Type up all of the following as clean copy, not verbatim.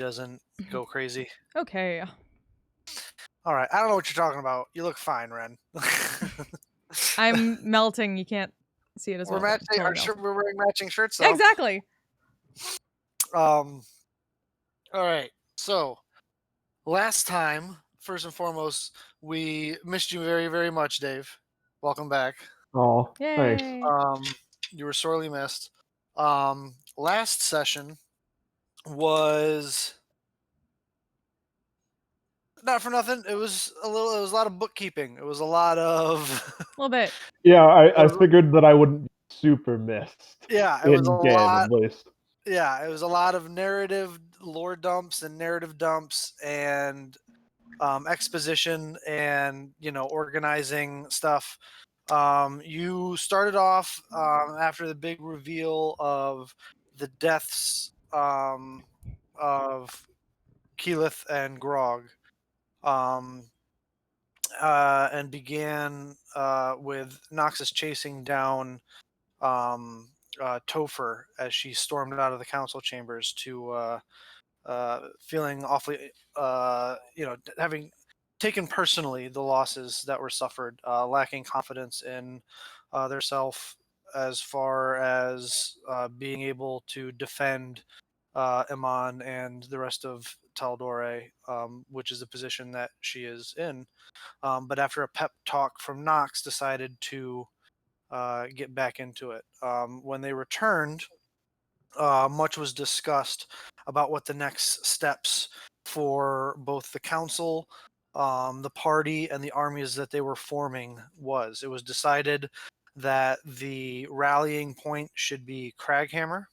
doesn't go crazy. Okay. All right. I don't know what you're talking about. You look fine, Ren. I'm melting. You can't see it as We're well, but I'm matching totally our shirt. melting. We're wearing matching shirts, Yeah, though. exactly. All right. So last time, first and foremost, we missed you very, very much, Dave. Welcome back. Oh, thanks. Yay. You were sorely missed. Last session was not for nothing. It was a lot of bookkeeping. It was a lot of A little bit. Yeah, I it was- figured that I wouldn't be super missed yeah, it was a in game lot. at least. Yeah, it was a lot of narrative lore dumps and narrative dumps and exposition and organizing stuff. You started off after the big reveal of the deaths of Keyleth and Grog, um, and began with Noxus chasing down Topher as she stormed out of the council chambers to feeling awfully, having taken personally the losses that were suffered, lacking confidence in their self as far as being able to defend Iman and the rest of Taldore, which is the position that she is in. But after a pep talk from Nox, decided to get back into it. When they returned, much was discussed about what the next steps for both the council, the party, and the armies that they were forming was. It was decided that the rallying point should be Craghammer,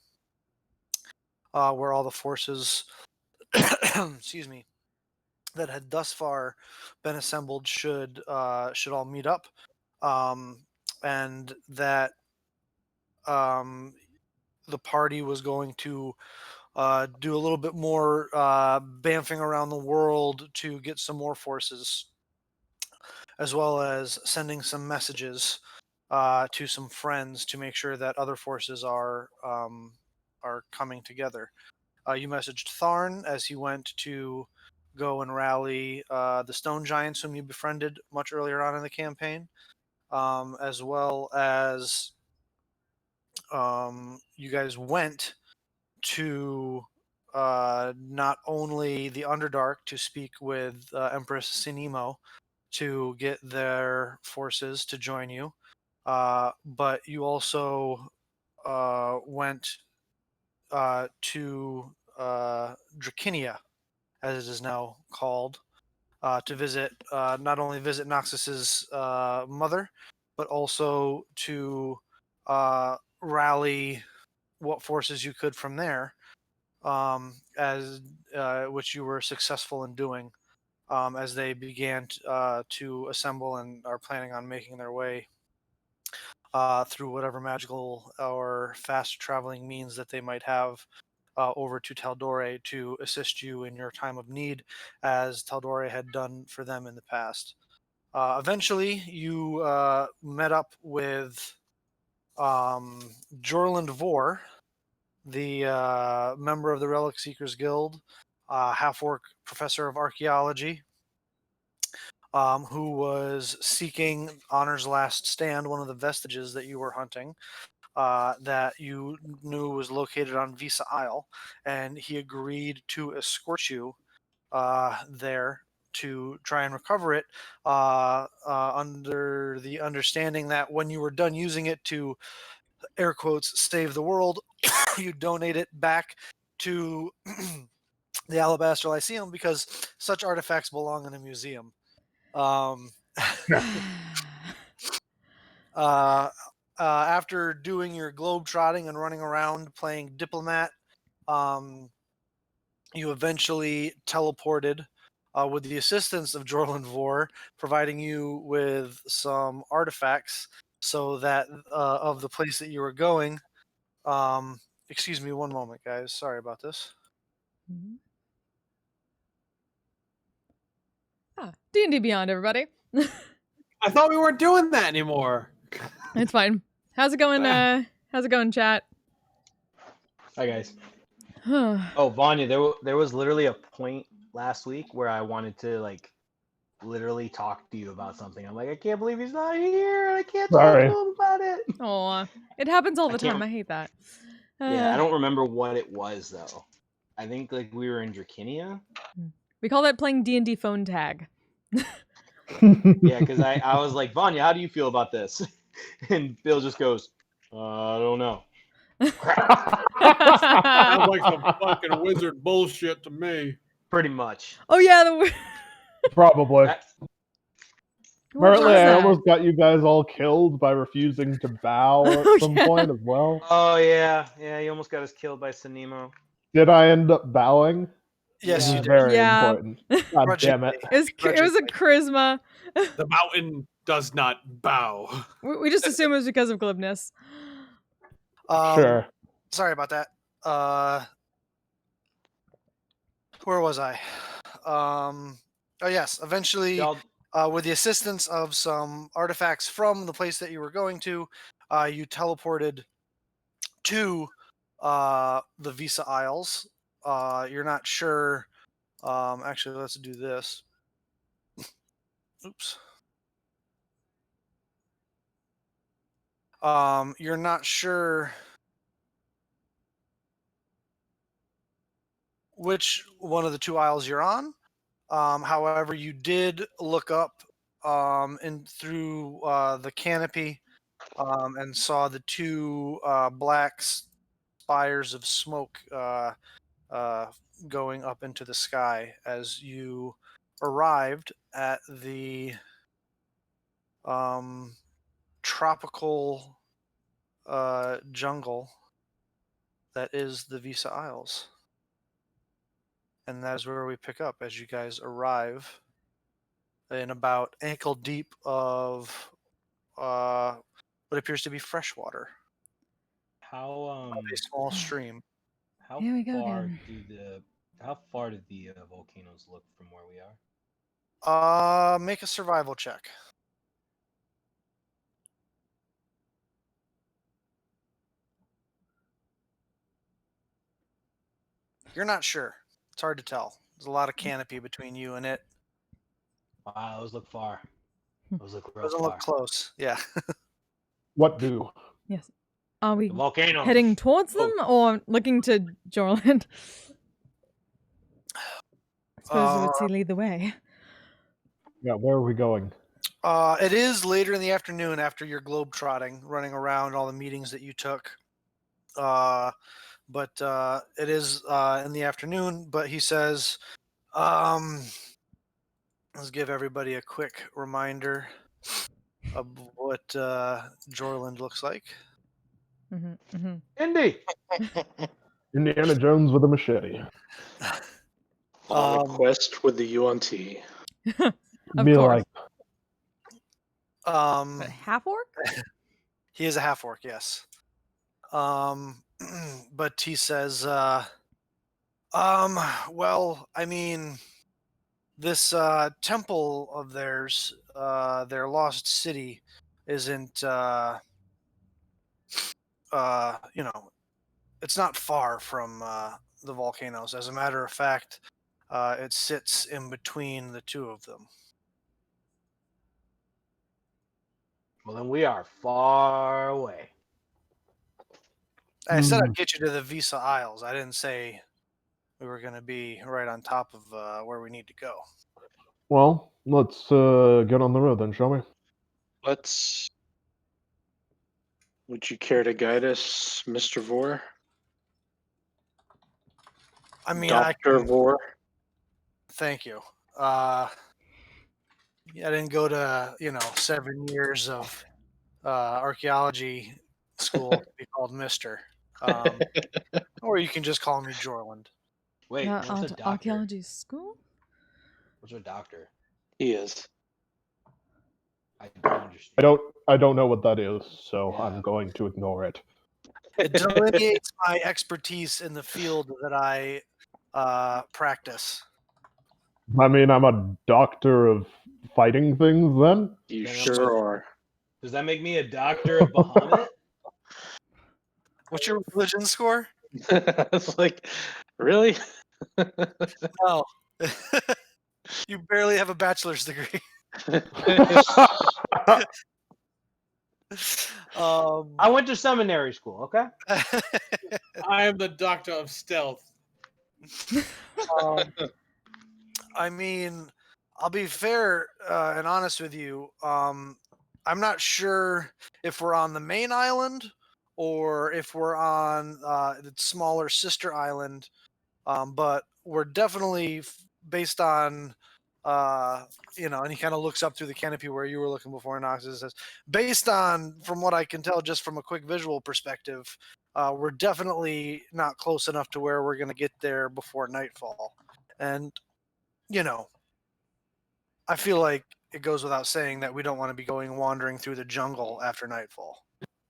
where all the forces, excuse me, that had thus far been assembled should all meet up, and that the party was going to do a little bit more bamfing around the world to get some more forces, as well as sending some messages to some friends to make sure that other forces are coming together. You messaged Tharn as he went to go and rally the Stone Giants, whom you befriended much earlier on in the campaign, as well as you guys went to not only the Underdark to speak with Empress Sinimo to get their forces to join you, but you also went to Drakinia, as it is now called, to visit, not only visit Noxus's mother, but also to rally what forces you could from there, as which you were successful in doing, as they began to assemble and are planning on making their way through whatever magical or fast traveling means that they might have over to Taldore to assist you in your time of need, as Taldore had done for them in the past. Eventually, you met up with Jorland Vor, the member of the Relic Seekers Guild, half-orc professor of archaeology, who was seeking Honor's Last Stand, one of the vestiges that you were hunting, that you knew was located on Visa Isle, and he agreed to escort you there to try and recover it, under the understanding that when you were done using it to, air quotes, save the world, you donate it back to the Alabaster Lyceum, because such artifacts belong in a museum. Um, after doing your globe trotting and running around playing diplomat, you eventually teleported with the assistance of Jorland Vor, providing you with some artifacts so that of the place that you were going. Excuse me one moment, guys. Sorry about this. D&D Beyond, everybody. I thought we weren't doing that anymore. It's fine. How's it going? How's it going, chat? Hi, guys. Oh, Vanya, there was literally a point last week where I wanted to like literally talk to you about something. I'm like, I can't believe he's not here. I can't talk Sorry. to him about it. Aw. It happens all I the time. can't- I hate that. Yeah, I don't remember what it was though. I think like we were in Drakinia. We call that playing D&D phone tag. Yeah, because I was like, Vanya, how do you feel about this? And Bill just goes, I don't know. Sounds like some fucking wizard bullshit to me. Pretty much. Oh yeah, Probably. That- what was Apparently, I that? almost got you guys all killed by refusing to bow at Oh, some yeah. point as well. oh yeah, you almost got us killed by Sanemo. Did I end up bowing? Yes, This you is did. very Yeah. important. God damn it. It was a charisma. The mountain does not bow. We just assume it was because of glibness. Sure. Sorry about that. Where was I? Oh yes. Eventually, Y'all, with the assistance of some artifacts from the place that you were going to, you teleported to the Visa Isles. You're not sure. Actually, let's do this. Oops. You're not sure which one of the two isles you're on. However, you did look up in through the canopy and saw the two black spires of smoke going up into the sky as you arrived at the tropical jungle that is the Visa Isles. And that is where we pick up as you guys arrive in about ankle deep of what appears to be fresh water. how A small stream. how Here we go far again. how far do the volcanoes look from where we are? Make a survival check. You're not sure. It's hard to tell. There's a lot of canopy between you and it. Wow, those look far. Those look real Doesn't far. look close. Yeah. What do? Yes. Are we The volcanoes. heading towards them or looking to Jorland? I suppose we would see lead the way. Yeah, where are we going? It is later in the afternoon after your globe trotting, running around all the meetings that you took. But it is in the afternoon. But he says, let's give everybody a quick reminder of what Jorland looks like. Indy. Indiana Jones with a machete. On a quest with the UNT. Of Be course. like, A half orc? He is a half orc, yes. But he says, well, I mean, this temple of theirs, their lost city, isn't, it's not far from the volcanoes. As a matter of fact, it sits in between the two of them. Well, then we are far away. I said I'd get you to the Visa Isles. I didn't say we were going to be right on top of where we need to go. well, let's get on the road then, shall we? Would you care to guide us, Mr. Vor? I mean, Dr. Vor? Thank you. I didn't go to 7 years of archaeology school to be called Mister. Or you can just call me Jorland. Wait, what's a doctor? Archaeology school? What's a doctor? He is. I don't understand. I don't know what that is, so Yeah. I'm going to ignore it. It delineates my expertise in the field that I practice. I mean, I'm a doctor of fighting things then? You Then I'm sure supposed- are. Does that make me a doctor of Bahamut? What's your religion score? It's like, really? No. You barely have a bachelor's degree. I went to seminary school. Okay. I am the doctor of stealth. um, I mean, I'll be fair and honest with you. I'm not sure if we're on the main island or if we're on the smaller sister island, but we're definitely based on, and he kind of looks up through the canopy where you were looking before, Knox. It says, based on, from what I can tell, just from a quick visual perspective, we're definitely not close enough to where we're going to get there before nightfall. And, I feel like it goes without saying that we don't want to be going wandering through the jungle after nightfall.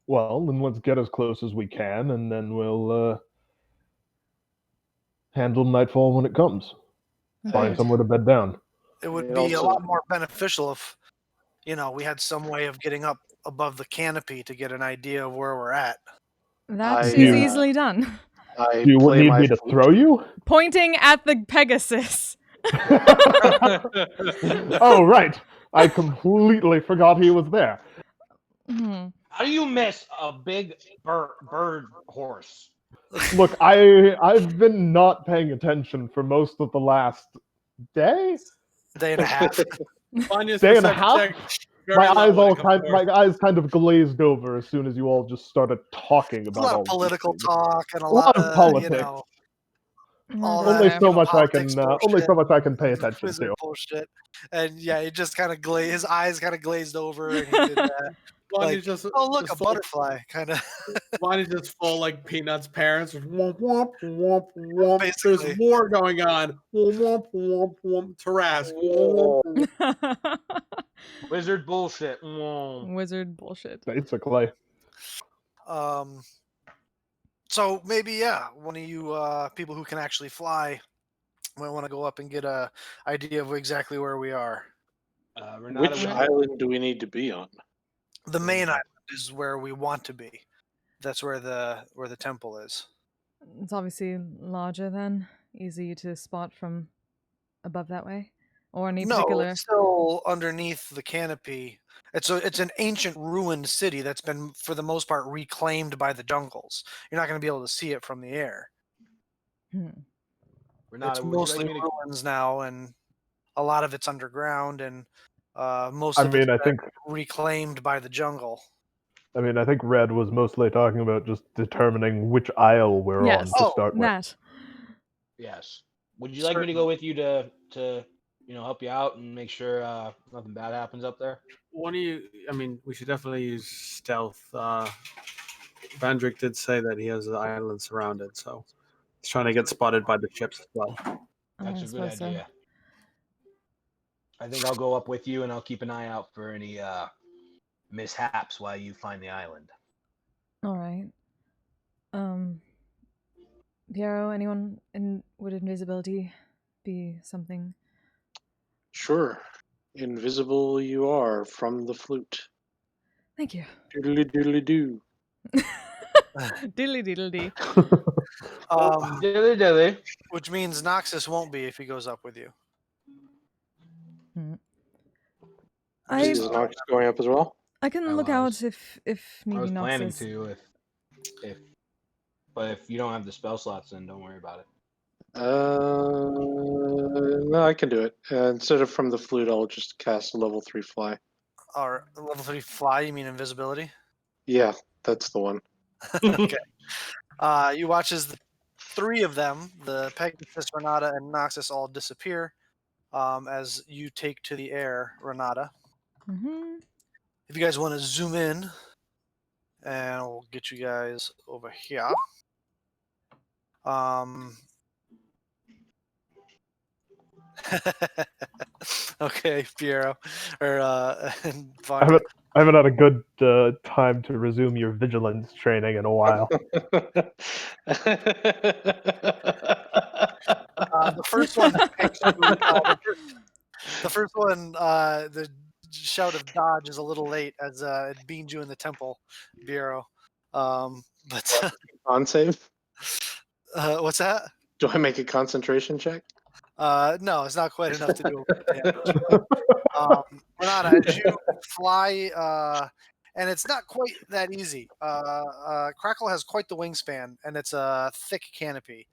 Well, then let's get as close as we can, and then we'll handle nightfall when it comes. Find Agreed. somewhere to bed down. It would It be a also- lot more beneficial if, we had some way of getting up above the canopy to get an idea of where we're at. That I, is uh, easily done. I Do you play need my me to flute. throw you? Pointing at the Pegasus. Oh, right. I completely forgot he was there. Hmm. How do you miss a big bird horse? Look, I've been not paying attention for most of the last day. Day and a half. Vanya's Day and a perception half? check very low when it comes to My eyes kind of glazed over as soon as you all just started talking A about lot all of these political things. talk and a lot lot of of politics. all Only that, so much I politics can only bullshit, so much I can pay attention wizard to. bullshit, and yeah, it just kind of his eyes kind of glazed over, and he did that. Vanya's Like, just oh look, just a full, butterfly, kind of. Vanya's just full like Peanuts' parents. Womp womp womp womp. Basically. There's war going on. Womp womp womp womp. Tarask. Womp, womp, womp. Wizard bullshit. Mm. Wizard bullshit. Basically. So maybe one of you people who can actually fly might want to go up and get a idea of exactly where we are. Renata, Which would you- island do we need to be on? The main island is where we want to be. That's where the temple is. It's obviously larger then, easy to spot from above that way, or any No, particular. it's still underneath the canopy. It's an ancient ruined city that's been, for the most part, reclaimed by the jungles. You're not going to be able to see it from the air. Hmm. Renata, It's would you mostly like me to ruins now, and a lot of it's underground, and most I of mean, it's I been think reclaimed by the jungle. I think Red was mostly talking about just determining which aisle we're Yes. on to Oh, start with. That. Yes. Would you like me to go with you to help you out and make sure nothing bad happens up there? One of you. I mean, we should definitely use stealth. Vandrick did say that he has the island surrounded, so he's trying to get spotted by the ships as well. That's I a good suppose so. idea. I think I'll go up with you and I'll keep an eye out for any mishaps while you find the island. All right. Piero, anyone would invisibility be something? Sure. Invisible you are from the flute. Thank you. Doodly doodly doo. Diddly diddle dee. Dilly dilly. Which means Noxus won't be if he goes up with you. Is Nox going up as well? I can I look was- out if I needy was planning Noxus. to but if you don't have the spell slots, then don't worry about it. No, I can do it. Instead of from the flute, I'll just cast a level 3 fly. Or level 3 fly, you mean invisibility? Yeah, that's the one. Okay. You watch as the three of them, the Pegasus, Renata, and Noxus, all disappear as you take to the air, Renata. Mm-hmm. If you guys want to zoom in, and we'll get you guys over here. Okay, Piero. Or Vanya. I haven't had a good time to resume your vigilance training in a while. The first one picks you, the first one, the shout of dodge is a little late as it beamed you in the temple, Bureau. But On save? What's that? Do I make a concentration check? No, it's not quite enough to do damage. Renata, as you fly, and it's not quite that easy. Crackle has quite the wingspan, and it's a thick canopy.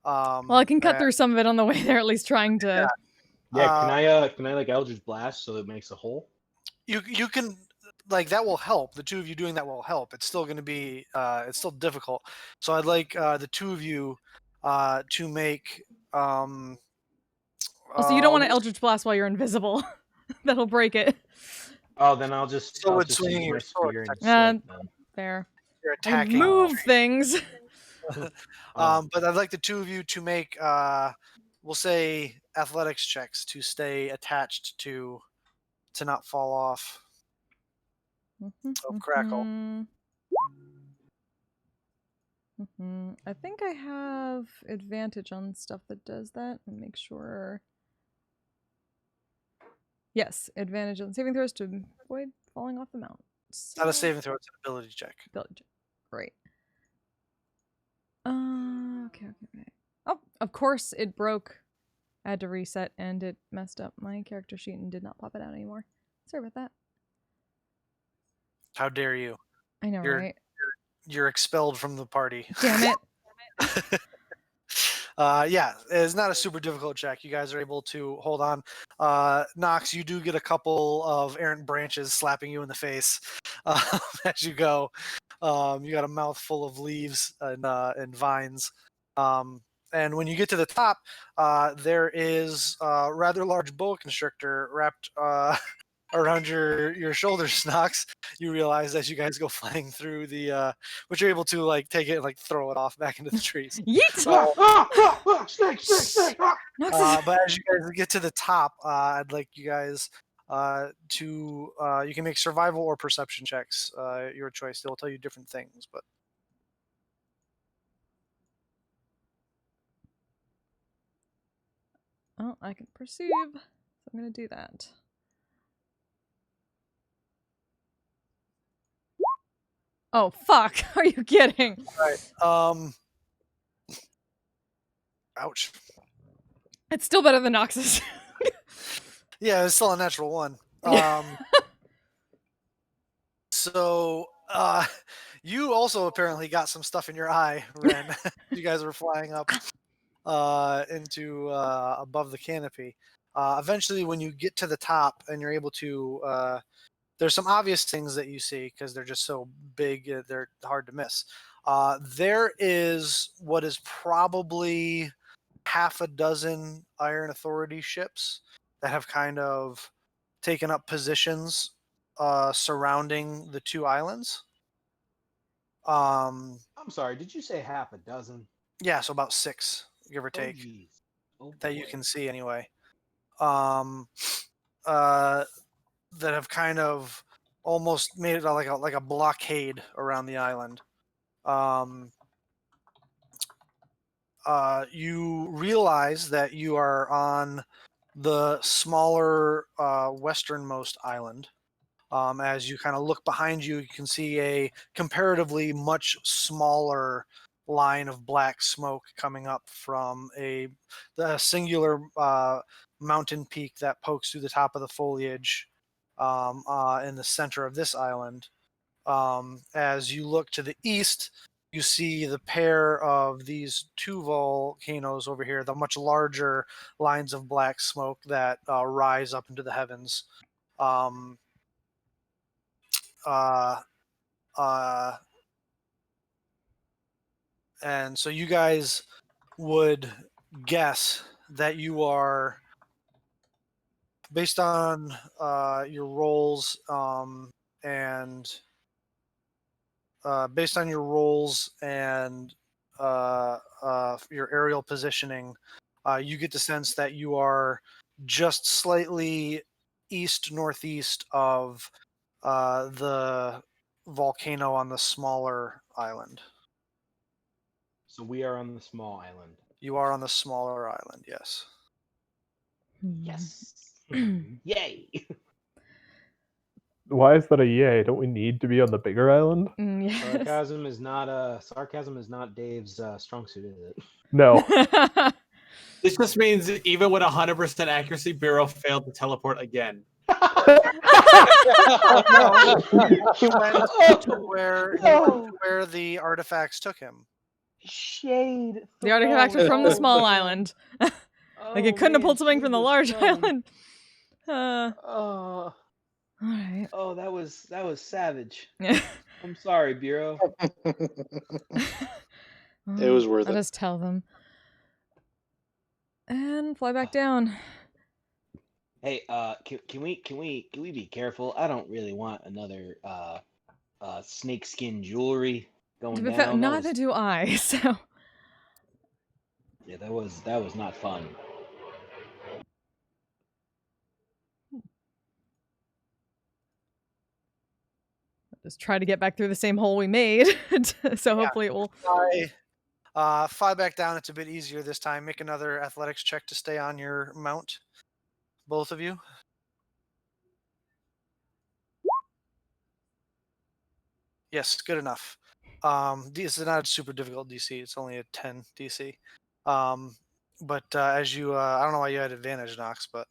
Well, I can cut and- through some of it on the way there, at least trying to. Yeah, can I like Eldritch Blast so it makes a hole? You can like that will help. The two of you doing that will help. It's still going to be it's still difficult. So I'd like the two of you to make. Also, you don't want to Eldritch Blast while you're invisible. That'll break it. Oh, then I'll just Still I'll with just swinging use your my sword, spear and technically. strike them. Fair. You're I can attacking. move things. But I'd like the two of you to make we'll say athletics checks to stay attached to not fall off. Crackle. I think I have advantage on stuff that does that. And make sure. Yes, advantage on saving throws to avoid falling off the mount. Not a saving throw, it's an ability check. Ability check. Great. Okay. Oh, of course it broke. I had to reset and it messed up my character sheet and did not pop it out anymore. Sorry about that. How dare you? I know, right? You're expelled from the party. Damn it. Yeah, it's not a super difficult check. You guys are able to hold on. Nox, you do get a couple of errant branches slapping you in the face as you go. You got a mouthful of leaves and vines. And when you get to the top, there is a rather large boa constrictor wrapped around your shoulders, Nox. You realize as you guys go flying through the, but you're able to like take it and like throw it off back into the trees. Yeet! Snake! But as you guys get to the top, I'd like you guys to you can make survival or perception checks, your choice. They'll tell you different things, but Oh, I can perceive, so I'm gonna do that. Oh, fuck! Are you kidding? all right. Ouch. It's still better than Nox's. Yeah, it's still a natural one. So you also apparently got some stuff in your eye, Ren. You guys were flying up into above the canopy. Eventually, when you get to the top and you're able to, there's some obvious things that you see because they're just so big, they're hard to miss. There is what is probably half a dozen Iron Authority ships that have kind of taken up positions surrounding the two islands. I'm sorry, did you say half a dozen? Yeah, so about 6, give or Oh, take, jeez. Oh, that you boy. can see anyway. That have kind of almost made it like a blockade around the island. You realize that you are on the smaller westernmost island. As you kind of look behind you, you can see a comparatively much smaller line of black smoke coming up from the singular mountain peak that pokes through the top of the foliage in the center of this island. As you look to the east, you see the pair of these two volcanoes over here, the much larger lines of black smoke that rise up into the heavens. Uh, uh, and so you guys would guess that you are, based on your rolls and based on your rolls and your aerial positioning, you get the sense that you are just slightly east northeast of the volcano on the smaller island. So we are on the small island. You are on the smaller island, yes. Yes. Yay! Why is that a yay? Don't we need to be on the bigger island? Yes. Sarcasm is not Dave's strong suit, is it? No. This just means that even with 100% accuracy, Bureau failed to teleport again. No, he went to where the artifacts took him. Shade. The artifact was from the small island. Oh, Like it couldn't have pulled something Shade from the was large thrown. island. Oh, Alright. oh, that was savage. I'm sorry, Bureau. It was worth I'll it. just tell them. And fly back down. Hey, can we be careful? I don't really want another snakeskin jewelry going To be fair, down. neither do I, so Yeah, that was not fun. just try to get back through the same hole we made. So hopefully it will. Fly back down. It's a bit easier this time. Make another athletics check to stay on your mount. Both of you. Yes, good enough. This is not a super difficult DC. It's only a 10 DC. But as you, I don't know why you had advantage, Nox, but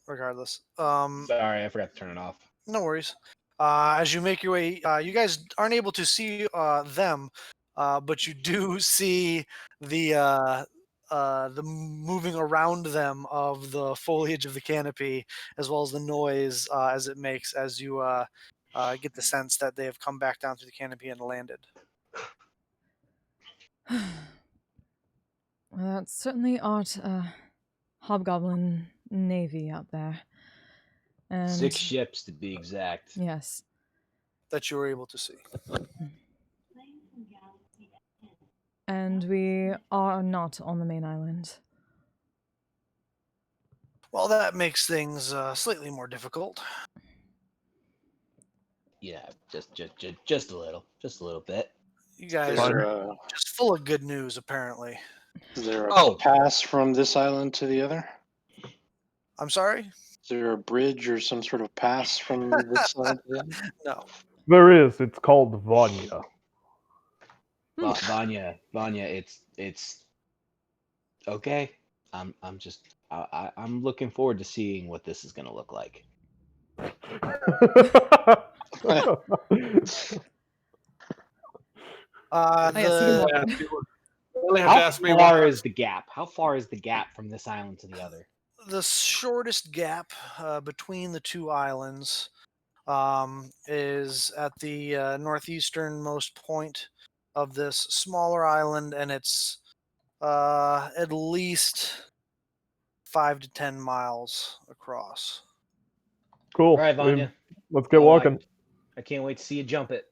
regardless. Sorry, I forgot to turn it off. No worries. As you make your way, you guys aren't able to see them, but you do see the moving around them of the foliage of the canopy, as well as the noise as it makes as you get the sense that they have come back down through the canopy and landed. Well, that's certainly art hobgoblin navy out there. And 6 ships to be exact. yes. That you were able to see. And we are not on the main island. Well, that makes things slightly more difficult. Yeah, just a little bit. You guys Is are there just full of good news, apparently. a pass from this island to the other? I'm sorry? Is there a bridge or some sort of pass from this island to the other? No. There is. It's called Vanya. Vanya, it's okay. I'm looking forward to seeing what this is gonna look like. Yes, you can walk. You only have to How ask me far why. is the gap? How far is the gap from this island to the other? The shortest gap between the two islands is at the northeasternmost point of this smaller island, and it's at least 5 to 10 miles across. Cool. All right, Vanya. Let's get Oh, walking. I can't wait to see you jump it.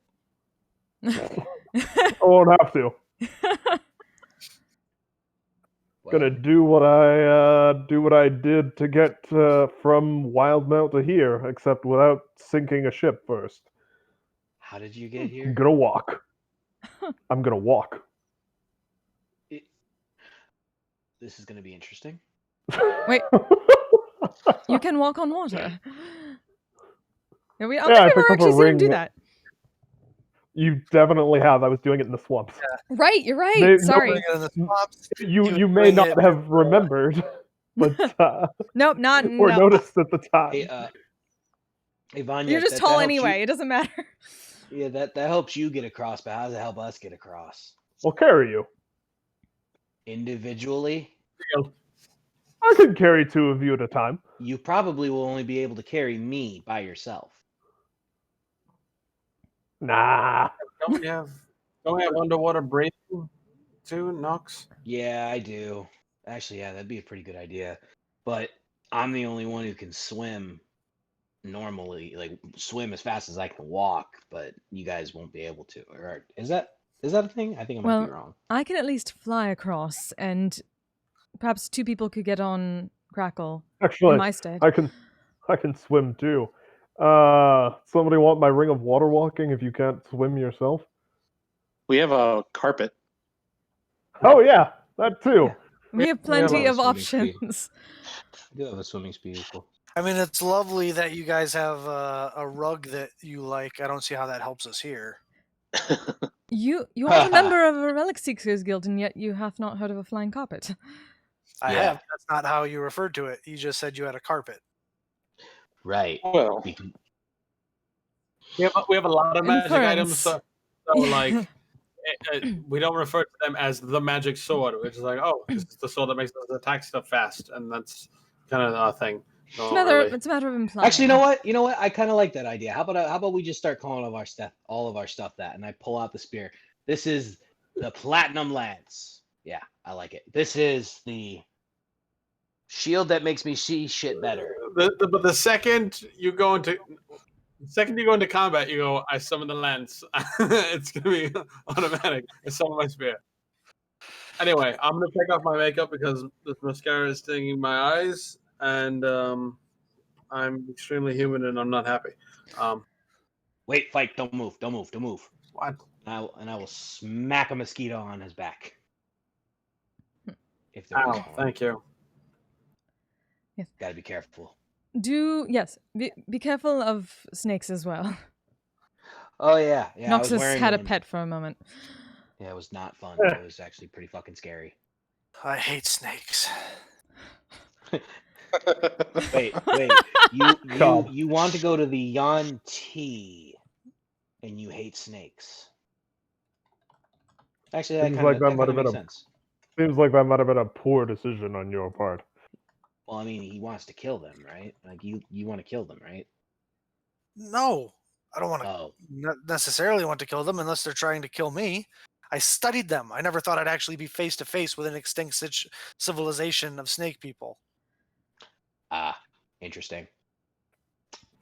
I won't have to. Gonna do what I did to get from Wildmount to here, except without sinking a ship first. How did you get I'm here? gonna walk. I'm gonna walk. This is gonna be interesting. Wait. You can walk on water. I Yeah, I don't think I've picked ever up a actually seen him do ring. that. You definitely have. I was doing it in the swamps. Right, you're right. They- Sorry. Putting it in the swamps, You may doing not it have with, remembered, but Nope, not or no. noticed at the time. Hey, Vanya. You're just that tall helps anyway. you- It doesn't matter. Yeah, that helps you get across, but how does it help us get across? We'll carry you. Individually, I can carry 2 of you at a time. you probably will only be able to carry me by yourself. Nah. Don't we have underwater breathing too, Nox? Yeah, I do. Actually, yeah, that'd be a pretty good idea. But I'm the only one who can swim normally, like swim as fast as I can walk, but you guys won't be able to. Or is that a thing? I think I might be wrong. I can at least fly across, and perhaps 2 people could get on Crackle in Actually, my stead. I can swim too. Somebody want my ring of water walking if you can't swim yourself? We have a carpet. Oh yeah, that too. We have We have plenty a of swimming speed. options. I do have a swimming speed. Cool. I mean, it's lovely that you guys have a rug that you like. I don't see how that helps us here. You are a member of a Relic Seekers Guild, and yet you have not heard of a flying carpet. I Yeah. have. That's not how you referred to it. You just said you had a carpet. Right. Well, We can- We have a lot of magic items, Inference. so like we don't refer to them as the magic sword. We're just like, oh, this is the sword that makes us attack stuff fast, and that's kind of our thing. No, It's a matter of implying. Actually, you know what? I kind of like that idea. How about we just start calling all of our stuff that, and I pull out the spear. This is the platinum lance. Yeah, I like it. This is the shield that makes me see shit better. But the second you go into combat, you go, I summon the lance. It's gonna be automatic. I summon my spear. Anyway, I'm gonna take off my makeup because this mascara is stinging my eyes, and I'm extremely humid and I'm not happy. Wait, fight! Don't move! What? And I will smack a mosquito on his back. If there is Ow, one. thank you. Gotta be careful. Be careful of snakes as well. Oh yeah. I was Noxus wearing had a one. pet for a moment. Yeah, it was not fun. It was actually pretty fucking scary. I hate snakes. Wait. You want to go to the Yon T, and you hate snakes. Actually, that Seems kind like of that might have been makes a- sense. Seems like that might have been a poor decision on your part. Well, I mean, he wants to kill them, right? Like you want to kill them, right? No, I don't want to Oh, necessarily want to kill them unless they're trying to kill me. I studied them. I never thought I'd actually be face to face with an extinct civilization of snake people. interesting.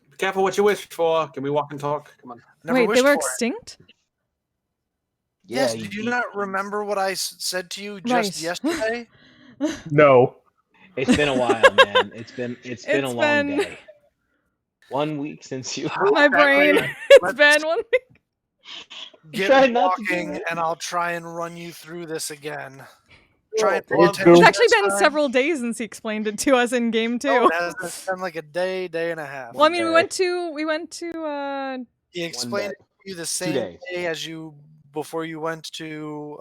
Be careful what you wish for. Can we walk and talk? Come on. Never Wait, they wished were for it. extinct? Yes, did you not remember what I said to you just Right. yesterday? No. It's been a while, man. It's been a It's long been- day. 1 week since you. My brain. It's been 1 week. Get Try not to do walking, it. and I'll try and run you through this again. Oh, Try and pay Let's attention go. It's actually this been time. several days since he explained it to us in game too. No, it hasn't. It's been like a day and a half. Well, I mean, we day. went to He explained day. it to you the 2 same days. day as you before you went to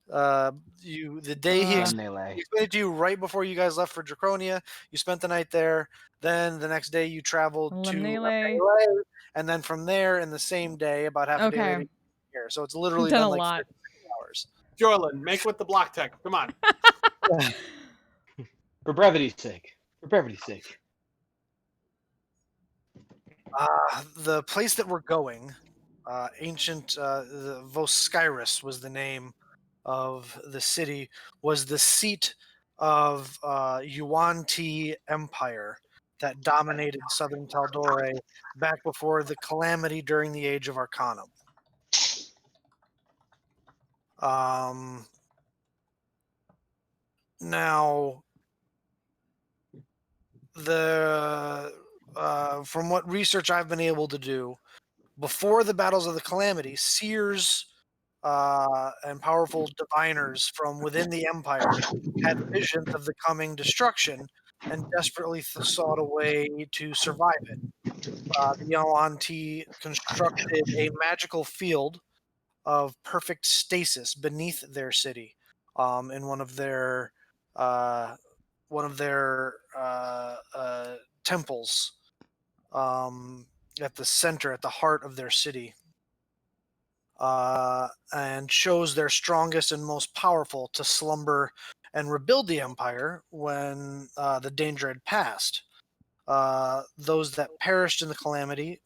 the day he Melee. explained it to you right before you guys left for Draconia. You spent the night there. Then the next day you traveled to Lemnele. Lemnele, and then from there in the same day, about half a day Okay. later, here. So it's literally Done been a like lot. 36 hours. Jorlin, make with the block tech. Come on. For brevity's sake. The place that we're going, ancient the Voskyrus was the name of the city, was the seat of Yuan-Ti Empire that dominated southern Taldore back before the calamity during the Age of Arcanum. Now, from what research I've been able to do, before the battles of the calamity, seers and powerful diviners from within the empire had visions of the coming destruction and desperately sought a way to survive it. The Yuan-Ti constructed a magical field of perfect stasis beneath their city, in one of their temples, at the center, at the heart of their city, and chose their strongest and most powerful to slumber and rebuild the empire when the danger had passed. Those that perished in the calamity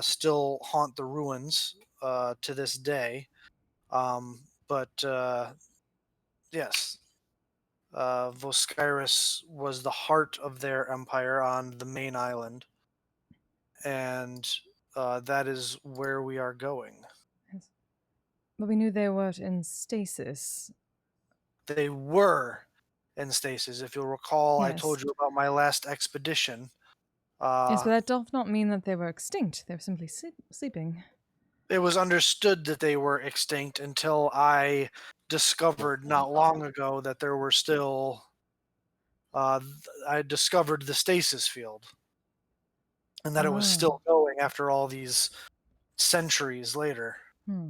still haunt the ruins to this day. Yes, Voskyrus was the heart of their empire on the main island, and that is where we are going. But we knew they were in stasis. They were in stasis. If you'll recall, I Yes. told you about my last expedition. Yes, but that does not mean that they were extinct. They were simply sleeping. It was understood that they were extinct until I discovered not long ago that there were still I discovered the stasis field, and that it was Oh. still going after all these centuries later. Hmm.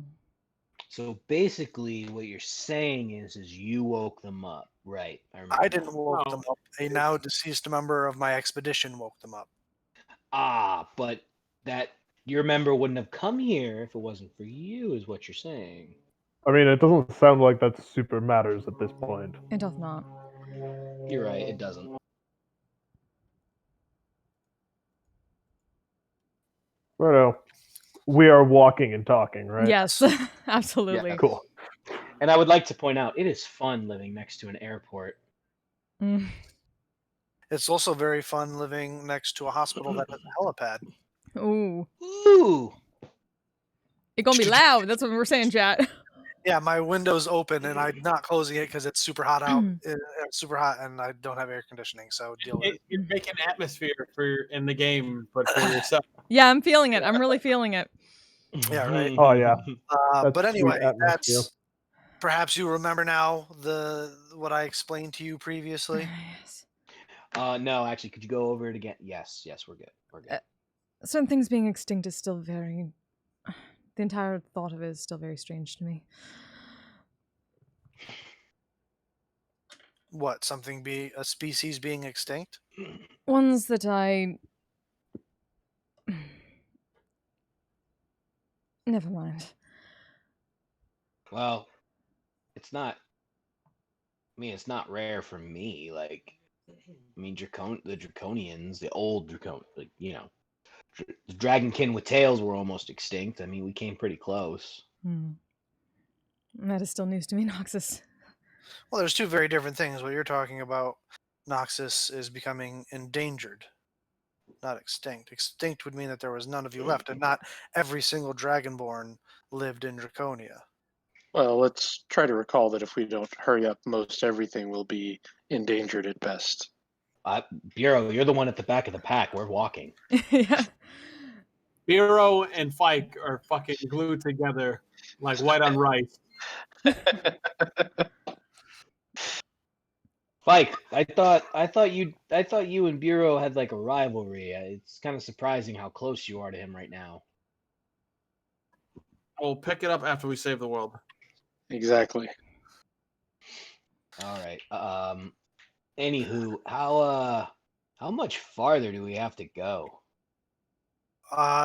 So basically, what you're saying is you woke them up, right? remember I didn't now. woke No. them up. A now deceased member of my expedition woke them up. Ah, but that your member wouldn't have come here if it wasn't for you, is what you're saying. I mean, it doesn't sound like that super matters at this point. It doth not. You're right. It doesn't. Righto. We are walking and talking, right? Yes, absolutely. Yes. Cool. And I would like to point out, it is fun living next to an airport. Mm. It's also very fun living next to a hospital that has a helipad. Ooh. Ooh. It's gonna be loud. That's what we're saying, chat. Yeah, my window's open and I'm not closing it because it's super hot out. It's super hot and I don't have air conditioning, so deal with it. You're making atmosphere in the game, but for yourself. Yeah, I'm feeling it. I'm really feeling it. Yeah, right. Oh, yeah. That's But anyway, sweet atmosphere. that's perhaps you remember now what I explained to you previously. Yes. No, actually, could you go over it again? Yes, we're good. We're good. Certain things being extinct is still very. The entire thought of it is still very strange to me. What, a species being extinct? Ones that I. Never mind. Well, it's not. I mean, it's not rare for me. Like, I mean, the Draconians, the old Dracon, like the Dragonkin with tails were almost extinct. I mean, we came pretty close. That is still news to me, Noxus. Well, there's two very different things. What you're talking about, Noxus, is becoming endangered, not extinct. Extinct would mean that there was none of you left, and not every single Dragonborn lived in Draconia. Well, let's try to recall that if we don't hurry up, most everything will be endangered at best. Bureau, you're the one at the back of the pack. We're walking. Yeah. Bureau and Fike are fucking glued together like white on rice. Fike, I thought you and Bureau had like a rivalry. It's kind of surprising how close you are to him right now. We'll pick it up after we save the world. Exactly. All right. Anywho, how much farther do we have to go?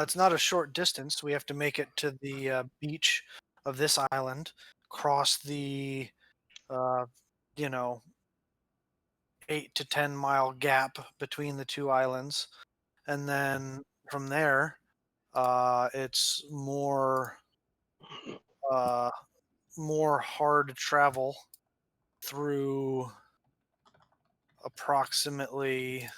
It's not a short distance. We have to make it to the beach of this island, cross the, 8 to 10 mile gap between the two islands, and then from there, it's more hard to travel through approximately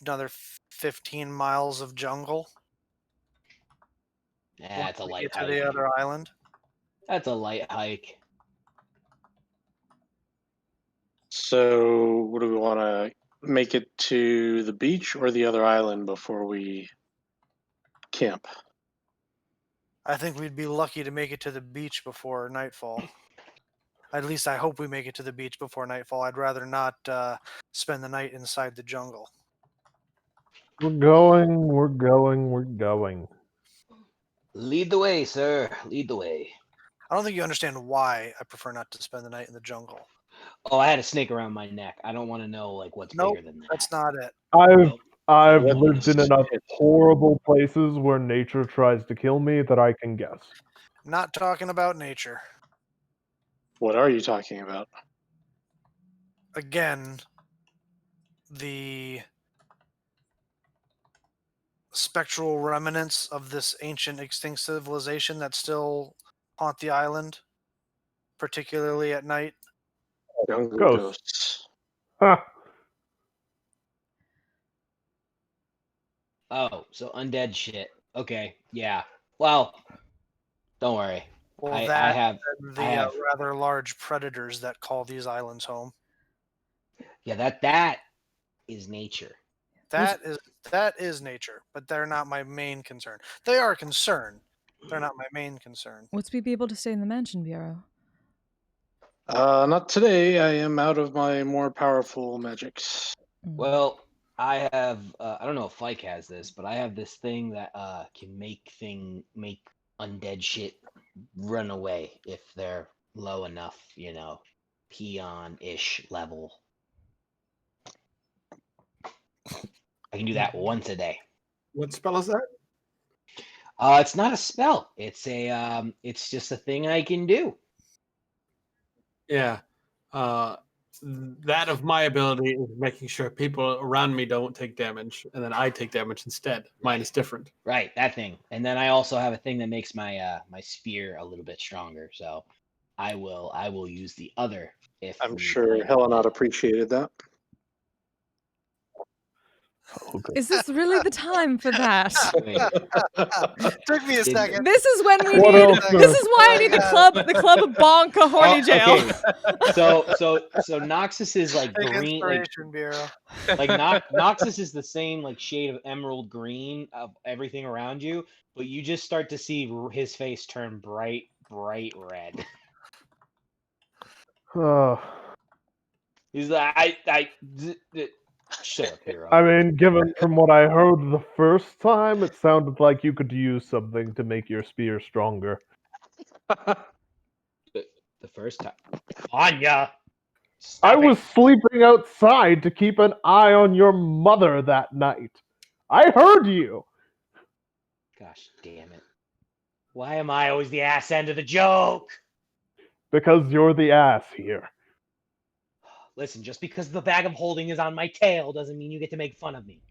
another 15 miles of jungle. Yeah, it's a once we light get to hike. the other island. That's a light hike. So, what do we want to make it to the beach or the other island before we camp? I think we'd be lucky to make it to the beach before nightfall. At least I hope we make it to the beach before nightfall. I'd rather not spend the night inside the jungle. We're going. Lead the way, sir. Lead the way. I don't think you understand why I prefer not to spend the night in the jungle. Oh, I had a snake around my neck. I don't want to know like what's Nope, bigger than that. that's not it. I've What lived in is enough it? horrible places where nature tries to kill me that I can guess. Not talking about nature. What are you talking about? Again, the spectral remnants of this ancient extinct civilization that still haunt the island, particularly at night. Jungle Ghosts. ghosts. Ha! Oh, so undead shit. Okay, yeah. Well, don't worry. Well, I that have. and I the have. rather large predators that call these islands home. Yeah, that is nature. That is nature, but they're not my main concern. They are a concern. They're not my main concern. Would we be able to stay in the mansion bureau? Not today. I am out of my more powerful magics. Well, I have I don't know if Fike has this, but I have this thing that can make undead shit run away if they're low enough, peon-ish level. I can do that once a day. What spell is that? It's not a spell. It's it's just a thing I can do. Yeah. That of my ability is making sure people around me don't take damage, and then I take damage instead. Mine is different. Right, that thing. And then I also have a thing that makes my my spear a little bit stronger. So I will use the other if I'm we sure find Helenot it. appreciated that. Okay. Is this really the time for that? Wait, Took me a Did- second. This is when we What need. else? This is why I need the club of Bonk a horny jail. Okay. So Noxus is like Take green, like Inspiration Bureau. Noxus is the same like shade of emerald green of everything around you, but you just start to see his face turn bright red. He's like, shut up, hero. I mean, given from what I heard the first time, it sounded like you could use something to make your spear stronger. The first time, Anya. I was sleeping outside to keep an eye on your mother that night. I heard you. Gosh damn it! Why am I always the ass end of the joke? Because you're the ass here. Listen, just because the bag of holding is on my tail doesn't mean you get to make fun of me.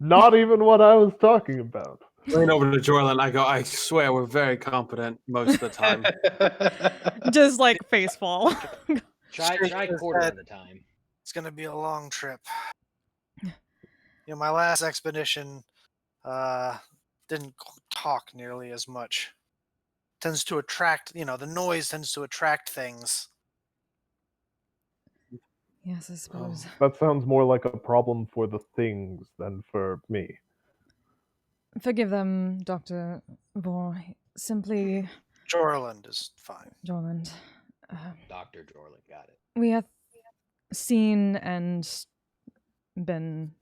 Not even what I was talking about. Lean over to Jorlan. I go, I swear we're very competent most of the time. Just like face fall. Try quarter of the time. It's gonna be a long trip. My last expedition didn't talk nearly as much. Tends to attract, the noise tends to attract things. Yes, I suppose. That sounds more like a problem for the things than for me. Forgive them, Dr. Vor. Simply, Jorland is fine. Jorland. Dr. Jorlan got it. We have seen and been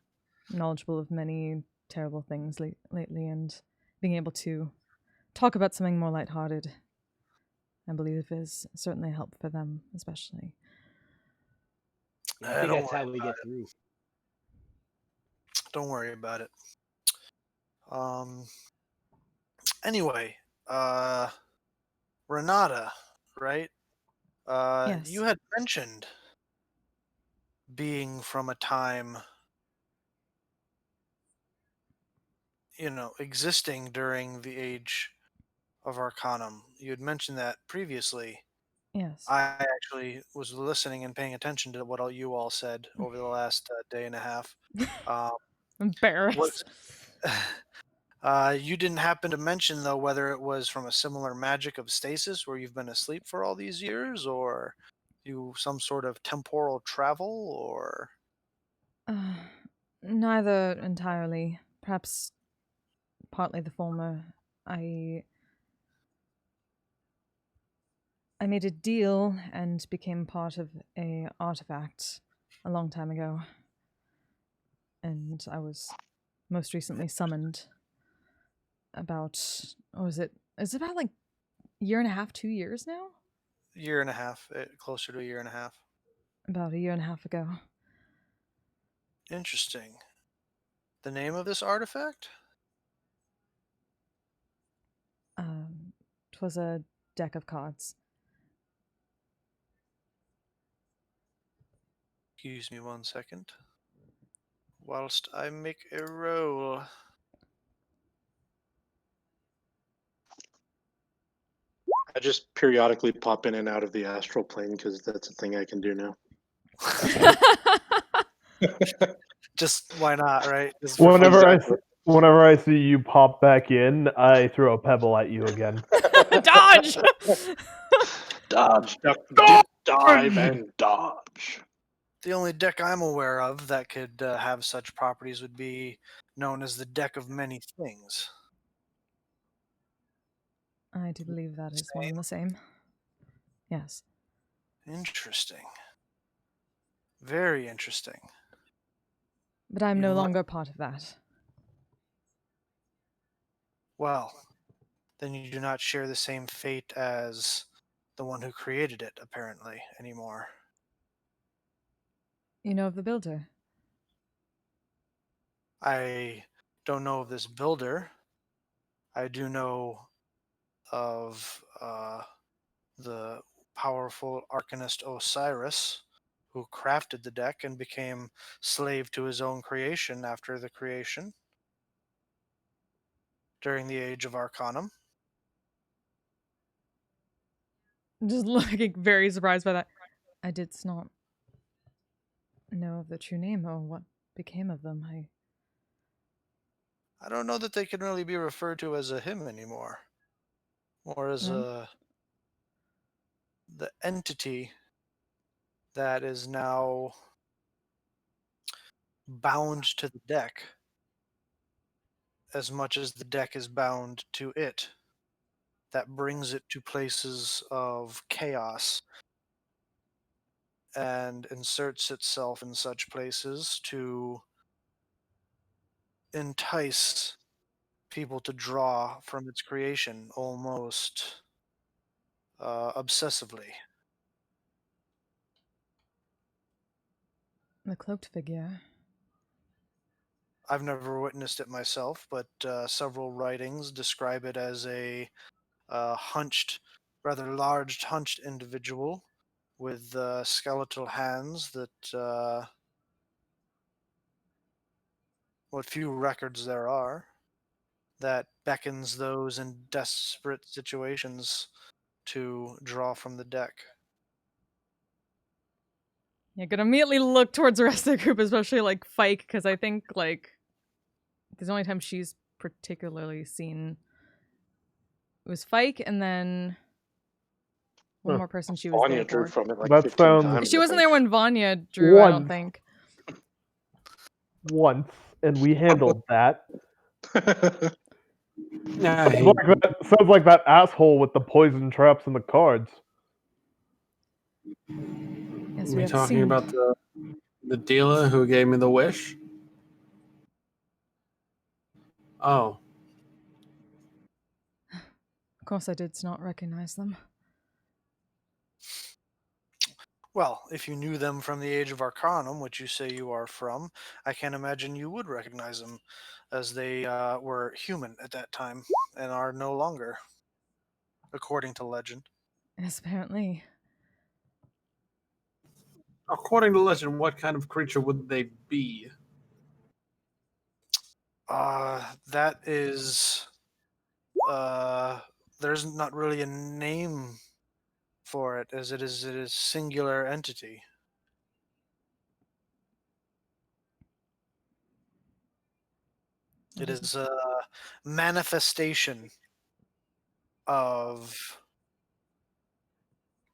knowledgeable of many terrible things lately, and being able to talk about something more lighthearted, I believe, is certainly a help for them, especially. I think that's how we get through. Don't worry about it. Anyway, Renata, right? Yes. You had mentioned being from a time, existing during the age of Arcanum. You had mentioned that previously. Yes. I actually was listening and paying attention to what you all said over the last day and a half. Embarrassed. You didn't happen to mention, though, whether it was from a similar magic of stasis where you've been asleep for all these years, or some sort of temporal travel, or... Neither entirely. Perhaps partly the former. I made a deal and became part of a artifact a long time ago. And I was most recently summoned about, is it about like a year and a half, 2 years now? Year and a half, closer to a year and a half. About a year and a half ago. Interesting. The name of this artifact? 'Twas a deck of cards. Excuse me 1 second. Whilst I make a roll. I just periodically pop in and out of the astral plane because that's a thing I can do now. Just why not, right? Just for Whenever fun. whenever I see you pop back in, I throw a pebble at you again. Dodge! Dodge, duck, dip, dive, and dodge. The only deck I'm aware of that could have such properties would be known as the deck of many things. I do believe that is one and the same. Yes. Interesting. Very interesting. But I'm You no mu- longer part of that. Well, then you do not share the same fate as the one who created it, apparently, anymore. You know of the builder? I don't know of this builder. I do know of the powerful arcanist Osiris, who crafted the deck and became slave to his own creation after the creation during the Age of Arcanum. I'm just looking very surprised by that. I did not know of the true name or what became of them. I don't know that they can really be referred to as a him anymore, or as No? the entity that is now bound to the deck as much as the deck is bound to it. That brings it to places of chaos and inserts itself in such places to entice people to draw from its creation almost obsessively. The cloaked figure. I've never witnessed it myself, but several writings describe it as a hunched, rather large hunched individual with skeletal hands that, what few records there are, that beckons those in desperate situations to draw from the deck. Yeah, gonna immediately look towards the rest of the group, especially like Fike, because I think like the only time she's particularly seen it was Fike, and then one Huh. more person she was Vanya there drew for. from it like That 15 sounds- times. She I wasn't think. there when Vanya drew, I don't Once. think. Once, and we handled that. Yeah, Sounds like that asshole with the poison traps and the cards. Yes, Are we we have talking seen. about the dealer who gave me the wish? Oh, Of course, I did not recognize them. Well, if you knew them from the Age of Arcanum, which you say you are from, I can't imagine you would recognize them, as they were human at that time and are no longer, according to legend. Yes, apparently. according to legend, what kind of creature would they be? That is, there's not really a name for it, as it is singular entity. It is a manifestation of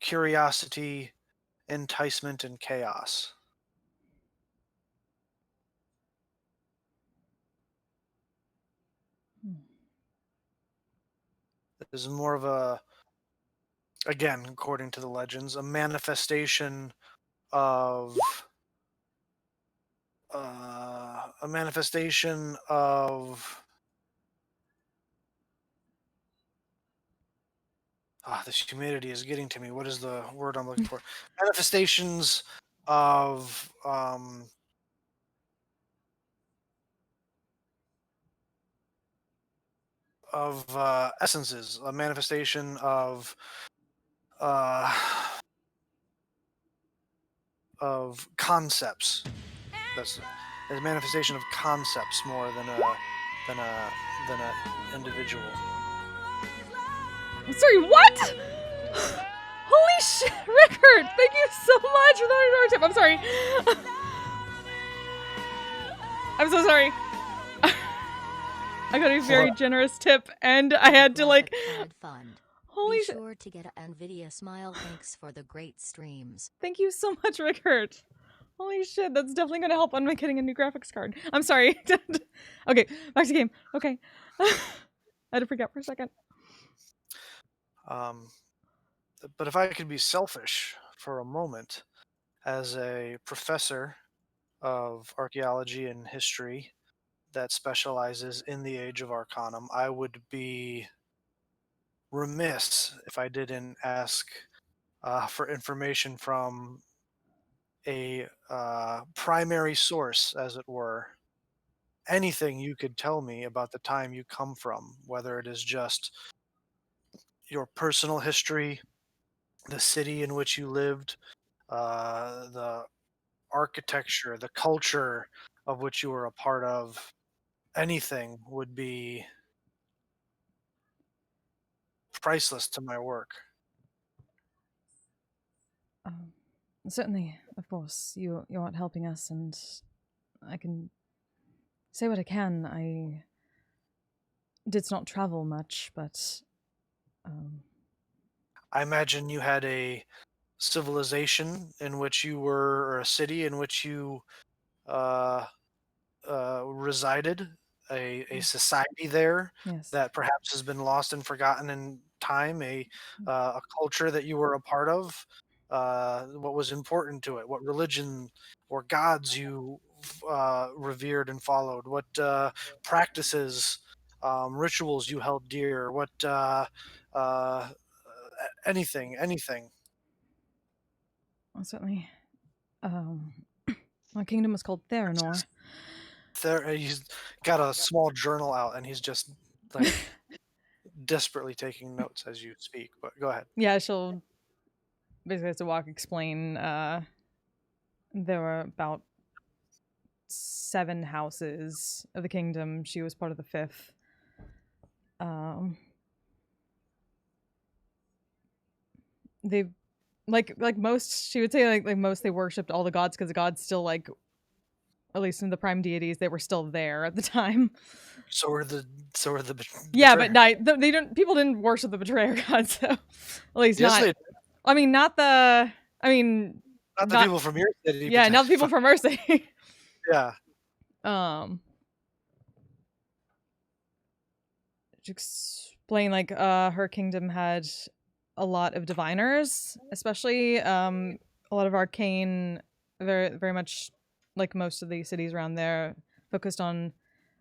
curiosity, enticement, and chaos. It is more of a, again, according to the legends, a manifestation of a manifestation of this humidity is getting to me. What is the word I'm looking for? Manifestations of essences, a manifestation uh, of concepts. That's a manifestation of concepts more than a individual. Sorry, what? Holy shit, Rickard! Thank you so much for that tip. I'm sorry. I'm so sorry. I got a very generous tip, and I had to like. Fund. Holy Be shit! sure to get an NVIDIA smile. Thanks for the great streams. Thank you so much, Rickard. Holy shit, that's definitely going to help on my getting a new graphics card. I'm sorry. Okay, back to game. Okay. I had to freak out for a second. But if I could be selfish for a moment, as a professor of archaeology and history that specializes in the Age of Arcanum, I would be remiss if I didn't ask for information from a primary source, as it were. Anything you could tell me about the time you come from, whether it is just your personal history, the city in which you lived, the architecture, the culture of which you were a part of, anything would be priceless to my work. Certainly, of course, you aren't helping us, and I can say what I can. I did not travel much, but I imagine you had a civilization in which you were, or a city in which you uh, resided, a society there yes. that perhaps has been lost and forgotten in time, a culture that you were a part of, what was important to it, what religion or gods you revered and followed, what practices, rituals you held dear, what uh, anything. Certainly. My kingdom was called Theranor. He's got a small journal out and he's just like desperately taking notes as you speak, but go ahead. Yeah, she'll basically have to explain. There were about 7 houses of the kingdom. She was part of the 5th. They like most, she would say like most they worshipped all the gods because the gods still, like, at least in the prime deities, they were still there at the time. So are the Yeah, betrayer. but they don't. People didn't worship the betrayer gods, so at least Yes, not. they, I mean, not the. I mean, not the people from your city. yeah, not the people from Mercy. Yeah. To explain, like, her kingdom had a lot of diviners, especially a lot of arcane, very much like most of the cities around there, focused on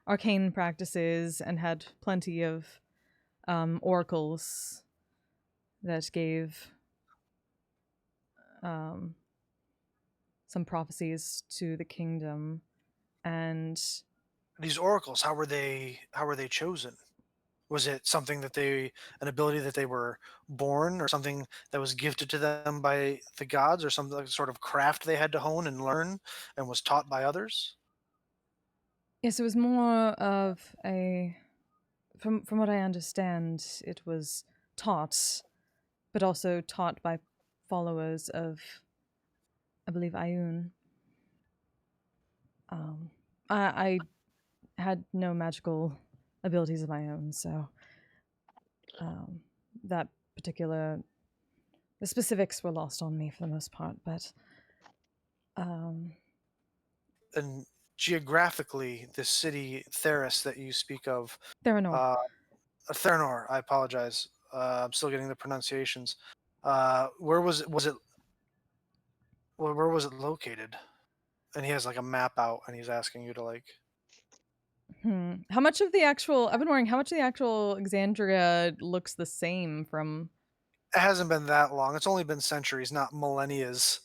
arcane practices and had plenty of oracles that gave some prophecies to the kingdom. And These oracles, how were they chosen? Was it something that an ability that they were born, or something that was gifted to them by the gods, or something like sort of craft they had to hone and learn and was taught by others? yes, it was more of a, from what I understand, it was taught, but also taught by followers of, I believe, Ayun. I had no magical abilities of my own, so that particular, the specifics were lost on me for the most part, but And geographically, this city Theris that you speak of, Theranor. Theranor, I apologize. I'm still getting the pronunciations. Where was it? Where was it located? And he has like a map out, and he's asking you to like. How much of the actual, I've been wondering how much of the actual Exandria looks the same from. It hasn't been that long. It's only been centuries, not millennias.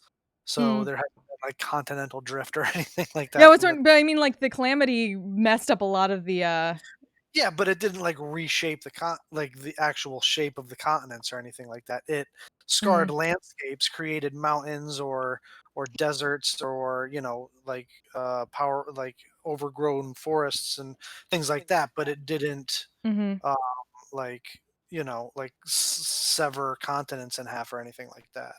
So there hasn't been like continental drift or anything like that. Yeah, but I mean, like, the calamity messed up a lot of the. Yeah, but it didn't like reshape the actual shape of the continents or anything like that. It scarred landscapes, created mountains or deserts, or like power like overgrown forests and things like that. But it didn't like like sever continents in half or anything like that.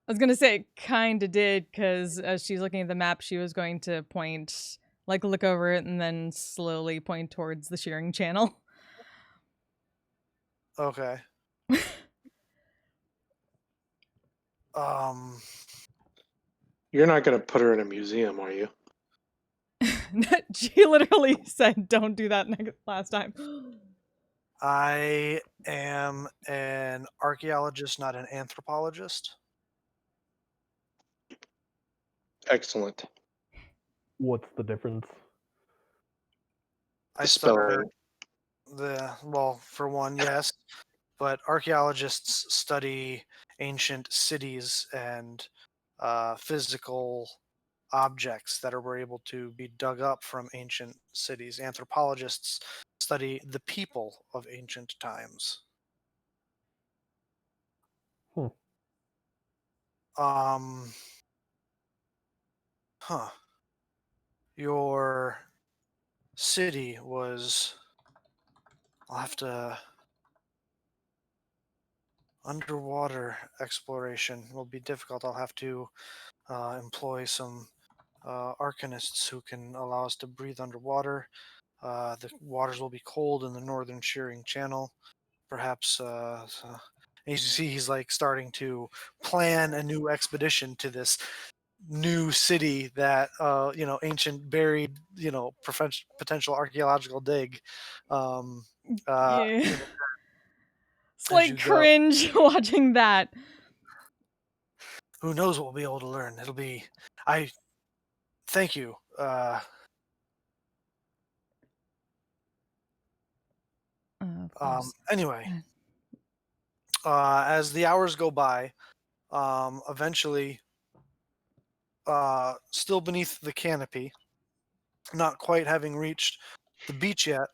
I was gonna say it kinda did, because as she's looking at the map, she was going to point, like, look over it and then slowly point towards the shearing channel. Okay. You're not going to put her in a museum, are you? She literally said, "Don't do that last time." I am an archaeologist, not an anthropologist. Excellent. What's the difference? I The study spelling. well, for one, yes, but archaeologists study ancient cities and physical objects that were able to be dug up from ancient cities. Anthropologists study the people of ancient times. Hmm. Um, huh. Your city was. I'll have to. Underwater exploration will be difficult. I'll have to employ some arcanists who can allow us to breathe underwater. The waters will be cold in the northern shearing channel. Perhaps, and you see he's like starting to plan a new expedition to this new city that ancient buried potential archaeological dig. Um, Yeah. It's as you like go, cringe watching that. who knows what we'll be able to learn? It'll be. I thank you. Of course. Anyway, as the hours go by, eventually, still beneath the canopy, not quite having reached the beach yet,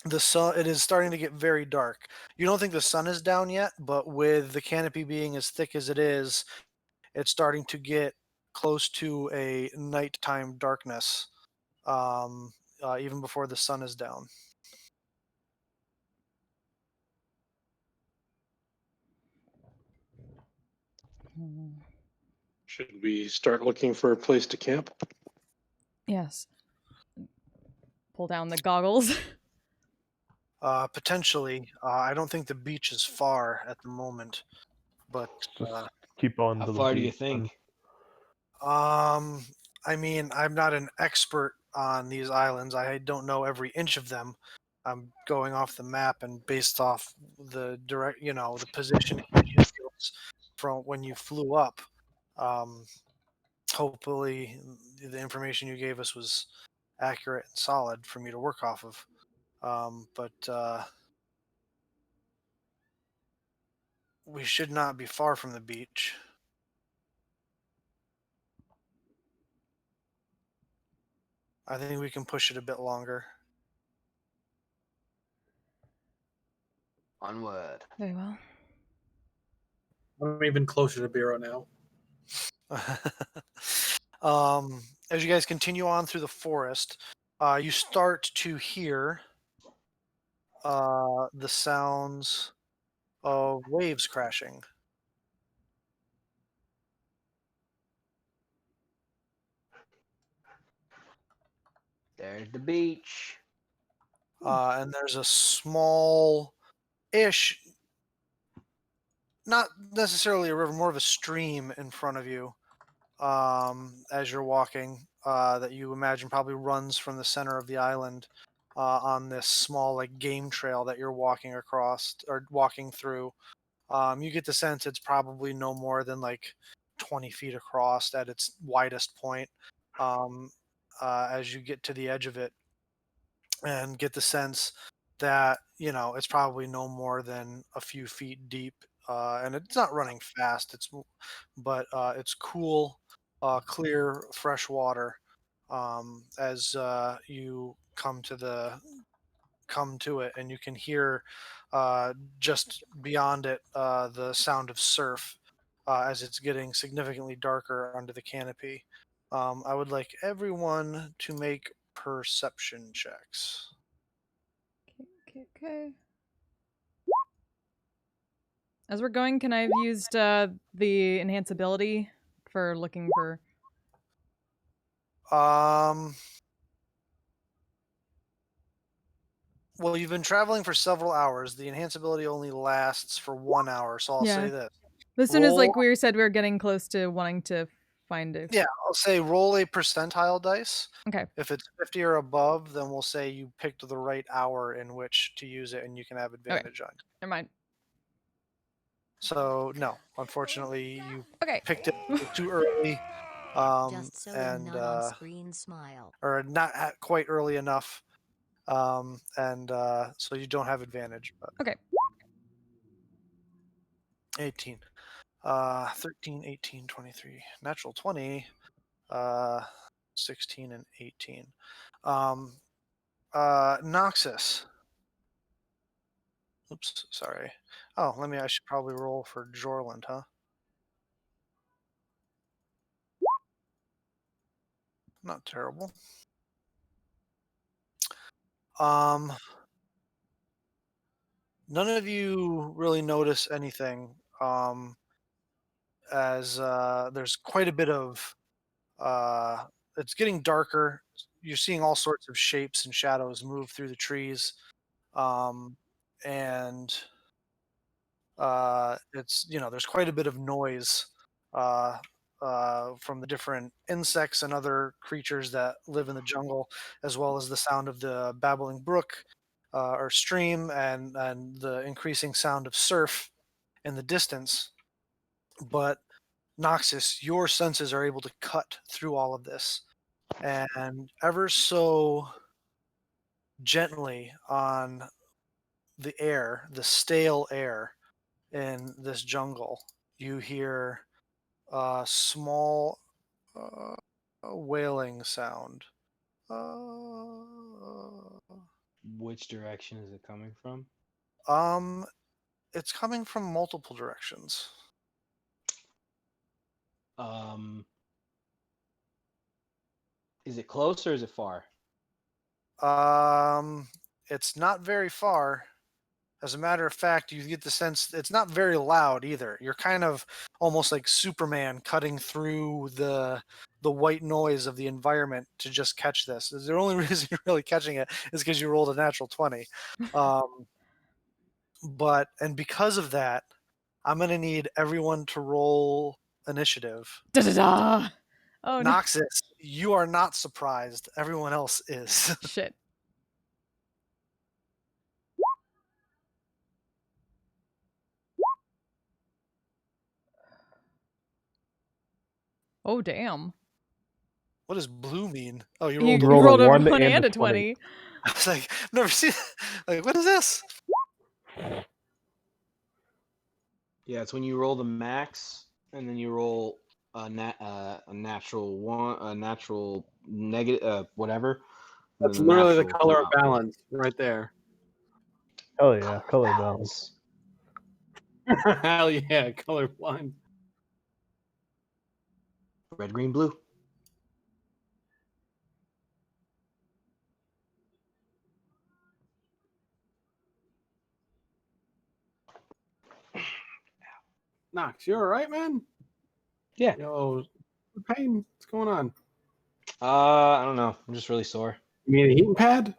the sun it is starting to get very dark. You don't think the sun is down yet, but with the canopy being as thick as it is, it's starting to get close to a nighttime darkness, even before the sun is down. Should we start looking for a place to camp? Yes. Pull down the goggles. Potentially, I don't think the beach is far at the moment, but Just uh, keep on How to the far do you beach. Then. think? I mean, I'm not an expert on these islands. I don't know every inch of them. I'm going off the map and based off the the positioning from when you flew up. Um, hopefully, the information you gave us was accurate and solid for me to work off of. But we should not be far from the beach. I think we can push it a bit longer. Onward. Very well. I'm even closer to Bureau now. As you guys continue on through the forest, you start to hear the sounds of waves crashing. There's the beach. And there's a small-ish, not necessarily a river, more of a stream in front of you as you're walking that you imagine probably runs from the center of the island on this small like game trail that you're walking across or walking through. You get the sense it's probably no more than like 20 feet across at its widest point um, as you get to the edge of it and get the sense that it's probably no more than a few feet deep and it's not running fast but it's cool clear fresh water as you come to it and you can hear just beyond it the sound of surf as it's getting significantly darker under the canopy. I would like everyone to make perception checks. Okay. As we're going, can I have used the enhance ability for looking for? Um, well, you've been traveling for several hours. The enhance ability only lasts for 1 hour, so I'll Yeah. say this. As soon as Roll- we said we were getting close to wanting to find it. Yeah, I'll say roll a percentile dice. Okay. If it's 50 or above, then we'll say you picked the right hour in which to use it, and you can have advantage on. Never mind. So no, unfortunately, you Okay. picked it too early, Just so and not on screen smile. or not quite early enough, and so you don't have advantage. But Okay. 18, 13, 18, 23, natural 20, 16 and 18. Noxus. Oops, sorry. Oh, I should probably roll for Jorland, huh? Not terrible. None of you really notice anything, as there's quite a bit of it's getting darker. You're seeing all sorts of shapes and shadows move through the trees, and it's there's quite a bit of noise uh, from the different insects and other creatures that live in the jungle, as well as the sound of the babbling brook or stream, and the increasing sound of surf in the distance. But Noxus, your senses are able to cut through all of this, and ever so gently on the air, the stale air in this jungle, you hear a small wailing sound. Which direction is it coming from? It's coming from multiple directions. Is it close or is it far? It's not very far. As a matter of fact, you get the sense it's not very loud either. You're kind of almost like Superman cutting through the white noise of the environment to just catch this. The only reason you're really catching it is because you rolled a natural 20. And because of that, I'm gonna need everyone to roll initiative. Da da da. Oh no. Noxus, you are not surprised. Everyone else is. Shit. Oh damn. What does blue mean? Oh, you You rolled rolled a 1 1 and a 20. I was like, I've never seen. Like, what is this? Yeah, it's when you roll the max and then you roll a natural one, a natural negative, whatever. and That's then literally the natural color of top. balance right there. Hell yeah, color balance. Hell yeah, colorblind. Red, green, blue. Knox, you all right, man? Yeah. Yo, pain. What's going on? I don't know. I'm just really sore. You mean a heating pad?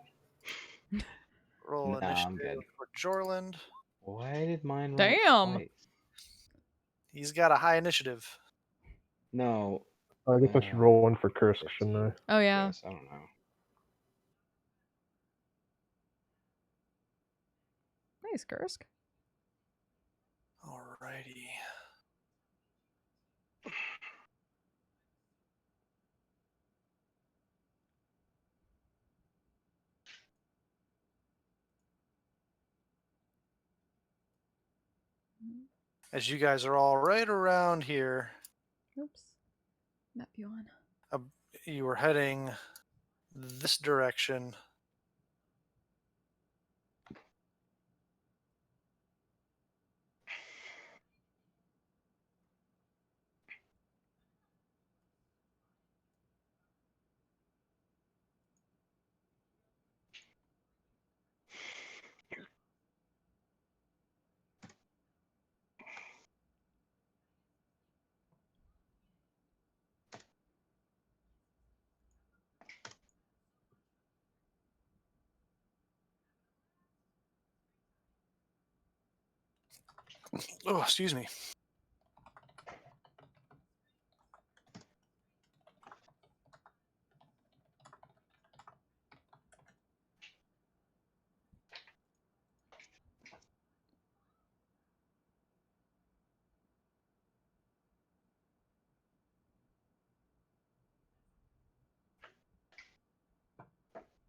Roll Nah, I'm initiative good. for Jorland. Why did mine run Damn. twice? He's got a high initiative. No. I guess I should roll one for Kursk, shouldn't I? Oh yeah. Yes, I don't know. Nice, Kursk. Alrighty. As you guys are all right around here, Oops. Map you on. you were heading this direction. Oh, excuse me.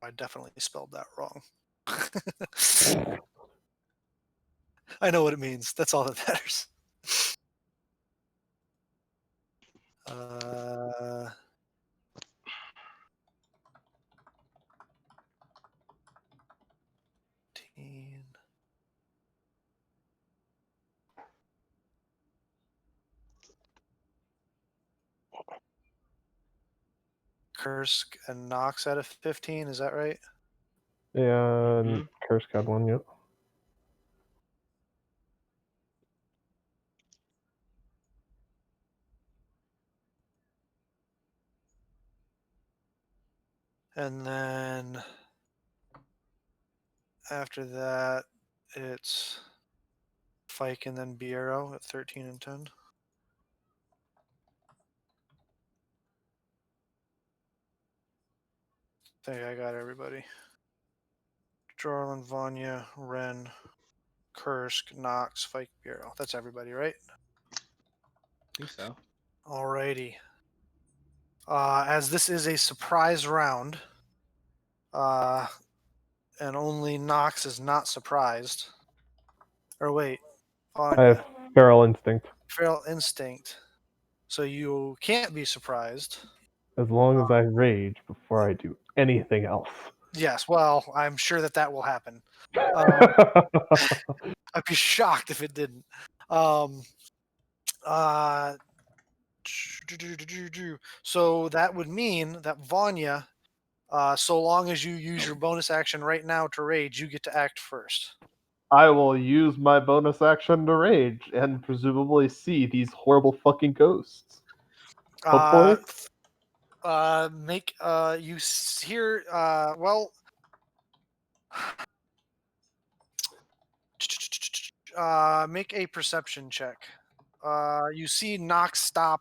I definitely spelled that wrong. I know what it means. That's all that matters. Teen. Kursk and Knox out of 15. Is that right? Yeah, and Kursk had one, yep. And then after that, it's Fike and then Biero at 13 and 10. I think I got everybody. Jorlin, Vanya, Ren, Kursk, Knox, Fike, Biero. That's everybody, right? I think so. Alrighty. As this is a surprise round, and only Knox is not surprised. Or wait, I Vanya, have feral instinct. feral instinct. So you can't be surprised. As long as I rage before I do anything else. Yes, well, I'm sure that will happen. I'd be shocked if it didn't. So that would mean that Vanya, so long as you use your bonus action right now to rage, you get to act first. I will use my bonus action to rage and presumably see these horrible fucking ghosts. Hopefully. Make you hear well. Make a perception check. You see Nox stop.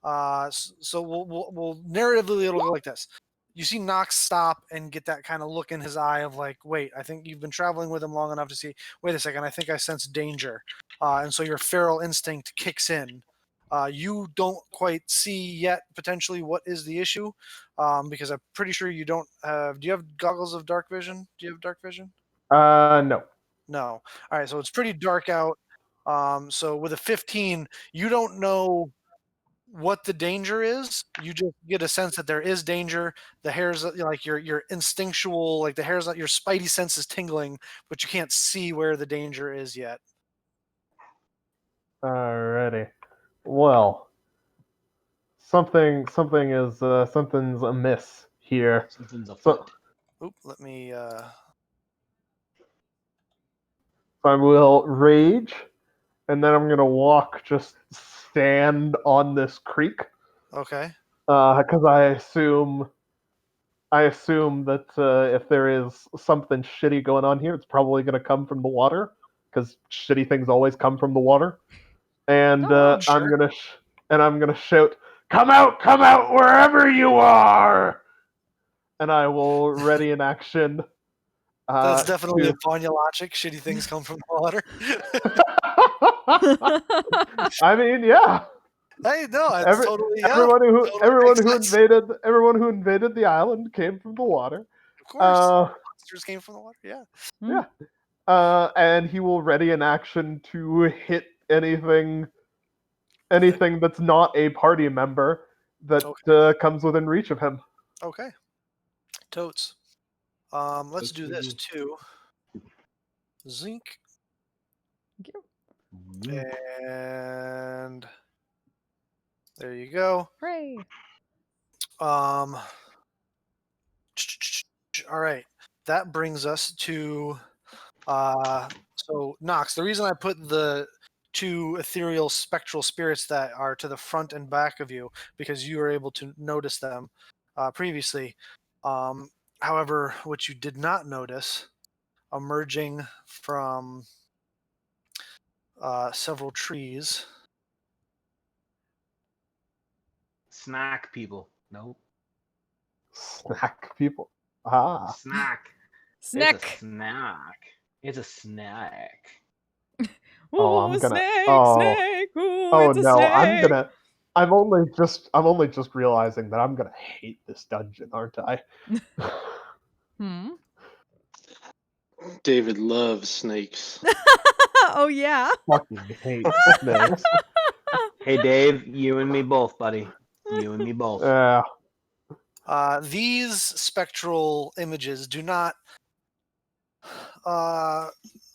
So we'll narratively it'll go like this. You see Nox stop and get that kind of look in his eye of like, wait, I think you've been traveling with him long enough to see. Wait a second, I think I sense danger, and so your feral instinct kicks in. You don't quite see yet potentially what is the issue, because I'm pretty sure you don't have. Do you have goggles of dark vision? Do you have dark vision? No. No. All right, so it's pretty dark out. So with a 15, you don't know what the danger is. You just get a sense that there is danger. The hairs, like your instinctual, like the hairs, your spidey sense is tingling, but you can't see where the danger is yet. Alrighty. Well, something's amiss here. Something's afoot. Oop, let me. So I will rage, and then I'm gonna just stand on this creek. Okay. Because I assume that if there is something shitty going on here, it's probably gonna come from the water, because shitty things always come from the water. And I'm gonna shout, come out, wherever you are!" And I will ready in action. That's definitely a Vanya logic. Shitty things come from the water. I mean, yeah. Hey, no, it's totally everyone who sense. invaded the island came from the water. Of course, monsters came from the water. Yeah. Yeah. And he will ready in action to hit anything that's not a party member that comes within reach of him. Okay. Totes. Let's do this too. Zinc. Thank you. And there you go. Hooray. All right. That brings us to so Nox. The reason I put the two ethereal spectral spirits that are to the front and back of you, because you were able to notice them previously. However, what you did not notice, emerging from several trees. Snack people. Nope. Snack people. Ah. Snack. Snack. It's a snack. It's a snack. Ooh, I'm gonna. snake, Oh, snake. Ooh, oh it's a no! snake. I'm only just realizing that I'm gonna hate this dungeon, aren't I? Hmm. David loves snakes. Oh yeah. Fucking hate snakes. Hey, Dave, you and me both, buddy. You and me both. These spectral images do not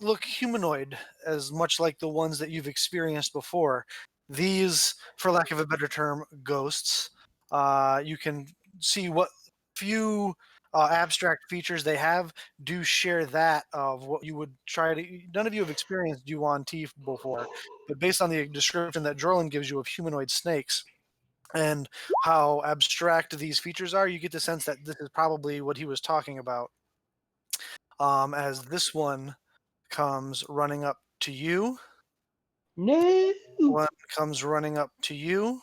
look humanoid as much like the ones that you've experienced before. These, for lack of a better term, ghosts. You can see what few abstract features they have do share that of what you would try to. None of you have experienced Yuan Ti before, but based on the description that Drolin gives you of humanoid snakes and how abstract these features are, you get the sense that this is probably what he was talking about. As this one comes running up to you. No. One comes running up to you.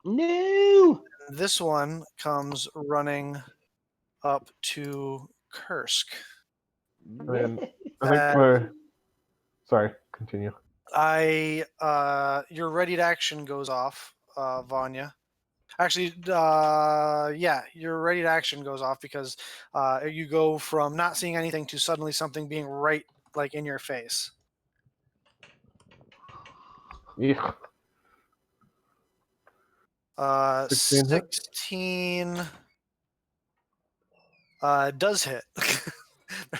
No. This one comes running up to Kursk. And I think we're. Sorry, continue. Your ready to action goes off, Vanya. Actually, yeah, your ready to action goes off because you go from not seeing anything to suddenly something being right like in your face. Yeah. 16 hit? 16 does hit.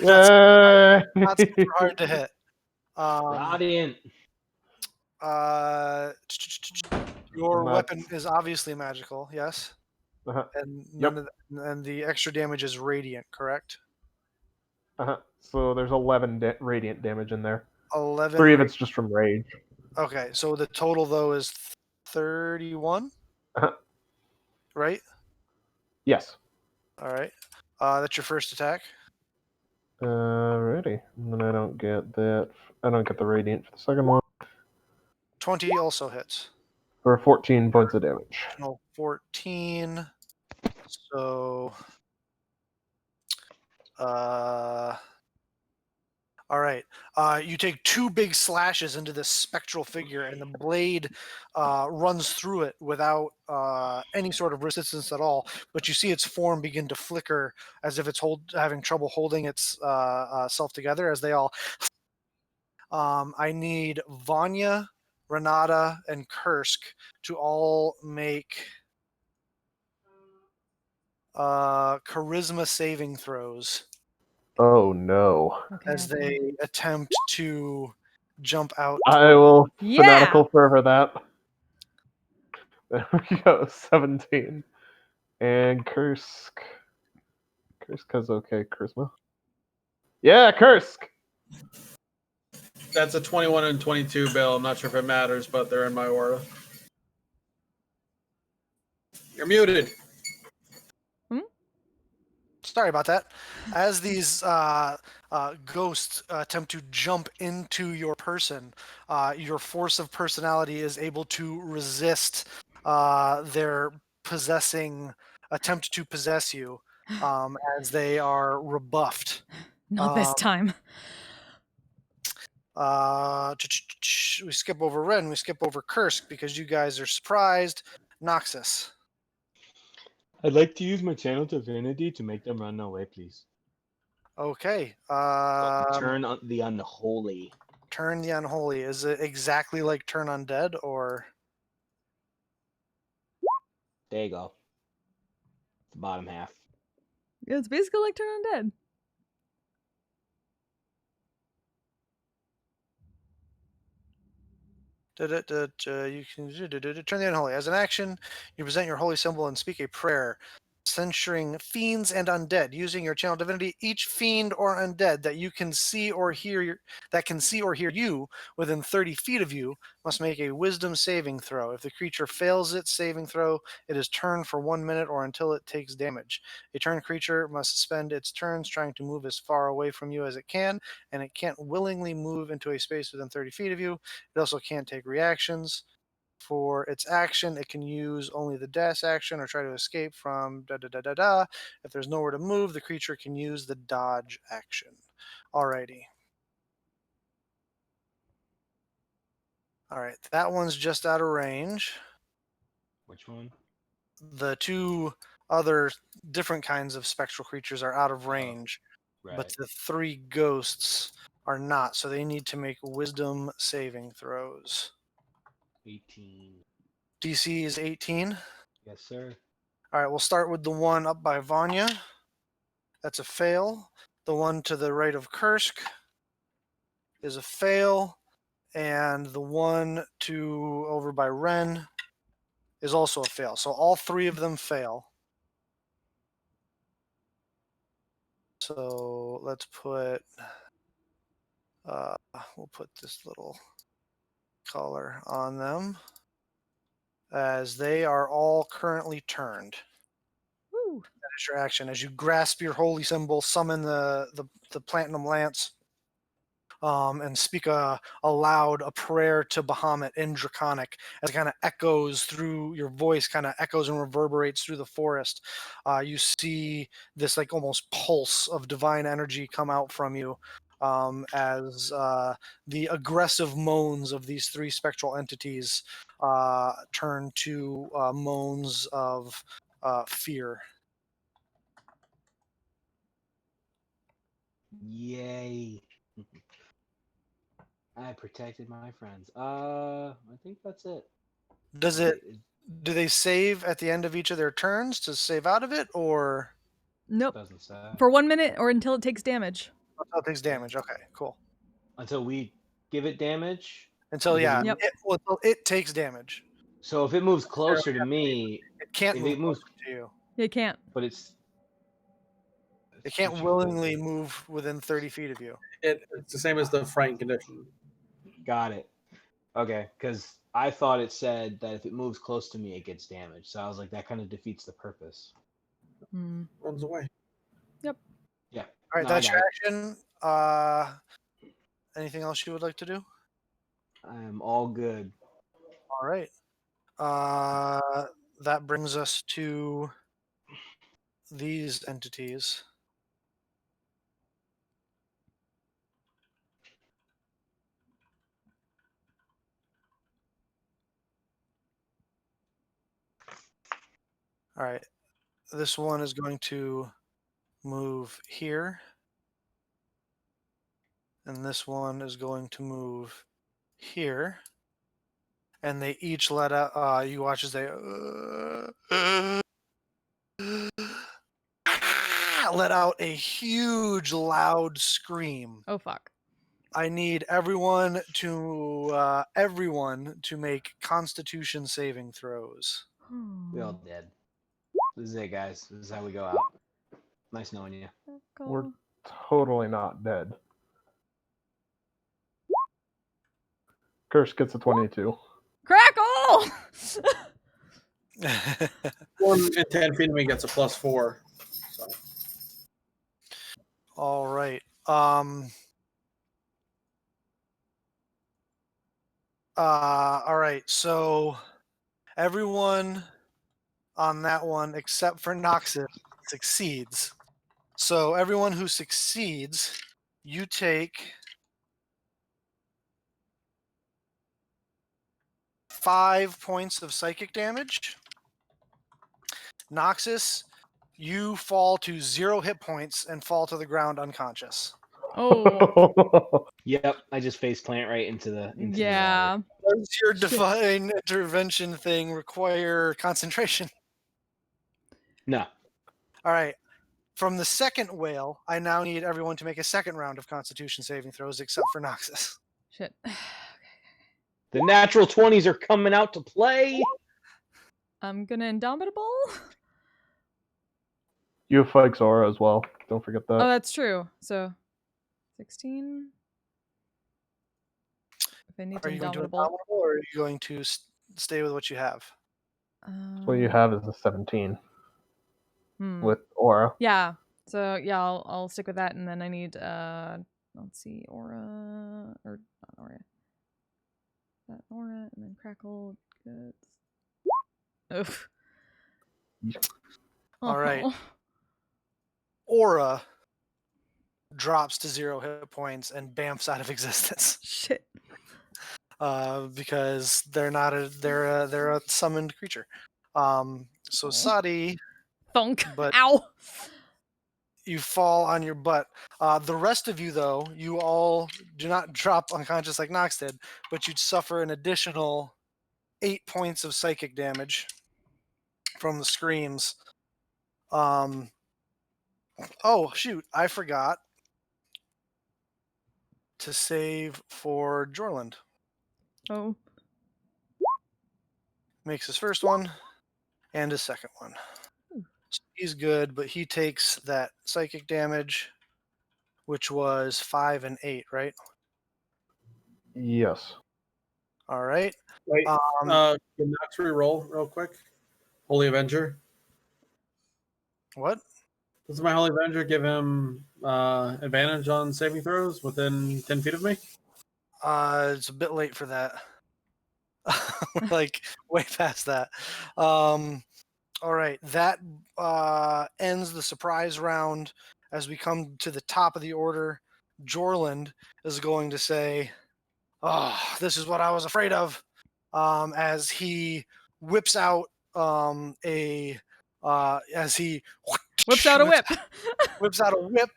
Yay! Not super hard to hit. Radiant. Your And weapon that's- is obviously magical, yes, Uh-huh. and Yep. and the extra damage is radiant, correct? Uh-huh. So there's 11 radiant damage in there. 11. 3 of it's just from rage. Okay, so the total though is 31, Uh-huh. right? Yes. All right. That's your first attack. Alrighty. And then I don't get that. I don't get the radiant for the second one. 20 also hits. For 14 points of damage. No, 14. So, all right. You take 2 big slashes into this spectral figure, and the blade runs through it without any sort of resistance at all. But you see its form begin to flicker as if it's having trouble holding its self together as they all. I need Vanya, Renata, and Kursk to all make charisma saving throws. Oh no. Okay. As they attempt to jump out. I will Yeah. fanatical fervor that. There we go. 17. And Kursk. Kursk has okay charisma. Yeah, Kursk! That's a 21 and 22, Bill. I'm not sure if it matters, but they're in my aura. You're muted. Sorry about that. As these ghosts attempt to jump into your person, your force of personality is able to resist their attempt to possess you as they are rebuffed. Not this time. We skip over Ren, we skip over Kursk because you guys are surprised. Noxus. I'd like to use my channel divinity to make them run away, please. Okay. Turn on the unholy. Turn the unholy. Is it exactly like turn undead or? There you go. The bottom half. Yeah, it's basically like Turn Undead. You can turn the unholy. As an action, you present your holy symbol and speak a prayer, censuring fiends and undead. Using your channel divinity, each fiend or undead that can see or hear you within 30 feet of you must make a wisdom saving throw. If the creature fails its saving throw, it is turned for 1 minute or until it takes damage. A turned creature must spend its turns trying to move as far away from you as it can, and it can't willingly move into a space within 30 feet of you. It also can't take reactions. For its action, it can use only the dash action or try to escape from da-da-da-da-da. If there's nowhere to move, the creature can use the dodge action. Alrighty. Alright, that one's just out of range. Which one? The 2 other different kinds of spectral creatures are out of range. but Right. the 3 ghosts are not, so they need to make wisdom saving throws. 18. DC is 18. Yes, sir. All right, we'll start with the one up by Vanya. That's a fail. The one to the right of Kursk is a fail. And the one to over by Ren is also a fail. So all 3 of them fail. So let's put, we'll put this little color on them as they are all currently turned. Woo. That is your action. As you grasp your holy symbol, summon the platinum lance, and speak aloud a prayer to Bahamut in Draconic as it kind of echoes through your voice, kind of echoes and reverberates through the forest. You see this like almost pulse of divine energy come out from you as the aggressive moans of these 3 spectral entities turn to moans of fear. Yay. I protected my friends. I think that's it. Does Wait, it? Do they save at the end of each of their turns to save out of it, or Nope. doesn't say. For 1 minute or until it takes damage. oh, it takes damage? Okay, cool. Until we give it damage? Until Because yeah, it- Yep. until it takes damage. So if it moves closer to me, It can't if move it moves, closer to you. It can't. but it's It can't switching willingly focus. move within 30 feet of you. It's the same as the frightened condition. Got it. Okay, because I thought it said that if it moves close to me, it gets damaged. So I was like, that kind of defeats the purpose. Hmm. Runs away. Yeah. All right, No, I that's got your it. action. Anything else you would like to do? I'm all good. All right. That brings us to these entities. All right. This one is going to move here. And this one is going to move here. And they each let out, you watch as they let out a huge, loud scream. Oh fuck. I need everyone to make Constitution saving throws. We all dead. This is it, guys. This is how we go out. Nice knowing you. We're totally not dead. Curse gets a 22. Crackle! 1 in 10 feet of me gets a +4. So All right. All right. So everyone on that one except for Noxus succeeds. So everyone who succeeds, you take 5 points of psychic damage. Noxus, you fall to 0 hit points and fall to the ground unconscious. Oh. Yep, I just face plant right into the water. Yeah. Does your Shit. divine intervention thing require concentration? No. All right. From the second whale, I now need everyone to make a second round of Constitution saving throws, except for Noxus. Shit. The natural 20s are coming out to play. I'm gonna Indomitable? You have Fike's aura as well. Don't forget that. Oh, that's true. So, 16? If I need to Are you going to Indomitable. Indomitable, or are you going to stay with what you have? What you have is a 17 with aura. Yeah. So yeah, I'll stick with that, and then I need let's see, aura or not aura. That aura, and then crackle. Good. Oof. All right. Oh. Aura drops to 0 hit points and bamfs out of existence. Shit. Because they're not they're a summoned creature. So Oh. Sadi, Thunk. but Ow. you fall on your butt. The rest of you, though, you all do not drop unconscious like Nox did, but you'd suffer an additional 8 points of psychic damage from the screams. Oh shoot! I forgot to save for Jorland. Oh. Makes his first one and his second one. Ooh. So he's good, but he takes that psychic damage, which was 5 and 8, right? Yes. All right. Wait, Um, can Nox re-roll real quick? Holy Avenger. what? Does my Holy Avenger give him advantage on saving throws within 10 feet of me? It's a bit late for that. Like way past that. All right, that ends the surprise round. As we come to the top of the order, Jorland is going to say, "Oh, this is what I was afraid of," as he whips out as he Whips out a whip. whips out a whip,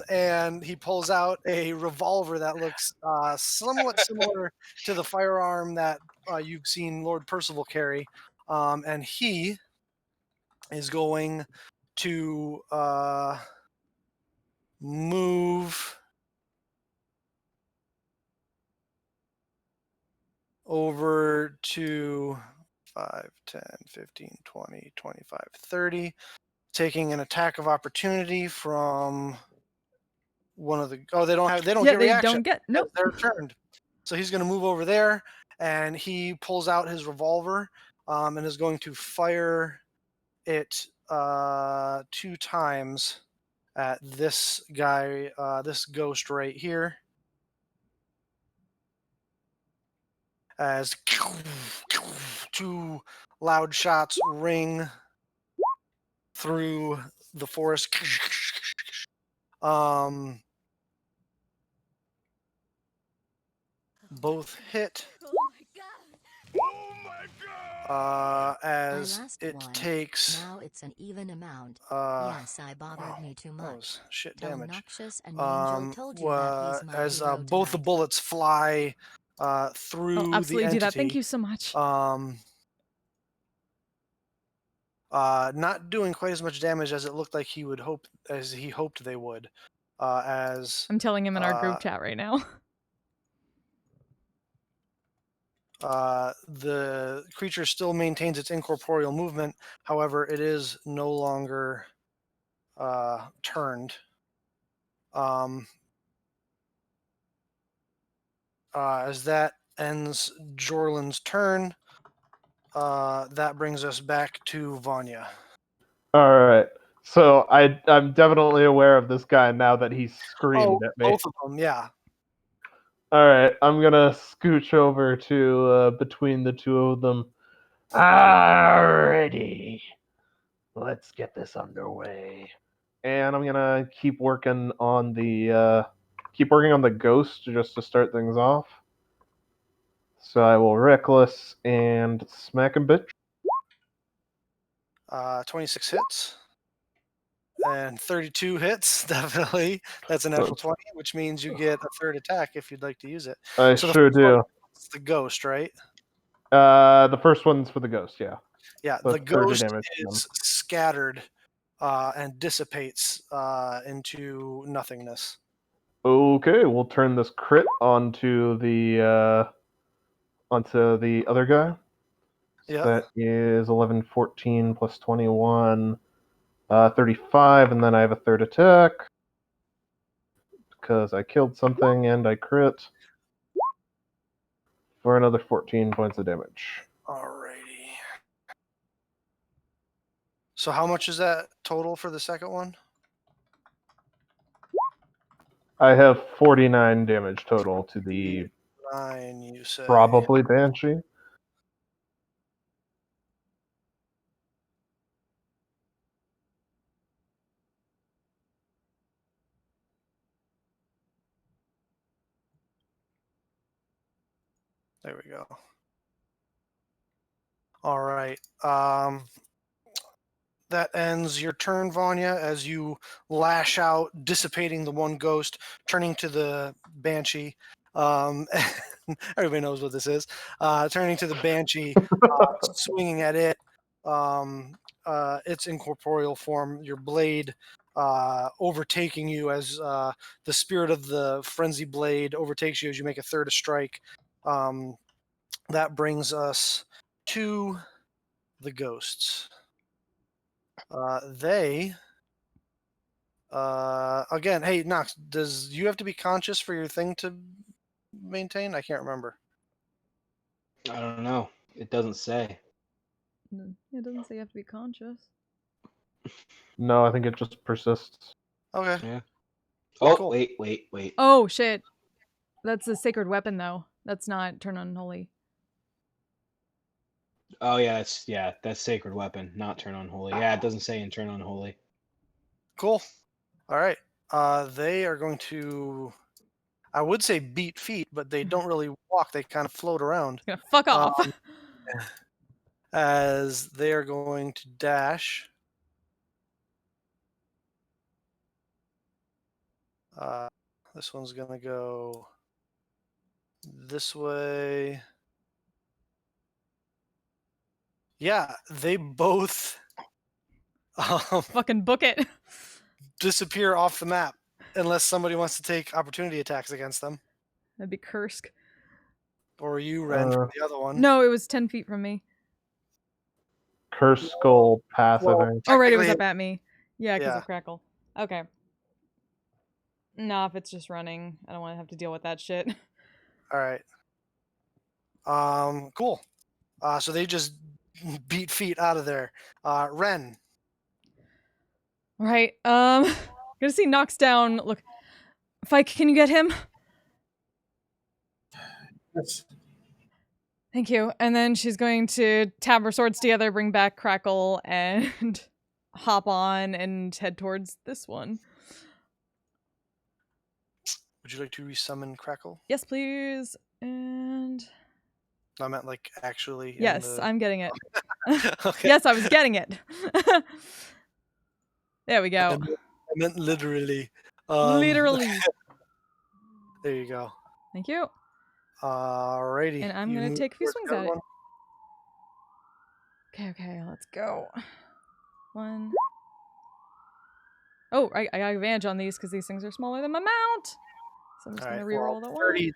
and he pulls out a revolver that looks somewhat similar to the firearm that you've seen Lord Percival carry, and he is going to move over to 5, 10, 15, 20, 25, 30, taking an attack of opportunity from one of the they don't Yeah, get they reaction. don't get nope. They're turned. So he's going to move over there, and he pulls out his revolver and is going to fire it 2 times at this guy, this ghost right here, as 2 loud shots ring through the forest. Both hit. My As last it one. takes. Now it's an even amount. Yes, I bothered Wow, me too that much. was shit Tell damage. Noxious and Angel told you that he's my As hero both the tonight. bullets fly I'll through the absolutely entity. do that. Thank you so much. Not doing quite as much damage as it looked like he hoped they would. As I'm telling him in our group chat right now. the creature still maintains its incorporeal movement, however, it is no longer turned. As that ends Jorland's turn, that brings us back to Vanya. All right. So I'm definitely aware of this guy now that he screamed at me. Both of them, yeah. All right, I'm gonna scooch over to between the two of them. Alrighty, let's get this underway. And I'm gonna keep working on the ghost just to start things off. So I will reckless and smack him, bitch. 26 hits. And 32 hits, definitely. That's a natural 20, which means you get a third attack if you'd like to use it. I So the sure first one do. is the ghost, right? The first one's for the ghost, yeah. Yeah, So the 30 ghost damage to them. is scattered and dissipates into nothingness. Okay, we'll turn this crit onto the other guy. Yeah. That is 11, 14 plus 21, 35, and then I have a third attack because I killed something and I crit for another 14 points of damage. Alrighty. So how much is that total for the second one? I have 49 damage total to the 9, you say. probably Banshee. There we go. All right. that ends your turn, Vanya, as you lash out, dissipating the one ghost, turning to the banshee. Everybody knows what this is. Turning to the banshee, swinging at it. Its incorporeal form, your blade overtaking you as the spirit of the frenzy blade overtakes you as you make a third strike. That brings us to the ghosts. They again, hey Nox, does you have to be conscious for your thing to maintain? I can't remember. I don't know. It doesn't say. It doesn't say you have to be conscious. No, I think it just persists. Okay. Yeah. Oh, Cool. wait. Oh shit. That's a sacred weapon though. That's not turn unholy. Oh yeah, that's sacred weapon, not turn unholy. Yeah, it doesn't say in turn unholy. Cool. All right. They are going to, I would say beat feet, but they don't really walk. They kind of float around. Yeah, fuck off. As they are going to dash. This one's going to go this way. Yeah, they both Fucking book it. disappear off the map unless somebody wants to take opportunity attacks against them. That'd be Kursk. Or you, Ren, for the other one. No, it was 10 feet from me. Curse Skull pass, I Well, think. Oh, right, it was technically- up at me. Yeah, because Yeah. of Crackle. Okay. No, if it's just running, I don't want to have to deal with that shit. All right. Cool. So they just beat feet out of there. Ren. Right. Gonna see knocks down. Look, Fike, can you get him? Yes. Thank you. And then she's going to tab her swords together, bring back Crackle, and hop on and head towards this one. Would you like to resummon Crackle? Yes, please. And I meant like actually. in yes, the- I'm getting it. Okay. Yes, I was getting it. There we go. I meant literally. Literally. There you go. Thank you. Alrighty. And I'm you gonna move take a few towards swings the at other it. one. Okay, let's go. One. Oh, I got advantage on these because these things are smaller than my mount. So I'm just All gonna right, reroll well, that 30 one.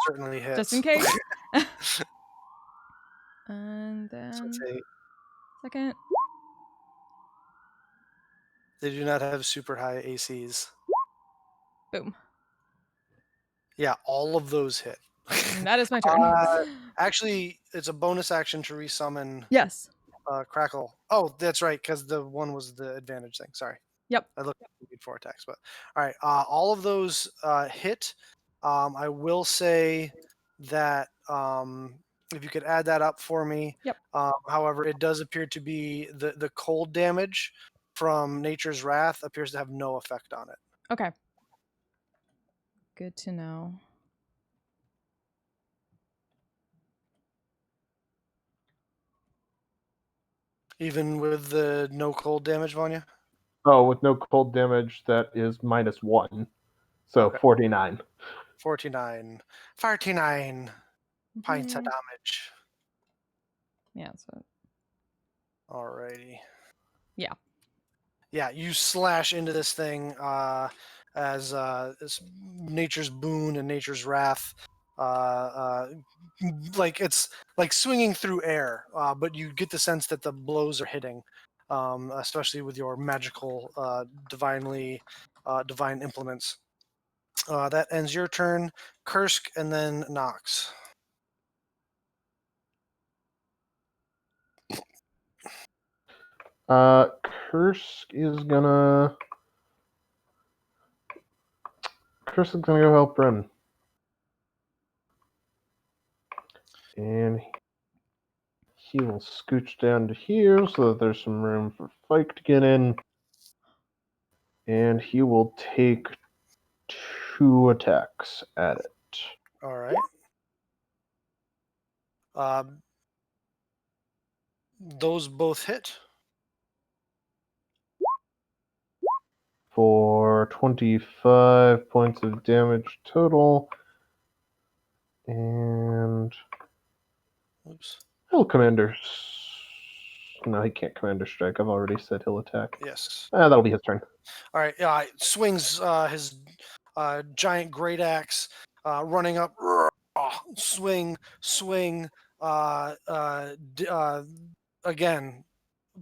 certainly hits. Just in case. And So then it's second. they do not have super high ACs. Boom. Yeah, all of those hit. And that is my turn. Actually, it's a bonus action to resummon Yes. Crackle. Oh, that's right, because the one was the advantage thing. Sorry. Yep. I looked at it before attacks, but all right. All of those hit. I will say that if you could add that up for me. Yep. However, it does appear to be the cold damage from Nature's Wrath appears to have no effect on it. Okay. Good to know. Even with the no cold damage, Vanya? Oh, with no cold damage, that is -1. So Okay. 49. 49. 49 points of Mhm. damage. Yeah, so Alrighty. Yeah. Yeah, you slash into this thing as this nature's boon and nature's wrath. Like it's like swinging through air, but you get the sense that the blows are hitting, especially with your magical, divine implements. That ends your turn, Kursk, and then Nox. Kursk is gonna go help Ren. And he will scooch down to here so that there's some room for Fike to get in. And he will take 2 attacks at it. All right. Those both hit. for 25 points of damage total. And Oops. he'll commander. No, he can't commander strike. I've already said he'll attack. Yes. That'll be his turn. All right. Swings his giant great axe, running up. Swing. Again,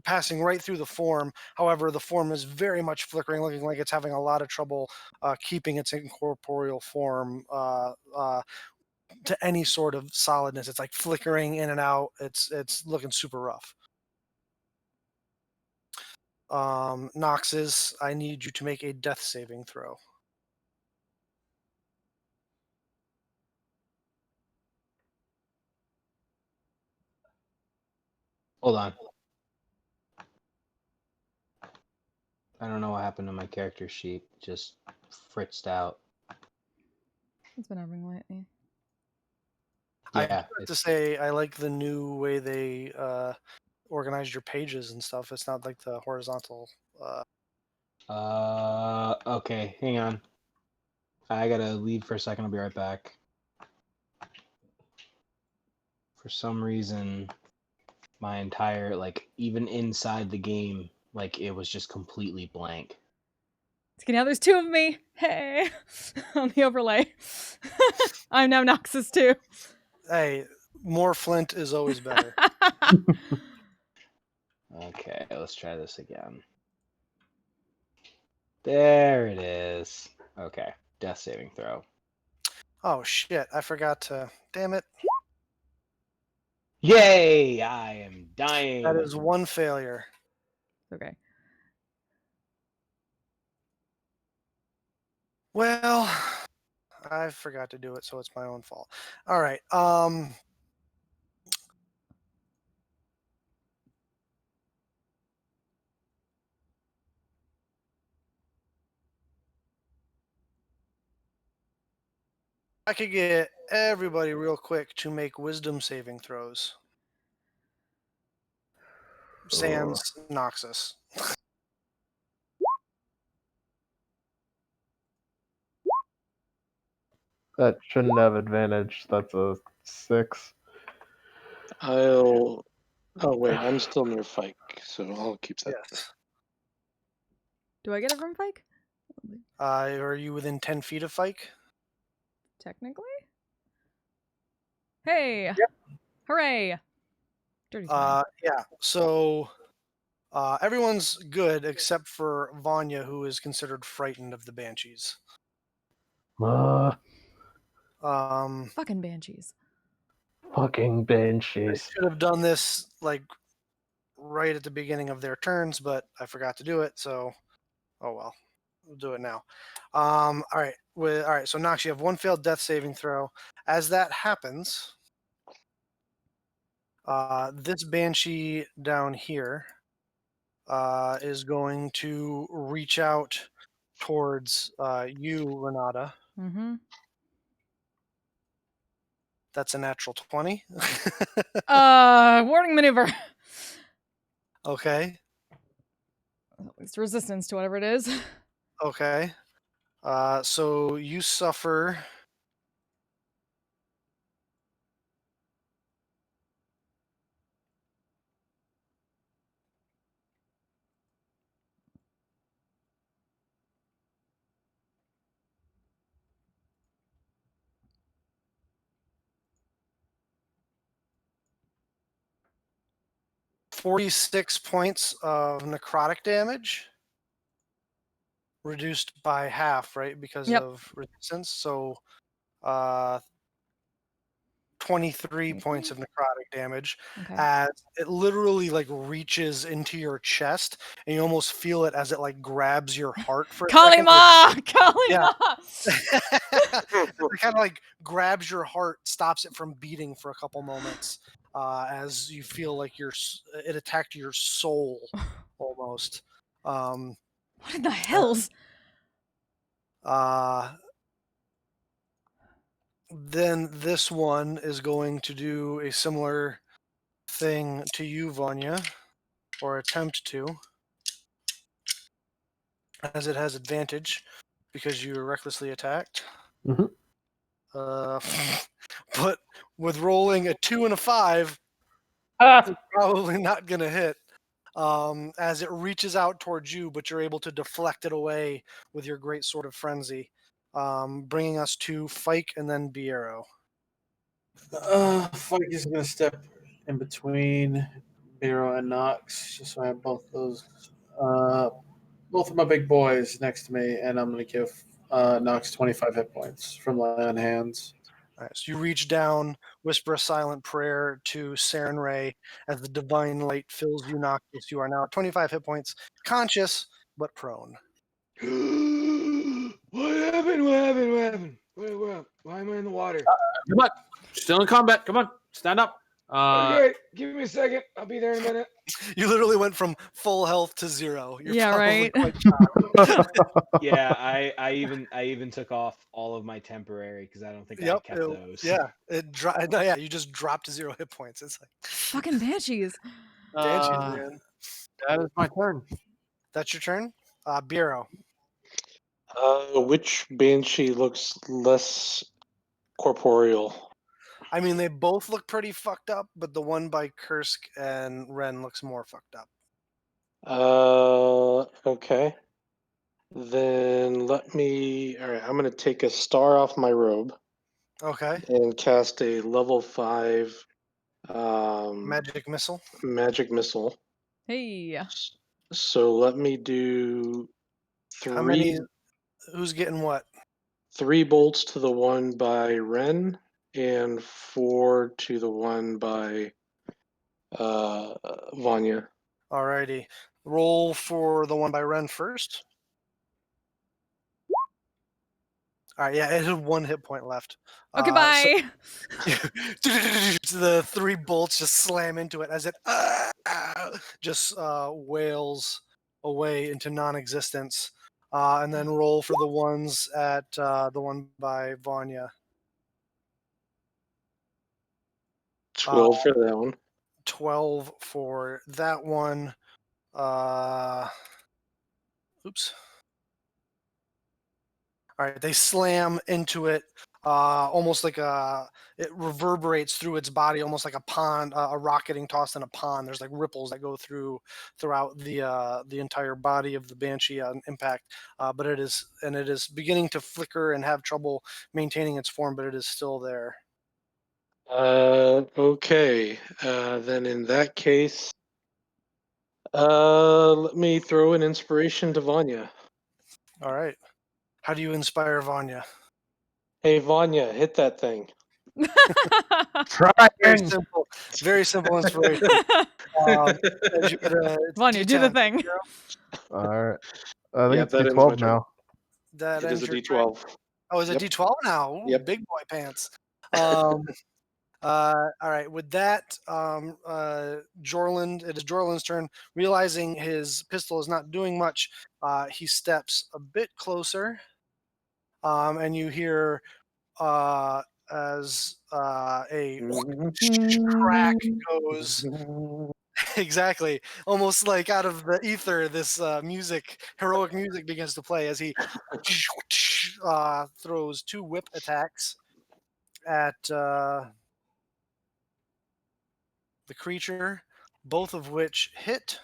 passing right through the form. However, the form is very much flickering, looking like it's having a lot of trouble keeping its incorporeal form to any sort of solidness. It's like flickering in and out. It's looking super rough. Noxus, I need you to make a death saving throw. Hold on. I don't know what happened to my character sheet. Just fritzed out. It's been happening lately. I Yeah. have to say, I like the new way they organized your pages and stuff. It's not like the horizontal. Okay, hang on. I gotta leave for a second. I'll be right back. For some reason, my entire, like, even inside the game, like, it was just completely blank. Okay, now there's 2 of me. Hey, on the overlay. I'm now Noxus too. Hey, more flint is always better. Okay, let's try this again. There it is. Okay, death saving throw. Oh shit! I forgot to. Damn it! Yay! I am dying. That is 1 failure. Okay. Well, I forgot to do it, so it's my own fault. All right. I could get everybody real quick to make wisdom saving throws. Sans Noxus. That shouldn't have advantage. That's a 6. Oh wait, I'm still near Fike, so I'll keep that. Yes. Do I get it from Fike? Are you within 10 feet of Fike? Technically? Hey! Yep. Hooray! Dirty time. Yeah. So everyone's good except for Vanya, who is considered frightened of the banshees. Fucking banshees. Fucking I banshees. should have done this like right at the beginning of their turns, but I forgot to do it. So, oh well, we'll do it now. All right. All right. So Nox, you have 1 failed death saving throw. As that happens, this banshee down here is going to reach out towards you, Renata. Mm-hmm. That's a natural 20. Warning maneuver. Okay. It's resistance to whatever it is. Okay. So you suffer. $46 points of necrotic damage, reduced by half, right? Because Yep. of resistance. So, 23 points of necrotic damage. Okay. As it literally like reaches into your chest, and you almost feel it as it like grabs your heart for a second. Kalima! It kind of like grabs your heart, stops it from beating for a couple moments, as you feel like it attacked your soul almost. What in the hells? Then this one is going to do a similar thing to you, Vanya, or attempt to. as it has advantage because you were recklessly attacked. Mhm. But with rolling a 2 and a 5, Ah! it's probably not going to hit. As it reaches out towards you, but you're able to deflect it away with your great sword of frenzy, bringing us to Fike and then Biero. Fike is gonna step in between Miro and Nox, just so I have both those, both of my big boys next to me, and I'm gonna give Nox 25 hit points from lay on hands. All right, so you reach down, whisper a silent prayer to Saren Ray as the divine light fills you, Noctis. You are now at 25 hit points, conscious but prone. What happened? What happened? What happened? Why am I in the water? Come on, still in combat. Come on, stand up. Okay, give me a second. I'll be there in a minute. You literally went from full health to 0. You're Yeah, probably right. quite shocked. Yeah, I even took off all of my temporary because I don't think I Yep. kept those. Yeah. No, yeah. You just dropped to 0 hit points. It's like Fucking banshees. Banshees, man. That is my turn. That's your turn, Bureau. Which banshee looks less corporeal? I mean, they both look pretty fucked up, but the one by Kursk and Ren looks more fucked up. Okay. Then let me. All right, I'm gonna take a star off my robe Okay. and cast a level 5 Magic missile. magic missile. Hey. So let me do How many? three Who's getting what? 3 bolts to the one by Ren and 4 to the one by Vanya. Alrighty. Roll for the one by Ren first. All right, yeah, it had 1 hit point left. Okay, bye. The 3 bolts just slam into it as it just wails away into non-existence. And then roll for the ones at the one by Vanya. 12 for that one. 12 for that one. Oops. All right, they slam into it, almost like it reverberates through its body, almost like a pond, a rock getting tossed in a pond. There's like ripples that go throughout the entire body of the Banshee on impact. But it is beginning to flicker and have trouble maintaining its form, but it is still there. Okay. Then in that case, let me throw an inspiration to Vanya. All right. How do you inspire Vanya? Hey, Vanya, hit that thing. Very Trying. simple. Very simple inspiration. As you get a Vanya, do the D10. thing. All right. I think Yeah, it's that ends my D12 turn. now. That It is a ends your turn? D12. Oh, is it Yep. D12 now? Ooh, Yep. big boy pants. All right. With that, Jorland, it is Jorland's turn. Realizing his pistol is not doing much, he steps a bit closer, and you hear as a crack goes. Exactly, almost like out of the ether, this heroic music begins to play as he throws 2 whip attacks at the creature, both of which hit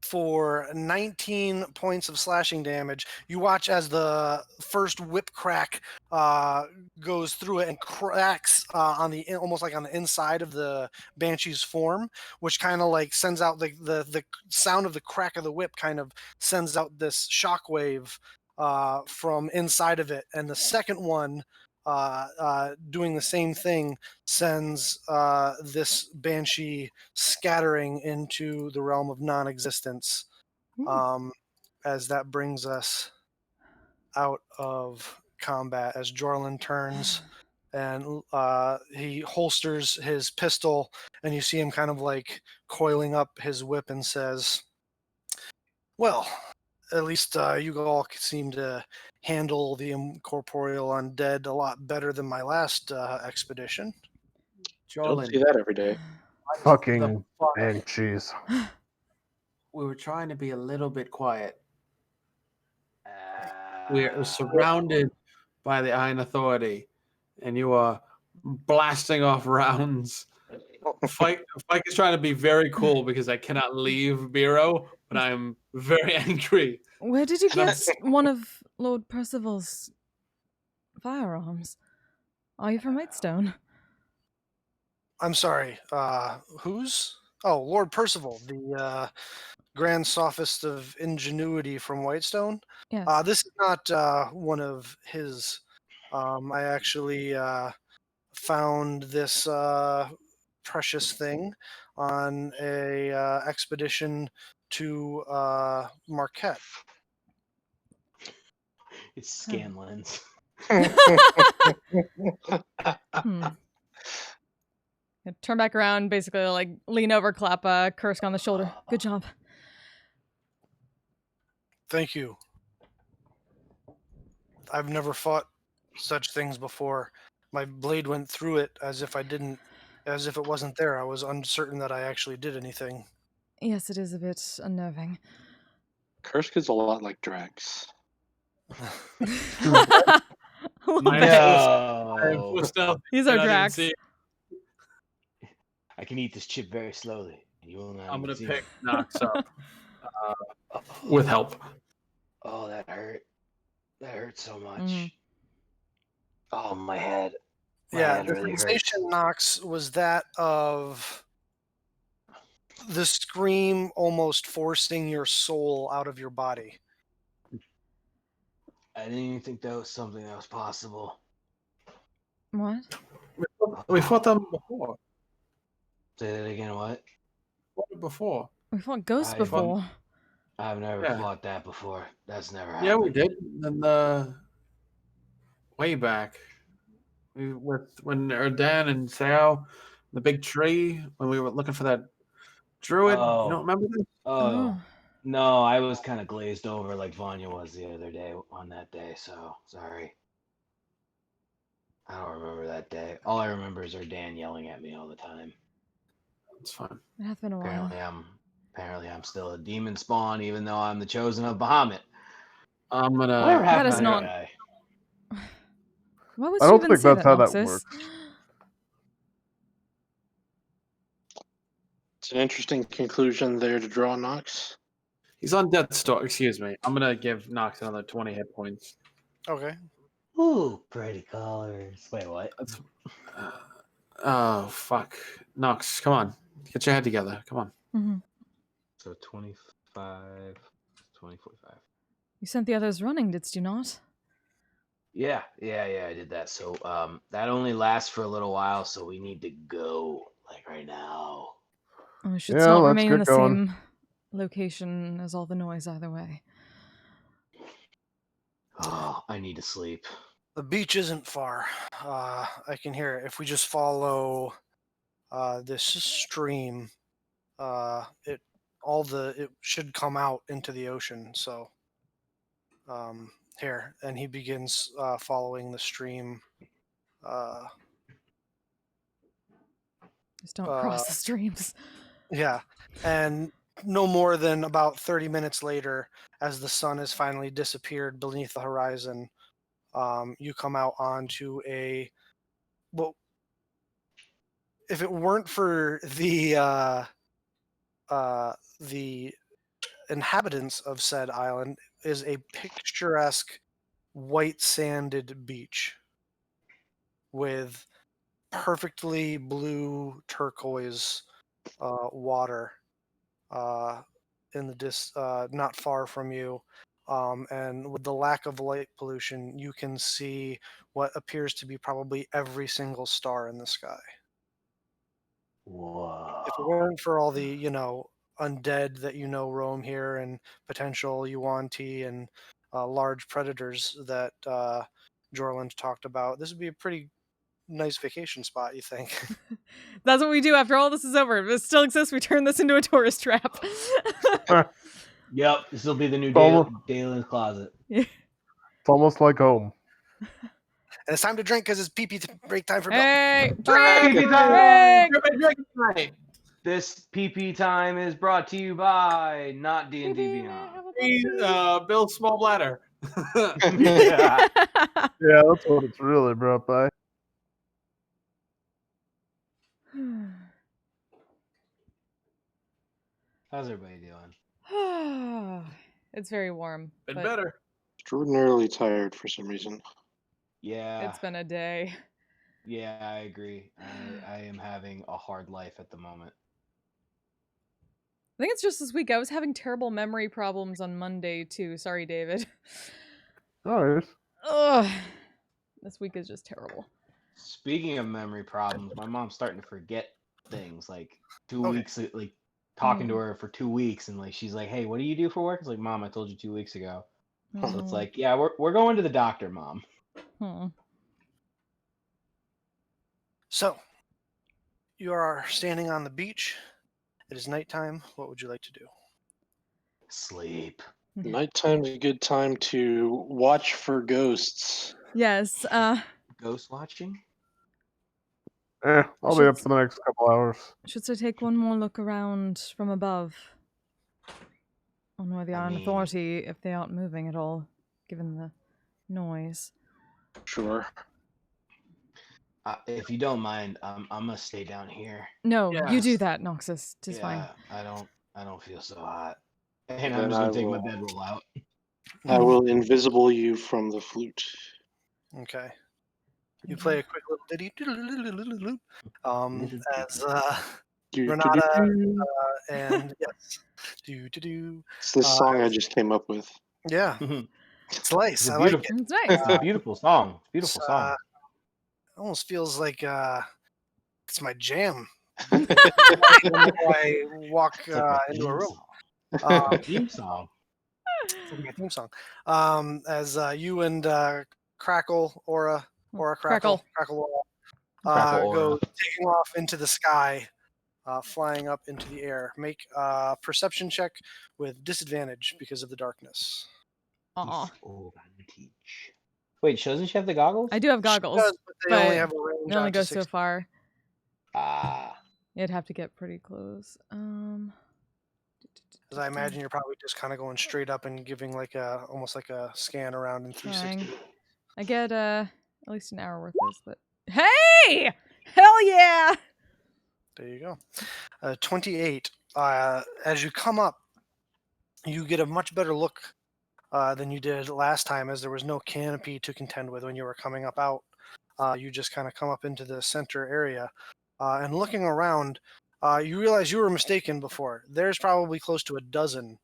for 19 points of slashing damage. You watch as the first whip crack goes through it and cracks almost like on the inside of the Banshee's form, which kind of like sends out the sound of the crack of the whip kind of sends out this shockwave from inside of it. And the second one, doing the same thing, sends this Banshee scattering into the realm of non-existence, as that brings us out of combat as Jorlin turns and he holsters his pistol, and you see him kind of like coiling up his whip and says, well, at least you all seem to handle the incorporeal undead a lot better than my last expedition. Don't Jorlin, see that every day. Fucking banshees. we were trying to be a little bit quiet. We're surrounded by the Iron Authority, and you are blasting off rounds. Fike is trying to be very cool because I cannot leave Biro, but I'm very angry. Where did you get one of Lord Percival's firearms? Are you from Whitestone? I'm sorry. Whose? Oh, Lord Percival, the Grand Sophist of Ingenuity from Whitestone. Yes. This is not one of his. I actually found this precious thing on a expedition to Marquette. It's scan lens. Turn back around, basically like lean over, clap Kursk on the shoulder. Good job. Thank you. I've never fought such things before. My blade went through it as if it wasn't there. I was uncertain that I actually did anything. Yes, it is a bit unnerving. Kursk is a lot like Drax. No. These are Drax. I can eat this chip very slowly. You will not. I'm gonna pick Nox up with help. Oh, that hurt. That hurt so much. Oh, my head. My head the really sensation, hurts. Nox, was that of the scream almost forcing your soul out of your body. I didn't even think that was something that was possible. What? We fought them before. Say that again, what? Before. We fought ghosts before. I've never fought that before. That's never happened. Yeah, we did. And way back. When Erdan and Sao, the big tree, when we were looking for that druid. You don't remember this? No, I was kind of glazed over like Vanya was the other day on that day, so sorry. I don't remember that day. All I remember is Erdan yelling at me all the time. It's fine. It has been a while. Apparently I'm still a demon spawn, even though I'm the chosen of Bahamut. I'm gonna. Whatever happened That is to not. that guy? Why would I you don't even think say that's that, how that Noxus? works. It's an interesting conclusion there to draw, Nox. He's on death's door. Excuse me. I'm gonna give Nox another 20 hit points. Okay. Ooh, pretty colors. Wait, what? Oh, fuck. Nox, come on. Get your head together. Come on. So 25, 20, 45. You sent the others running, did you not? Yeah, I did that. So that only lasts for a little while, so we need to go like right now. We should not remain in the same location as all the noise either way. Oh, I need to sleep. The beach isn't far. I can hear it. If we just follow this stream, it should come out into the ocean. So here, and he begins following the stream. Just don't cross the streams. Yeah, and no more than about 30 minutes later, as the sun has finally disappeared beneath the horizon, you come out onto if it weren't for the inhabitants of said island, is a picturesque white sanded beach with perfectly blue turquoise water in the not far from you, and with the lack of light pollution, you can see what appears to be probably every single star in the sky. Whoa. If it weren't for all the undead that roam here, and potential Yuan-Ti and large predators that Jorland talked about, this would be a pretty nice vacation spot, you think? That's what we do after all this is over. If it still exists, we turn this into a tourist trap. Yep, this will be the new Dalen's closet. It's almost like home. And it's time to drink because it's pee-pee break time for Bill. Hey, Drink! drink! Drink! This PP time is brought to you by not D&D Maybe may I Beyond. have a Hey, Pepsi? Bill Smallbladder. Yeah. Yeah, that's what it's really brought by. How's everybody doing? It's very warm. Been but better. Extraordinarily tired for some reason. Yeah. It's been a day. Yeah, I agree. I am having a hard life at the moment. I think it's just this week. I was having terrible memory problems on Monday too. Sorry, David. Nice. Ugh. This week is just terrible. Speaking of memory problems, my mom's starting to forget things. Like 2 Okay. weeks, like talking to her for 2 weeks, and like she's like, "Hey, what do you do for work?" It's like, "Mom, I told you 2 weeks ago." So it's like, "Yeah, we're going to the doctor, Mom." So, you are standing on the beach. It is nighttime. What would you like to do? Sleep. Nighttime's a good time to watch for ghosts. Yes. Ghost watching? I'll be up for the next couple hours. Should I take one more look around from above on where the Iron Authority, if they aren't moving at all, given the noise? Sure. If you don't mind, I'm gonna stay down here. No, you do Yes. that, Noxus. It's fine. I don't feel so hot. And I'm Then just gonna I take my will- bedroll out. I will invisible you from the flute. Okay. You play a quick little ditty as Renata and yes, do. It's the song I just came up with. Yeah, it's nice. It's I like beautiful. it. It's nice. It's a beautiful song. Beautiful It's, song. Almost feels like it's my jam. Whenever I walk It's like my into a theme room. song. Theme song. It's like my theme song. As you and Crackle, Aura, Crackle. Aura, Crackle go Aura. taking off into the sky, flying up into the air. Make a perception check with disadvantage because of the darkness. Aw. Wait, doesn't she have the goggles? I do have goggles, She does, but they only have a range they only out go to so 60. far. Ah. You'd have to get pretty close. Because I imagine you're probably just kind of going straight up and giving like almost like a scan around in 360. Trying. I get at least an hour worth of this, but hey! Hell yeah! There you go. 28. As you come up, you get a much better look than you did last time, as there was no canopy to contend with when you were coming up out. You just kind of come up into the center area. And looking around, you realize you were mistaken before. There's probably close to a dozen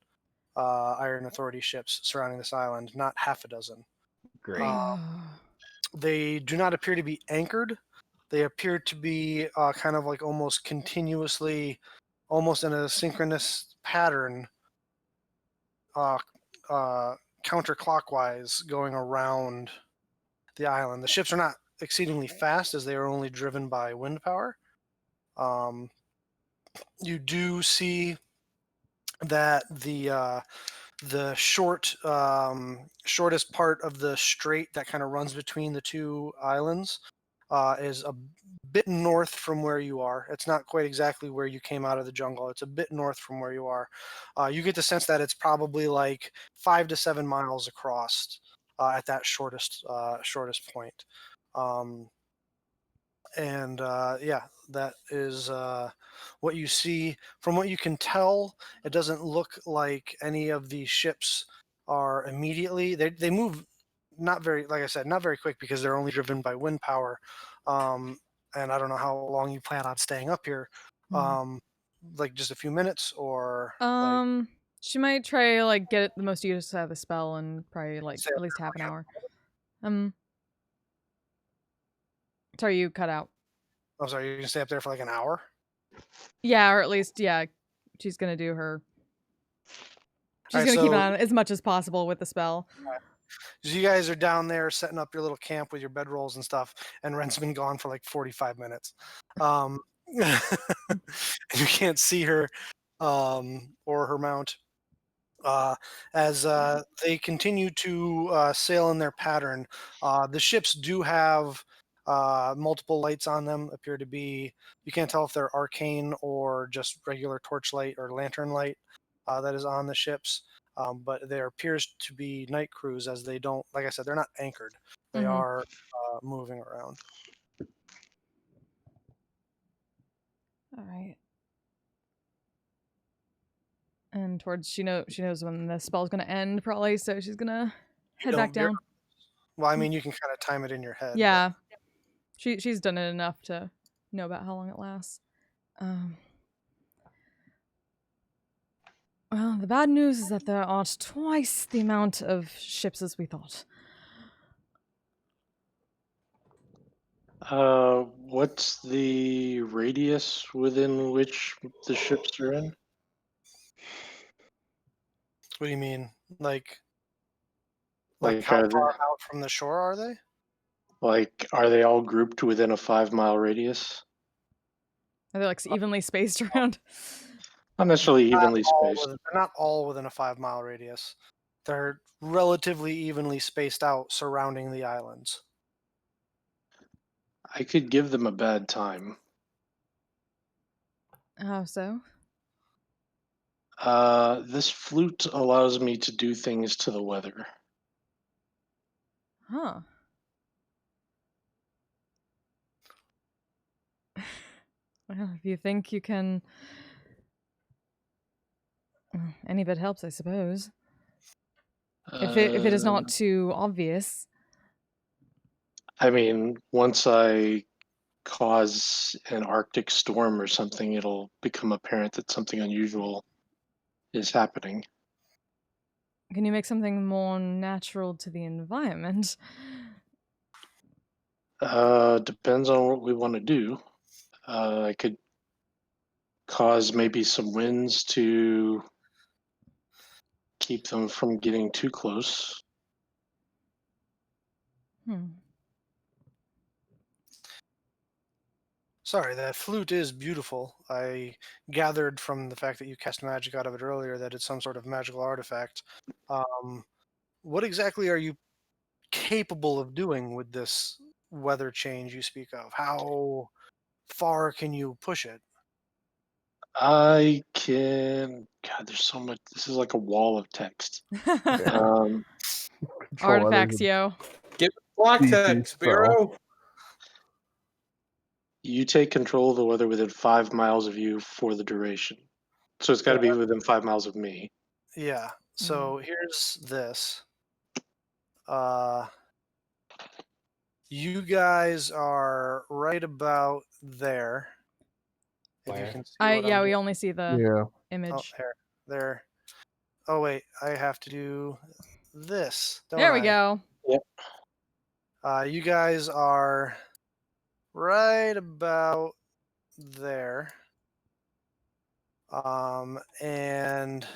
Iron Authority ships surrounding this island, not half a dozen. Great. They do not appear to be anchored. They appear to be kind of like almost continuously, almost in a synchronous pattern, counterclockwise going around the island. The ships are not exceedingly fast, as they are only driven by wind power. You do see that the shortest part of the strait that kind of runs between the two islands is a bit north from where you are. It's not quite exactly where you came out of the jungle. It's a bit north from where you are. You get the sense that it's probably like 5 to 7 miles across at that shortest point. Yeah, that is what you see. From what you can tell, it doesn't look like any of the ships are immediately. They move not very, like I said, not very quick because they're only driven by wind power. And I don't know how long you plan on staying up here. Like just a few minutes, or she might try like get the most use out of the spell and probably like at least half an hour. Sorry, you cut out. I'm sorry, you're gonna stay up there for like an hour? Yeah, or at least she's gonna do her. She's Alright, gonna keep so- on as much as possible with the spell. So you guys are down there setting up your little camp with your bedrolls and stuff, and Ren's been gone for like 45 minutes. You can't see her or her mount. As they continue to sail in their pattern, the ships do have Multiple lights on them appear to be, you can't tell if they're arcane or just regular torchlight or lantern light that is on the ships. But there appears to be night crews, as they don't, like I said, they're not anchored. They are moving around. All right. And towards she knows when the spell's gonna end probably, so she's gonna head back down. Well, I mean, you can kind of time it in your head. Yeah, she's done it enough to know about how long it lasts. Well, the bad news is that there aren't twice the amount of ships as we thought. What's the radius within which the ships are in? What do you mean? Like Like, how are far they, out from the shore are they? are they all grouped within a 5-mile radius? Are they like evenly spaced around? Not necessarily evenly spaced. They're not all within a 5-mile radius. They're relatively evenly spaced out surrounding the islands. I could give them a bad time. How so? This flute allows me to do things to the weather. Huh. Well, if you think you can... any bit helps, I suppose. If it is not too obvious. I mean, once I cause an Arctic storm or something, it'll become apparent that something unusual is happening. Can you make something more natural to the environment? Depends on what we want to do. I could cause maybe some winds to keep them from getting too close. Sorry, that flute is beautiful. I gathered from the fact that you cast magic out of it earlier that it's some sort of magical artifact. What exactly are you capable of doing with this weather change you speak of? How far can you push it? I can. God, there's so much. This is like a wall of text. Control Artifacts, others. yo. Give it block DC text, spell. Spiro. You take control of the weather within 5 miles of you for the duration. So it's got to be within 5 miles of me. Yeah. So here's this. You guys are right about there. If you Where? can see what Yeah, I'm we doing. only see the image. Oh, there. Oh wait, I have to do this. Don't There we I? go. Yep. You guys are right about there. And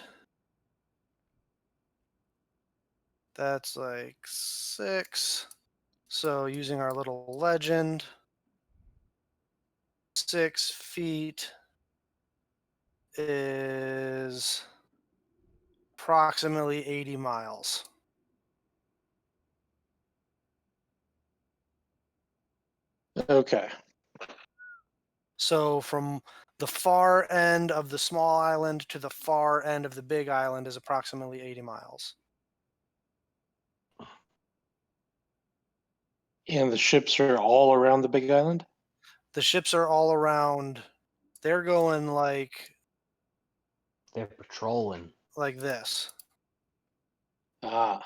that's like 6. So using our little legend, 6 feet is approximately 80 miles. Okay. So from the far end of the small island to the far end of the big island is approximately 80 miles. And the ships are all around the big island? The ships are all around. They're going They're patrolling. like this. Ah.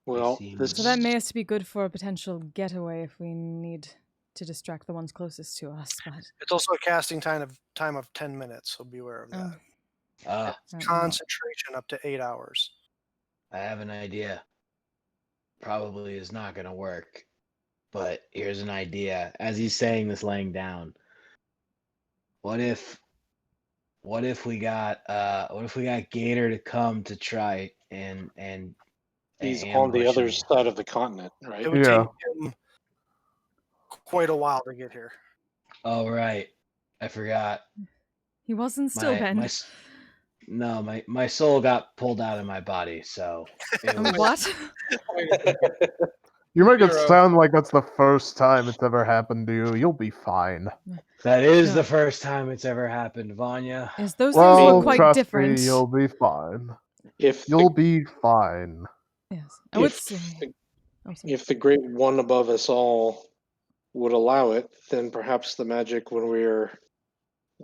Well, this So that may have to be good for a potential getaway if we need to distract the ones closest to us, but It's also a casting time of 10 minutes, so be aware of that. Concentration up to 8 hours. I have an idea. Probably is not going to work, but here's an idea. As he's saying this, laying down. What if we got Gator to come to try and he's on the ambush other him? side of the continent, right? It would take him quite a while to get here. Oh right, I forgot. He wasn't My Stillbend. s- no, my soul got pulled out of my body, so it was What? Wait a second. You make it Hero. sound like that's the first time it's ever happened to you. You'll be fine. that is Yeah. the first time it's ever happened, Vanya. Yes, those things Well, were quite trust different. me, you'll be fine. If You'll the, be fine. Yes, I would if say. the, Oh, sorry. if the great one above us all would allow it, then perhaps the magic when we're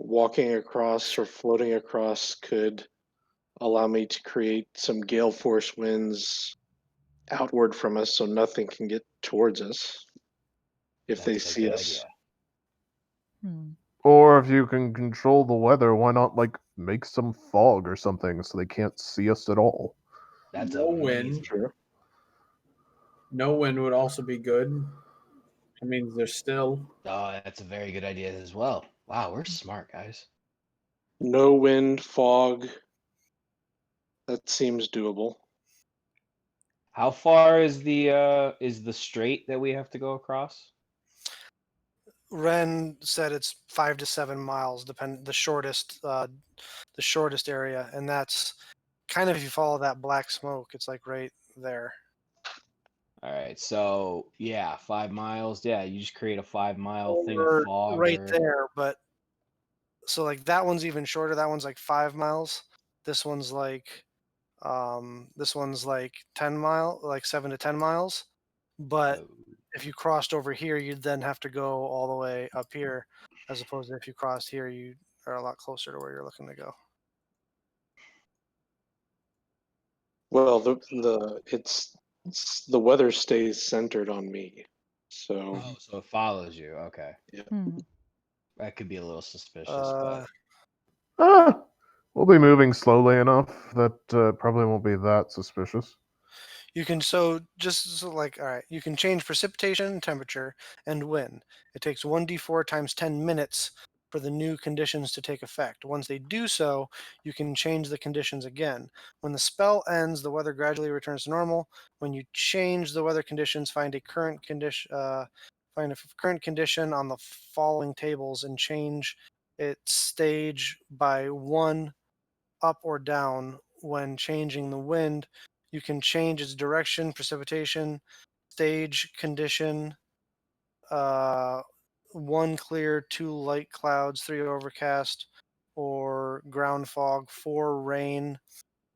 walking across or floating across could allow me to create some gale force winds outward from us so nothing can get towards us if they That's a see good us. idea. Hmm. Or if you can control the weather, why not like make some fog or something so they can't see us at all? That's No wind. amazing. Sure. No wind would also be good. That means there's still. Oh, that's a very good idea as well. Wow, we're smart, guys. No wind, fog. That seems doable. How far is the strait that we have to go across? Ren said it's 5 to 7 miles, the shortest area, and that's kind of, if you follow that black smoke, it's like right there. All right, so yeah, 5 miles. Yeah, you just create a 5 mile thing of Or fog, right or there, but so like that one's even shorter. That one's like 5 miles. This one's like 10 mile, like 7 to 10 miles. But oh, if you crossed over here, you'd then have to go all the way up here, as opposed to if you crossed here, you are a lot closer to where you're looking to go. Well, it's the weather stays centered on me. So oh, so it follows you. Okay, Hmm. that could be a little suspicious, Uh, but We'll be moving slowly enough that probably won't be that suspicious. You can all right, you can change precipitation, temperature, and wind. It takes 1d4 times 10 minutes for the new conditions to take effect. Once they do so, you can change the conditions again. When the spell ends, the weather gradually returns to normal. When you change the weather conditions, find a current condition on the following tables and change its stage by 1 up or down. When changing the wind, you can change its direction, precipitation, stage condition, 1 clear, 2 light clouds, 3 overcast, or ground fog, 4 rain,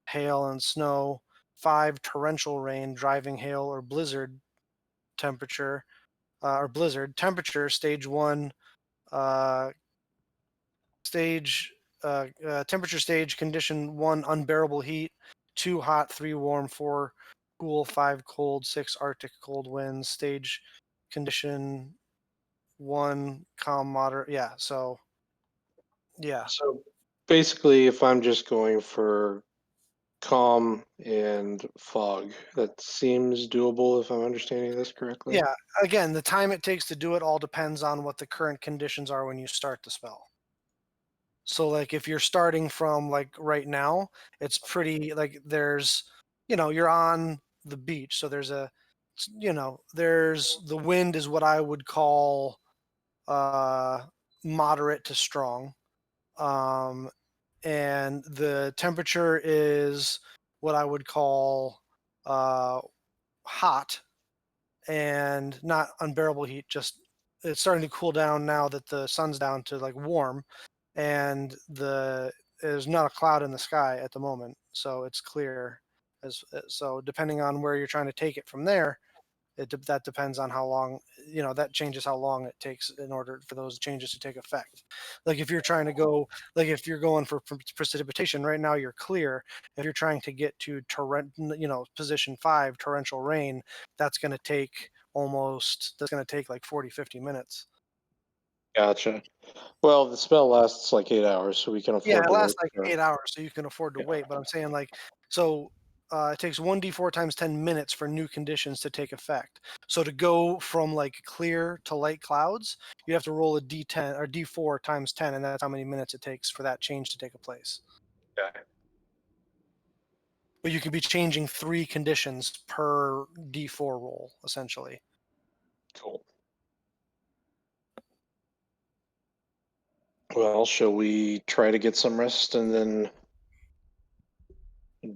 hail, and snow, 5 torrential rain, driving hail, or blizzard temperature, stage 1, uh, stage temperature stage condition 1, unbearable heat, 2 hot, 3 warm, 4 cool, 5 cold, 6 arctic cold winds, stage condition 1, calm, moderate. Yeah, so basically, if I'm just going for calm and fog, that seems doable if I'm understanding this correctly. yeah, again, the time it takes to do it all depends on what the current conditions are when you start the spell. So like if you're starting from like right now, it's pretty like you're on the beach, so there's the wind is what I would call moderate to strong. And the temperature is what I would call hot, and not unbearable heat, just it's starting to cool down now that the sun's down to like warm, and there's not a cloud in the sky at the moment, so it's clear. So depending on where you're trying to take it from there, that depends on how long, that changes how long it takes in order for those changes to take effect. Like if you're trying to go, like if you're going for precipitation right now, you're clear. If you're trying to get to position 5, torrential rain, that's going to take like 40-50 minutes. Gotcha. Well, the spell lasts like 8 hours, so we can Yeah, afford it to lasts wait. like For, 8 hours, so you can afford to yeah. wait. But I'm saying it takes 1d4 times 10 minutes for new conditions to take effect. So to go from like clear to light clouds, you have to roll a d10 or d4 times 10, and that's how many minutes it takes for that change to take place. Okay. But you can be changing 3 conditions per d4 roll, essentially. Cool. Well, shall we try to get some rest and then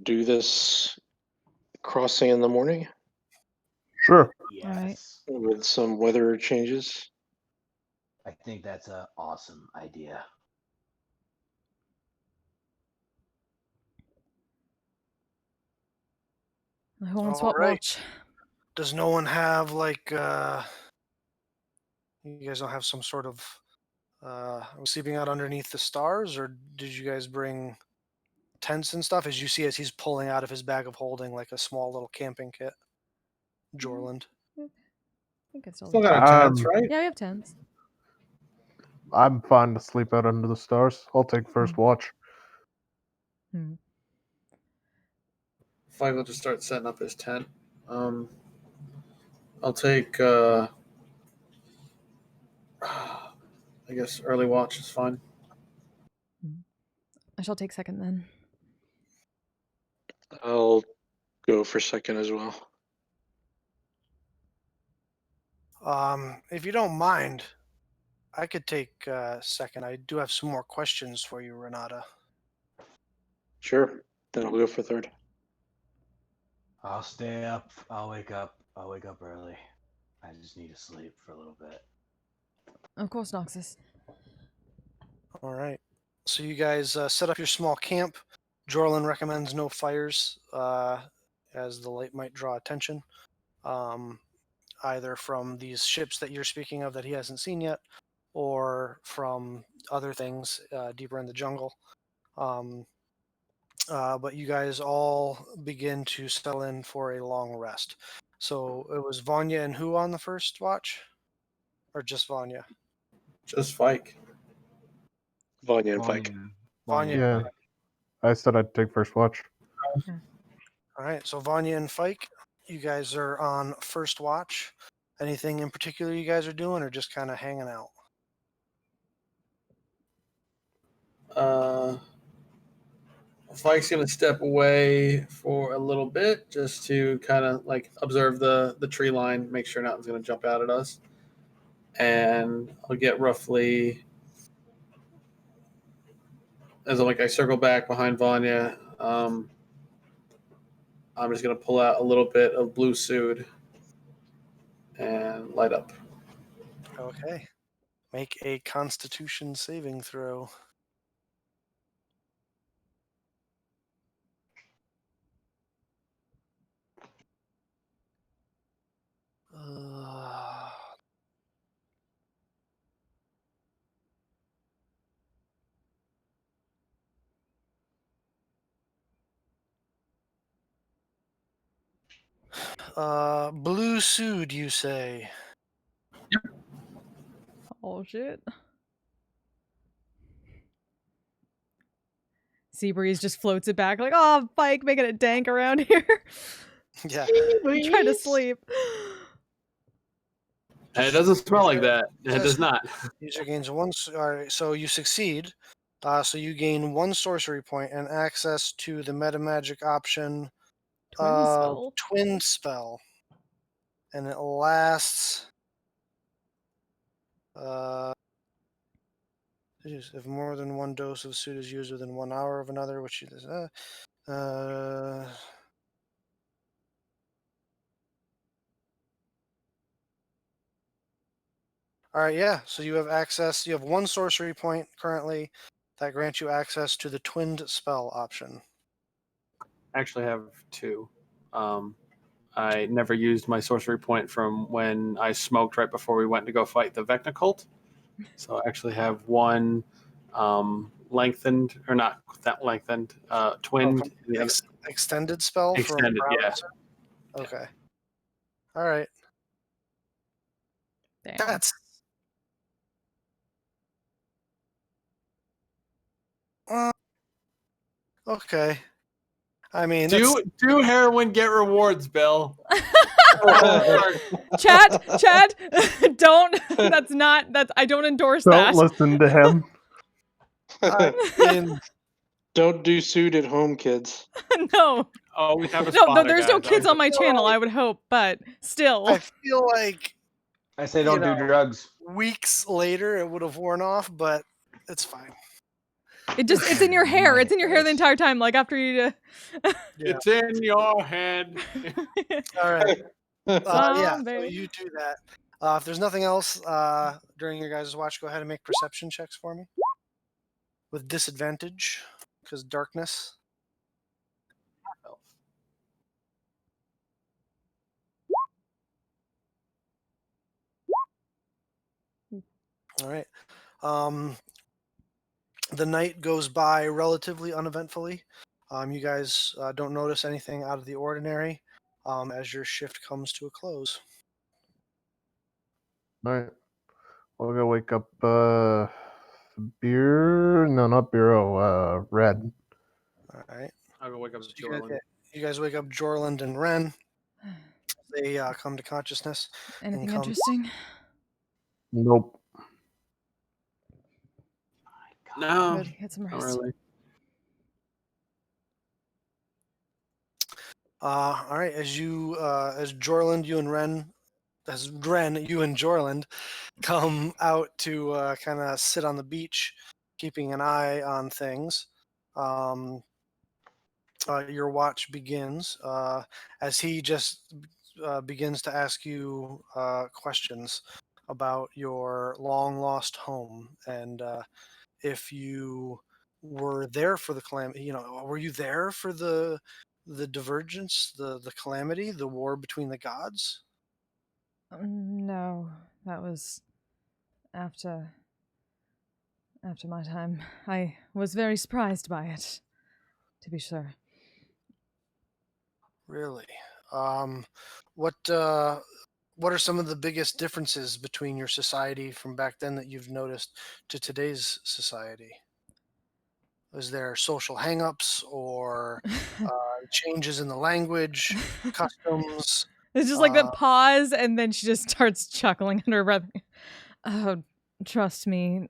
do this crossing in the morning Sure. Yes. with some weather changes? I think that's an awesome idea. Who wants All what right. watch? Does no one have like you guys don't have some sort of sleeping out underneath the stars, or did you guys bring tents and stuff? As you see, as he's pulling out of his bag of holding like a small little camping kit. Jorland. I think it's all Still got our tents, right? Yeah, we have tents. I'm fine to sleep out under the stars. I'll take first watch. Flag will just start setting up his tent. I'll take, I guess early watch is fine. I shall take second then. I'll go for second as well. If you don't mind, I could take second. I do have some more questions for you, Renata. Sure. Then I'll go for third. I'll stay up. I'll wake up. I'll wake up early. I just need to sleep for a little bit. Of course, Noxus. All right. So you guys set up your small camp. Jorlin recommends no fires, as the light might draw attention, either from these ships that you're speaking of that he hasn't seen yet, or from other things deeper in the jungle. But you guys all begin to settle in for a long rest. So it was Vanya and who on the first watch? Or just Vanya? Just Fike. Vanya and Fike. Vanya. Yeah. I said I'd take first watch. All right, so Vanya and Fike, you guys are on first watch. Anything in particular you guys are doing, or just kind of hanging out? Fike's gonna step away for a little bit just to kind of like observe the tree line, make sure nothing's gonna jump out at us. And I'll get roughly as I circle back behind Vanya. I'm just gonna pull out a little bit of blue suit and light up. Okay. Make a Constitution saving throw. Blue suit, you say? Oh shit. Seabreeze just floats it back like, oh, Fike making it dank around here. Yeah. I'm trying to sleep. And it doesn't smell like that. It does not. User gains one. All right, so you succeed. So you gain one sorcery point and access to the meta magic option, Twin Spell, and it lasts. If more than one dose of suit is used within 1 hour of another, which is all right, yeah. So you have access. You have one sorcery point currently that grants you access to the twinned spell option. I actually have two. I never used my sorcery point from when I smoked right before we went to go fight the Vecna cult. So I actually have one lengthened, or not that lengthened, twinned. Extended spell? Extended, yeah. Okay. All right. Damn. That's... okay. I mean, do heroin, get rewards, Bill. Chad, don't. I don't endorse that. Don't listen to him. I mean, don't do suit at home, kids. No. Oh, we have a no, there's no kids on my channel, I would hope, but still. I feel like I say don't do drugs. Weeks later, it would have worn off, but It's fine. It's in your hair. It's in your hair the entire time. Like after you. Yeah. It's in your head. All right. Yeah. So Zombie. you do that. If there's nothing else during your guys' watch, go ahead and make perception checks for me with disadvantage because darkness. All right. The night goes by relatively uneventfully. You guys don't notice anything out of the ordinary as your shift comes to a close. All right. I'll go wake up Beer. No, not Bureau. Red. All right. I'll go wake up So Jordan. you guys wake up Jorland and Ren. They come to consciousness. Anything come- interesting? Nope. No, Good. Get some not rest. really. All right. As Jorland, you and Ren, you and Jorland come out to kind of sit on the beach, keeping an eye on things. Your watch begins as he just begins to ask you questions about your long lost home and if you were there for the calamity. Were you there for the divergence, the calamity, the war between the gods? No, that was after my time. I was very surprised by it, to be sure. Really? What are some of the biggest differences between your society from back then that you've noticed to today's society? Is there social hangups or changes in the language, customs? It's just like that pause, and then she just starts chuckling under her breath. Oh, trust me,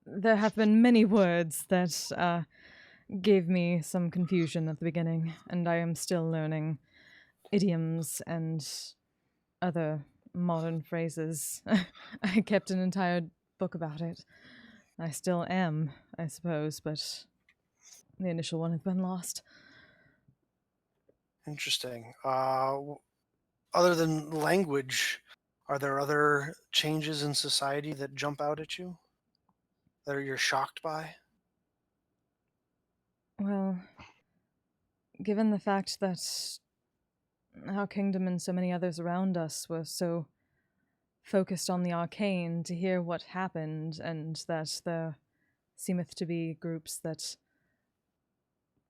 there have been many words that gave me some confusion at the beginning, and I am still learning idioms and other modern phrases. I kept an entire book about it. I still am, I suppose, but the initial one has been lost. Interesting. Other than language, are there other changes in society that jump out at you that you're shocked by? Well, given the fact that our kingdom and so many others around us were so focused on the arcane, to hear what happened, and that there seemeth to be groups that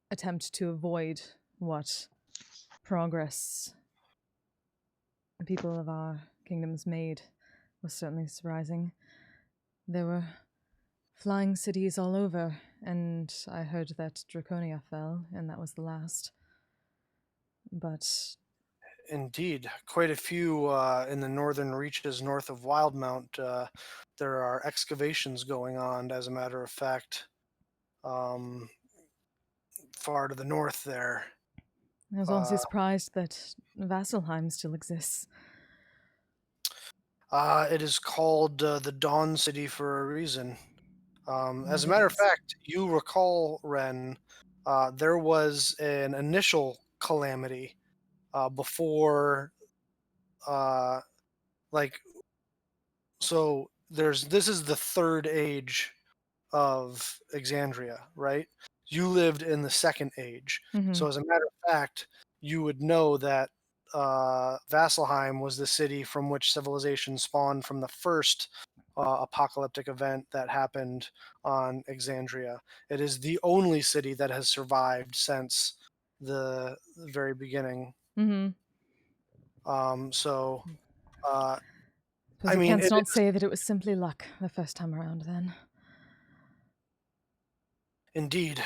attempt to avoid what progress the people of our kingdoms made, was certainly surprising. There were flying cities all over, and I heard that Draconia fell, and that was the last. But Indeed, quite a few in the northern reaches north of Wildmount. There are excavations going on, as a matter of fact, far to the north there. I was also surprised that Vasselheim still exists. It is called the Dawn City for a reason. As a matter of fact, you recall, Ren, there was an initial calamity before, so this is the third age of Exandria, right? You lived in the second age. Mhm. So as a matter of fact, you would know that Vasselheim was the city from which civilization spawned from the first apocalyptic event that happened on Exandria. It is the only city that has survived since the very beginning. Mhm. So, Suppose I can't not say that it was simply luck the first time around then. Indeed.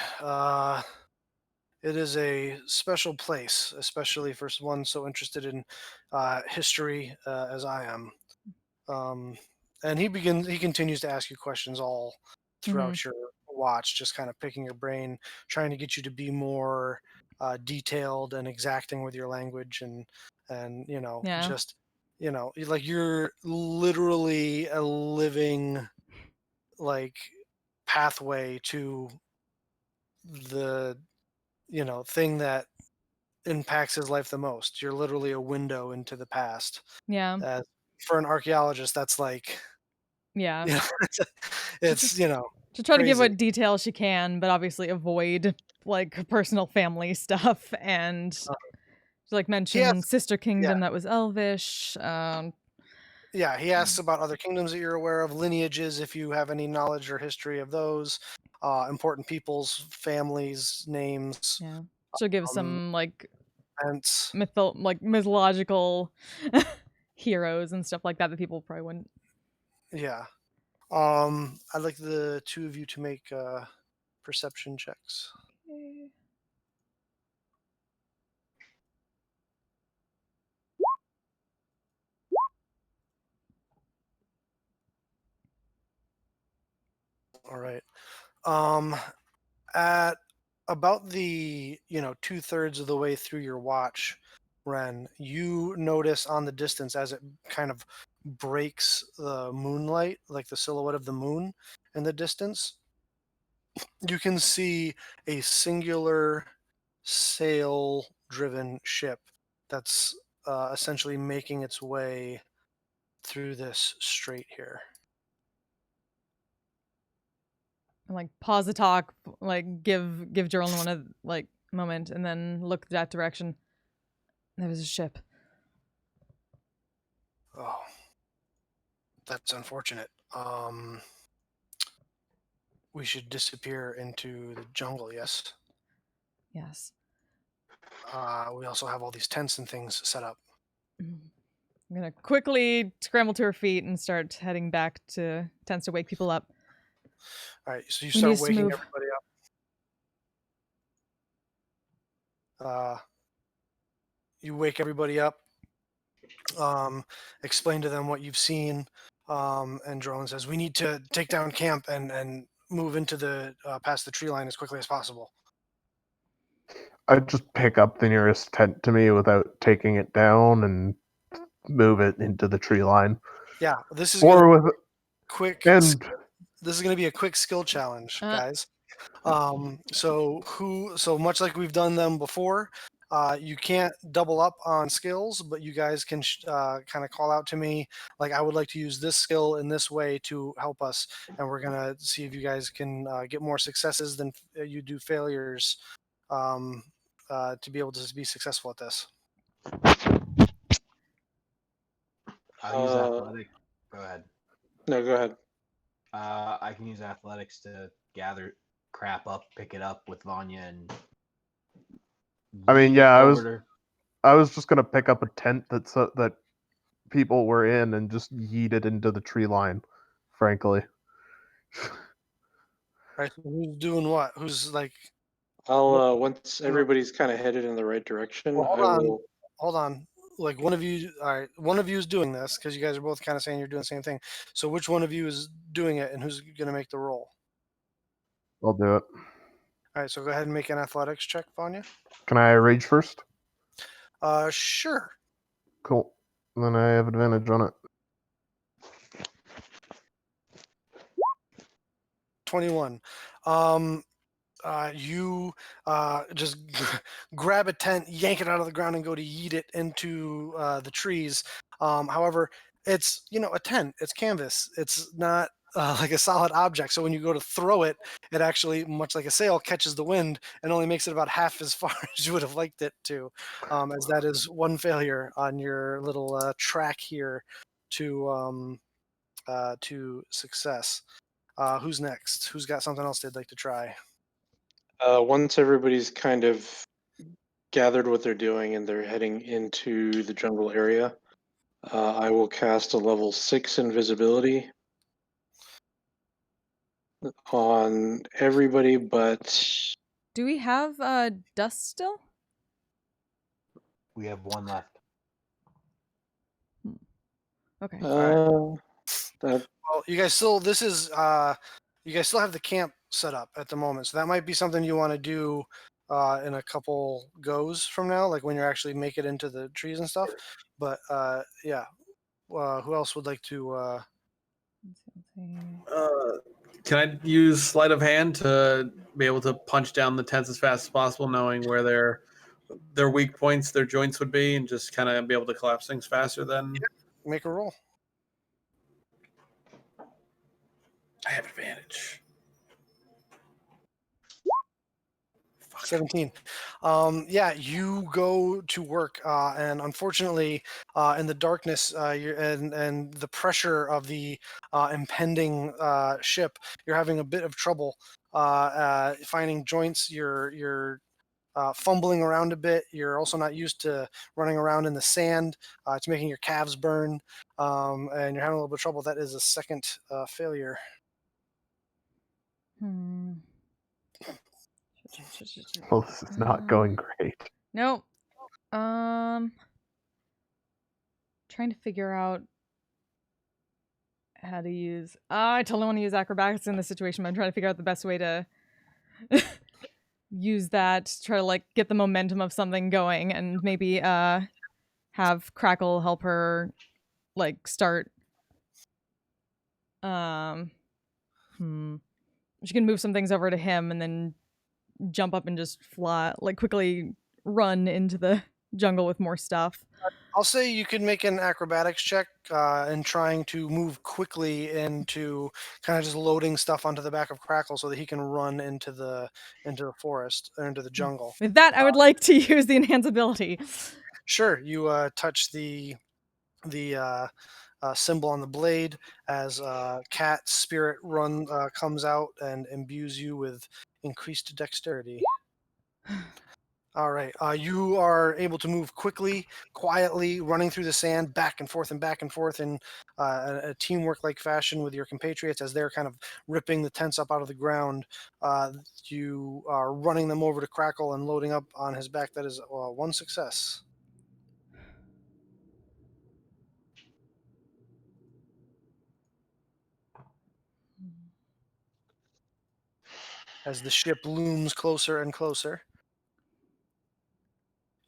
It is a special place, especially for one so interested in history as I am. And he continues to ask you questions all throughout your watch, just kind of picking your brain, trying to get you to be more detailed and exacting with your language, and Yeah. just like you're literally a living like pathway to the thing that impacts his life the most. You're literally a window into the past. Yeah. For an archaeologist, that's like, Yeah. it's To try to give crazy. what detail she can, but obviously avoid like personal family stuff and she, like mention Sister Kingdom that was Elvish. Yeah, he asks about other kingdoms that you're aware of, lineages, if you have any knowledge or history of those, important people's families, names. Yeah, she'll give some like events. mythological heroes and stuff like that that people probably wouldn't. Yeah. I'd like the two of you to make perception checks. Okay. All right. At about the 2/3 of the way through your watch, Ren, you notice on the distance as it kind of breaks the moonlight, like the silhouette of the moon in the distance, you can see a singular sail-driven ship that's essentially making its way through this strait here. And like pause the talk, like give Geraldine one of like moment, and then look that direction. There was a ship. Oh, that's unfortunate. We should disappear into the jungle, yes? Yes. We also have all these tents and things set up. I'm gonna quickly scramble to her feet and start heading back to tents to wake people up. All right, so you We start need to waking move. everybody up. You wake everybody up, explain to them what you've seen, and Drone says, we need to take down camp and move into the past the tree line as quickly as possible. I just pick up the nearest tent to me without taking it down and move it into the tree line. Yeah, this is quick. And this is going to be a quick skill challenge, guys. So much like we've done them before, you can't double up on skills, but you guys can kind of call out to me, like, I would like to use this skill in this way to help us, and we're gonna see if you guys can get more successes than you do failures, to be able to be successful at this. I'll use athletic. Go ahead. No, go ahead. I can use athletics to gather crap up, pick it up with Vanya, and I mean, yeah, I was just gonna pick up a tent that people were in and just yeet it into the tree line. Frankly. All right, so who's doing what? Who's like? I'll once everybody's kind of headed in the right direction. Well, hold on. Like one of you, all right, one of you is doing this because you guys are both kind of saying you're doing the same thing. So which one of you is doing it, and who's going to make the roll? I'll do it. All right, so go ahead and make an athletics check, Vanya. Can I rage first? Sure. Cool. Then I have advantage on it. 21. You just grab a tent, yank it out of the ground, and go to yeet it into the trees. However, it's a tent. It's canvas. It's not like a solid object. So when you go to throw it, it actually, much like a sail, catches the wind and only makes it about half as far as you would have liked it to. As that is one failure on your little track here to success. Who's next? Who's got something else they'd like to try? Once everybody's kind of gathered what they're doing and they're heading into the jungle area, I will cast a level 6 invisibility on everybody but... Do we have dust still? We have one left. Okay. All right. Well, you guys still have the camp set up at the moment, so that might be something you want to do in a couple goes from now, like when you actually make it into the trees and stuff. But yeah, who else would like to? Can I use sleight of hand to be able to punch down the tents as fast as possible, knowing where their weak points, their joints would be, and just kind of be able to collapse things faster than... Make a roll. I have advantage. 17. Yeah, you go to work, and unfortunately, in the darkness, and the pressure of the impending ship, you're having a bit of trouble finding joints. You're fumbling around a bit. You're also not used to running around in the sand. It's making your calves burn, and you're having a little bit of trouble. That is a second failure. Well, this is not going great. Nope. Trying to figure out how to use. I totally want to use acrobatics in this situation, but I'm trying to figure out the best way to use that to try to like get the momentum of something going, and maybe have Crackle help her like start. She can move some things over to him and then jump up and just fly, like quickly run into the jungle with more stuff. I'll say you can make an acrobatics check in trying to move quickly into kind of just loading stuff onto the back of Crackle so that he can run into the forest or into the jungle. With that, I would like to use the enhance ability. Sure, you touch the symbol on the blade as cat spirit comes out and imbues you with increased dexterity. All right. You are able to move quickly, quietly, running through the sand, back and forth in a teamwork-like fashion with your compatriots as they're kind of ripping the tents up out of the ground. You are running them over to Crackle and loading up on his back. That is one success. As the ship looms closer and closer,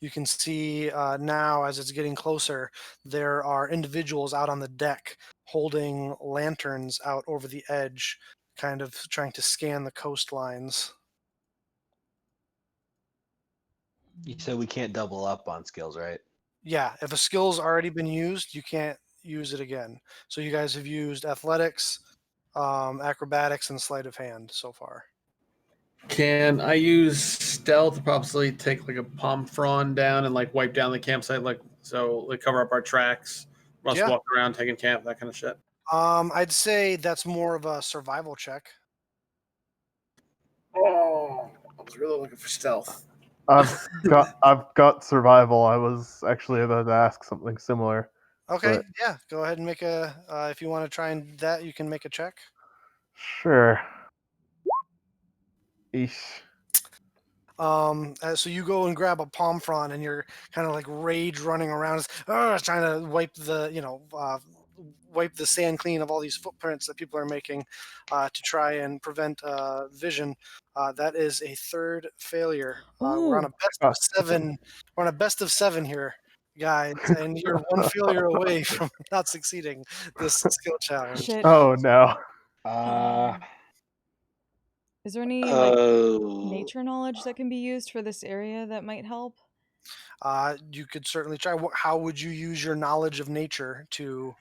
you can see now as it's getting closer, there are individuals out on the deck holding lanterns out over the edge, kind of trying to scan the coastlines. You said we can't double up on skills, right? Yeah, if a skill's already been used, you can't use it again. So you guys have used athletics, acrobatics, and sleight of hand so far. Can I use stealth to possibly take like a palm frond down and like wipe down the campsite, like cover up our tracks, us walk around taking camp, that kind of shit? I'd say that's more of a survival check. Oh, I was really looking for stealth. I've got survival. I was actually about to ask something similar. Okay, yeah, go ahead and make a. If you want to try and that, you can make a check. Sure. Eesh. So you go and grab a palm frond, and you're kind of like rage running around, trying to wipe the sand clean of all these footprints that people are making to try and prevent vision. That is a third failure. We're on a best of 7. We're on a best of 7 here, guys, and you're one failure away from not succeeding this skill challenge. Shit. Oh no. Is there any nature knowledge that can be used for this area that might help? You could certainly try. How would you use your knowledge of nature to?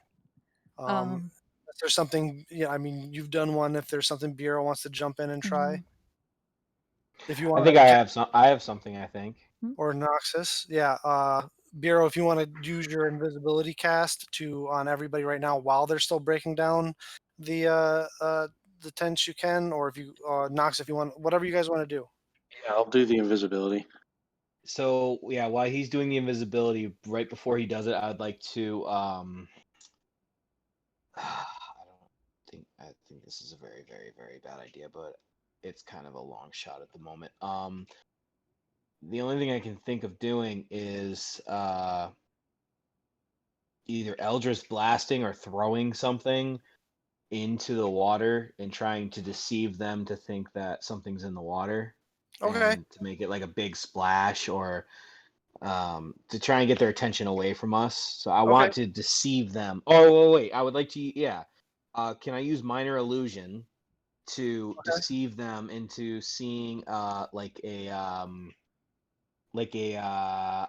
If there's something, I mean, you've done one. If there's something Bureau wants to jump in and try, if you want, I think I have something. I think. Or Noxus, yeah. Bureau, if you want to use your invisibility cast on everybody right now while they're still breaking down the tents, you can. Or if you Nox, if you want, whatever you guys want to do. Yeah, I'll do the invisibility. So yeah, while he's doing the invisibility, right before he does it, I'd like to I think this is a very, very, very bad idea, but it's kind of a long shot at the moment. The only thing I can think of doing is either Eldritch blasting or throwing something into the water and trying to deceive them to think that something's in the water. Okay. And to make it like a big splash, or to try and get their attention away from us. So I want to deceive them. Oh wait, I would like to. Yeah. Can I use minor illusion to deceive them into seeing like a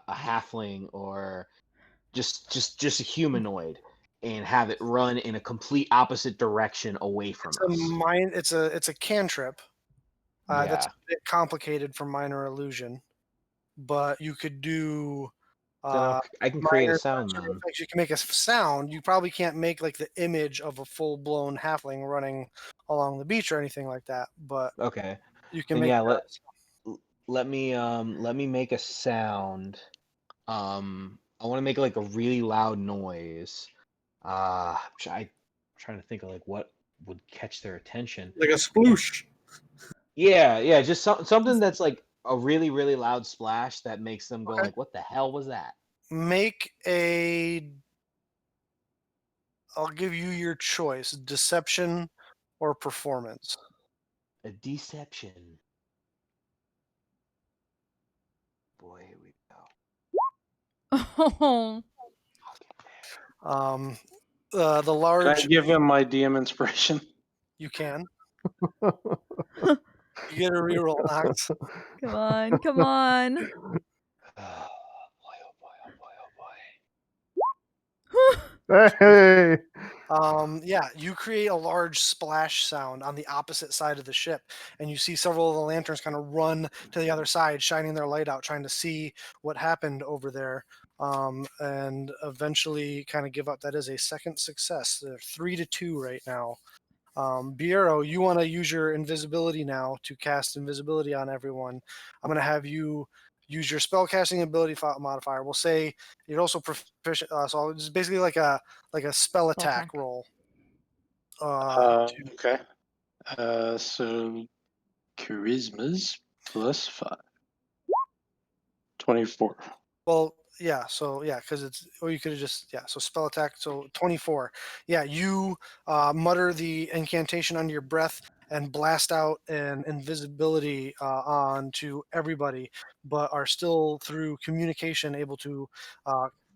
halfling or just a humanoid, and have it run in a complete opposite direction away from us. It's a cantrip. That's Yeah. a bit complicated for minor illusion, but you could do Then I can create a minor sound sensory then. effects. You can make a sound. You probably can't make like the image of a full-blown halfling running along the beach or anything like that, but Okay. you can Then make yeah, let me make a sound. I want to make like a really loud noise. I'm trying to think of like what would catch their attention. Like a sploosh. Yeah, just something that's like a really, really loud splash that makes them go Okay. like, "What the hell was that?" make I'll give you your choice, deception or performance. A deception. Boy, here we go. Oh. The Can I large give him my DM inspiration? you can. You get a reroll, Knox. Come on, come on. Oh boy, oh boy, oh boy, oh boy. Hey. Yeah, you create a large splash sound on the opposite side of the ship, and you see several of the lanterns kind of run to the other side, shining their light out, trying to see what happened over there, and eventually kind of give up. That is a second success. They're 3-2 right now. Biero, you want to use your invisibility now to cast invisibility on everyone. I'm going to have you use your spellcasting ability modifier. We'll say you're also proficient. So it's basically like a spell attack roll. Okay. So charisma's plus 5. 24. Well, yeah. So yeah, because it's or you could have just So spell attack. So 24. Yeah, you mutter the incantation under your breath and blast out an invisibility onto everybody, but are still through communication able to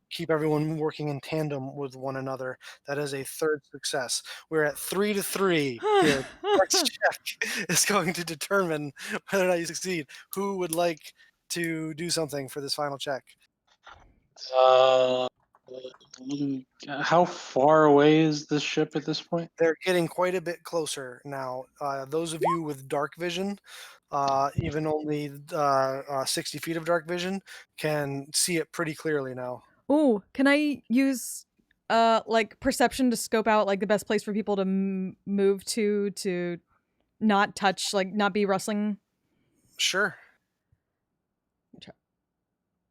keep everyone working in tandem with one another. That is a third success. We're at 3-3 here. Next check is going to determine whether or not you succeed. Who would like to do something for this final check? Uh, how far away is this ship at this point? They're getting quite a bit closer now. Those of you with dark vision, even only 60 feet of dark vision, can see it pretty clearly now. Ooh, can I use like perception to scope out like the best place for people to move to not touch, like not be rustling? Sure.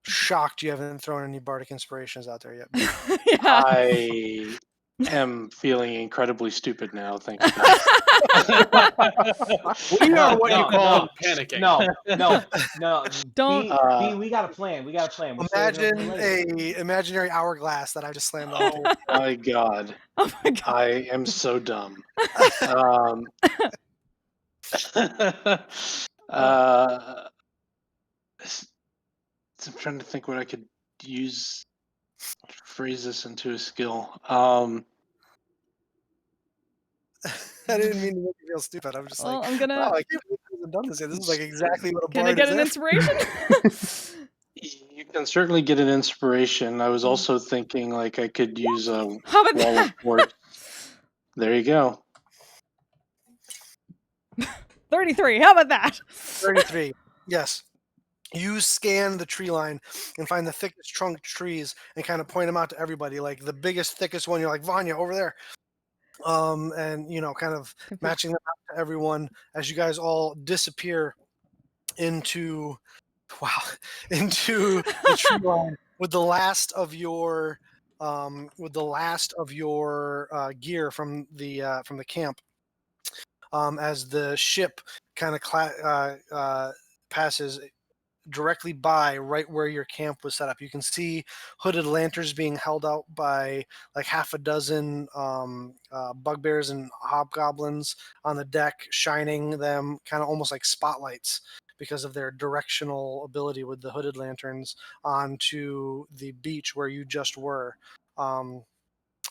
Shocked you haven't thrown any bardic inspirations out there yet. Yeah. I am feeling incredibly stupid now. Thank you. Guys. We are what you call panicking. No. Don't. B, we got a plan. We got a plan. We're Imagine saving it for later. a imaginary hourglass that I just slammed on. Oh my god. Oh my god. I am so dumb. I'm trying to think what I could use to phrase this into a skill. I didn't mean to make you feel stupid. I'm just Well, like, I'm gonna. wow, I can't believe I haven't done this yet. This is like exactly what a Can I bard get is an after. inspiration? You can certainly get an inspiration. I was also thinking like I could use a How about wall that? of force. There you go. 33. How about that? 33. Yes. You scan the tree line and find the thickest trunk trees and kind of point them out to everybody. Like the biggest, thickest one, you're like, Vanya, over there. And kind of matching them out to everyone as you guys all disappear into into the tree line with the last of your gear from the camp. As the ship kind of passes directly by right where your camp was set up. You can see hooded lanterns being held out by like half a dozen bugbears and hobgoblins on the deck, shining them kind of almost like spotlights because of their directional ability with the hooded lanterns onto the beach where you just were.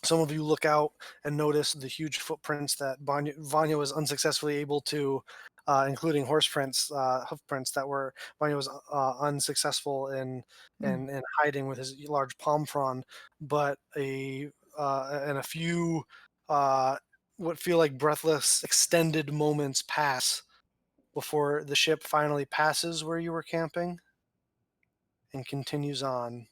Some of you look out and notice the huge footprints that Vanya was unsuccessfully able to, including hoof prints that were Vanya was unsuccessful in hiding with his large palm frond. But and a few what feel like breathless, extended moments pass before the ship finally passes where you were camping and continues on.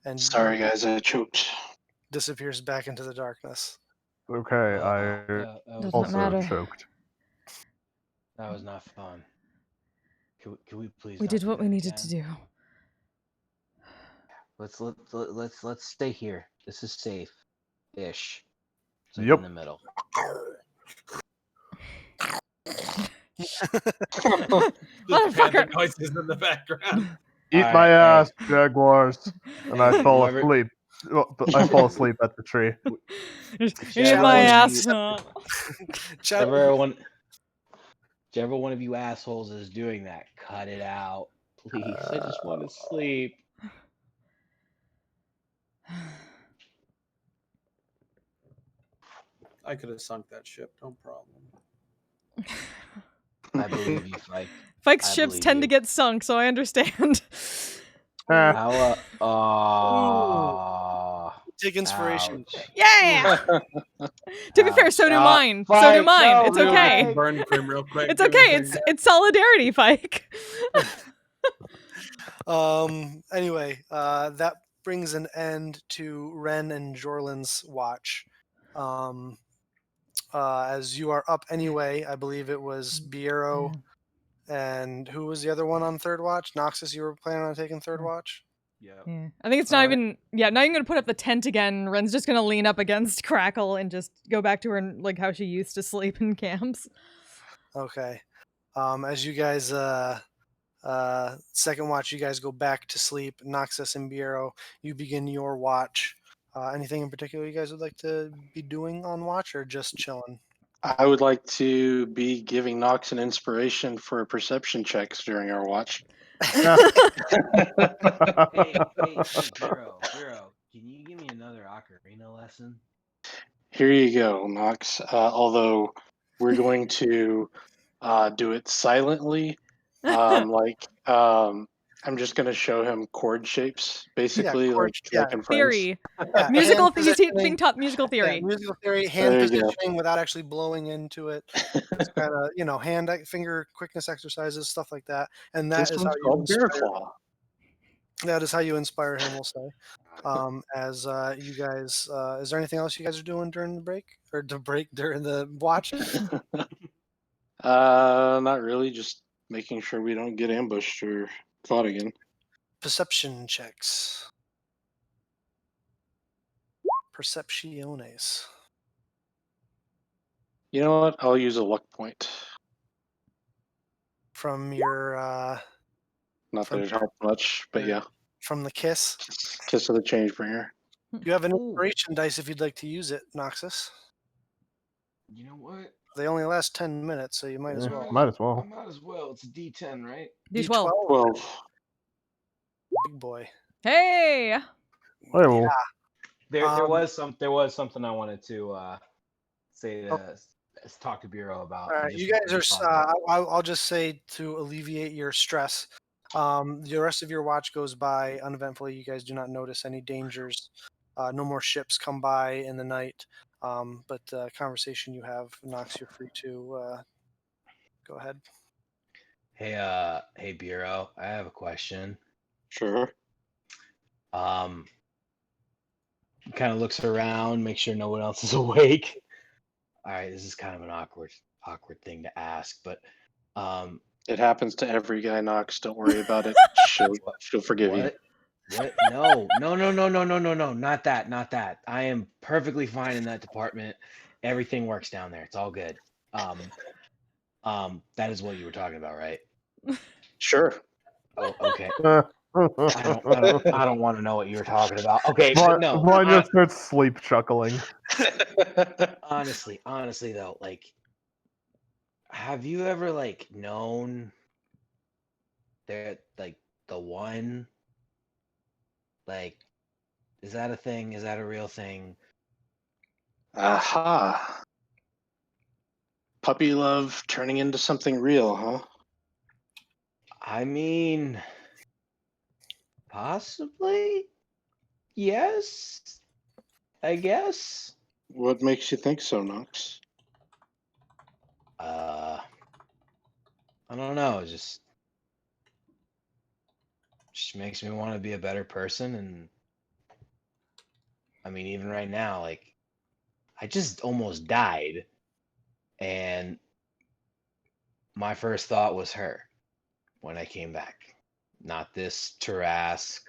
And Sorry, guys, I choked. disappears back into the darkness. Okay, I that was Doesn't also matter. choked. That was not fun. Can we please? We not did do what we that needed to again? do. Let's stay here. This is safe, ish. It's like Yep. in the middle. Just panther Motherfucker! noises in the background. Eat All my right, ass, Jaguars. And I Hey, fall whoever- asleep. Well, I fall asleep at the tree. Eat Whichever my one of ass. Chad, whichever one of you assholes is doing that, cut it out, please. I just want to sleep. I could have sunk that ship, no problem. I believe you, Fike. Fike's I ships believe tend to you. get sunk, so I understand. Eh, How? take inspiration. Ouch. Yeah! To be fair, Ouch. so do mine. So do Fike, mine. no, It's Real okay. good burn cream real quick. It's Give me a okay. thing. It's solidarity, Fike. Anyway, that brings an end to Ren and Jorlin's watch. As you are up anyway, I believe it was Biero and who was the other one on third watch? Noxus, you were planning on taking third watch? Yeah. Yeah. I think it's not Alright. even not even gonna put up the tent again. Ren's just gonna lean up against Crackle and just go back to her like how she used to sleep in camps. Okay. As you guys second watch, you guys go back to sleep. Noxus and Biero, you begin your watch. Anything in particular you guys would like to be doing on watch, or just chilling? I would like to be giving Nox an inspiration for perception checks during our watch. Hey, Bureau, can you give me another ocarina lesson? Here you go, Nox. Although we're going to do it silently, I'm just going to show him chord shapes, basically, like in Friends. Theory. Yeah, Musical hand he's positioning. being taught musical theory. Yeah, musical theory, hand There you go. positioning without actually blowing into it. Just kind of, hand finger quickness exercises, stuff like that. And that This is how one's you called Bear inspire. Claw. That is how you inspire him. We'll say. As you guys, is there anything else you guys are doing during the break or during the watch? Not really. Just making sure we don't get ambushed or caught again. Perception checks. Percepciones. You know what? I'll use a luck point. From your Not From- that it helped much, but yeah. from the kiss. Kiss of the Changebringer. You have an Ooh. inspiration dice if you'd like to use it, Noxus. You know what? They only last 10 minutes, so you might as well. Might as well. I might as well. It's a D10, right? D12. 12. Big boy. Hey! Well, There was something I wanted to say to talk to Bureau about. All right, you guys are. I'll just say to alleviate your stress. The rest of your watch goes by uneventfully. You guys do not notice any dangers. No more ships come by in the night. But conversation you have, Nox, you're free to go ahead. Hey Bureau, I have a question. Sure. Kind of looks around, make sure no one else is awake. All right, this is kind of an awkward thing to ask, but It happens to every guy, Nox. Don't worry about it. She'll forgive you. What? No, not that. I am perfectly fine in that department. Everything works down there. It's all good. That is what you were talking about, right? Sure. Oh, okay. I don't want to know what you were talking about. Okay, but no. Vanya starts sleep chuckling. Honestly though, like, have you ever known that the one Is that a thing? Is that a real thing? Aha. Puppy love turning into something real, huh? I mean, possibly. Yes, I guess. What makes you think so, Knox? I don't know. It just makes me want to be a better person. And I mean, even right now, like, I just almost died, and my first thought was her when I came back. Not this Tarask,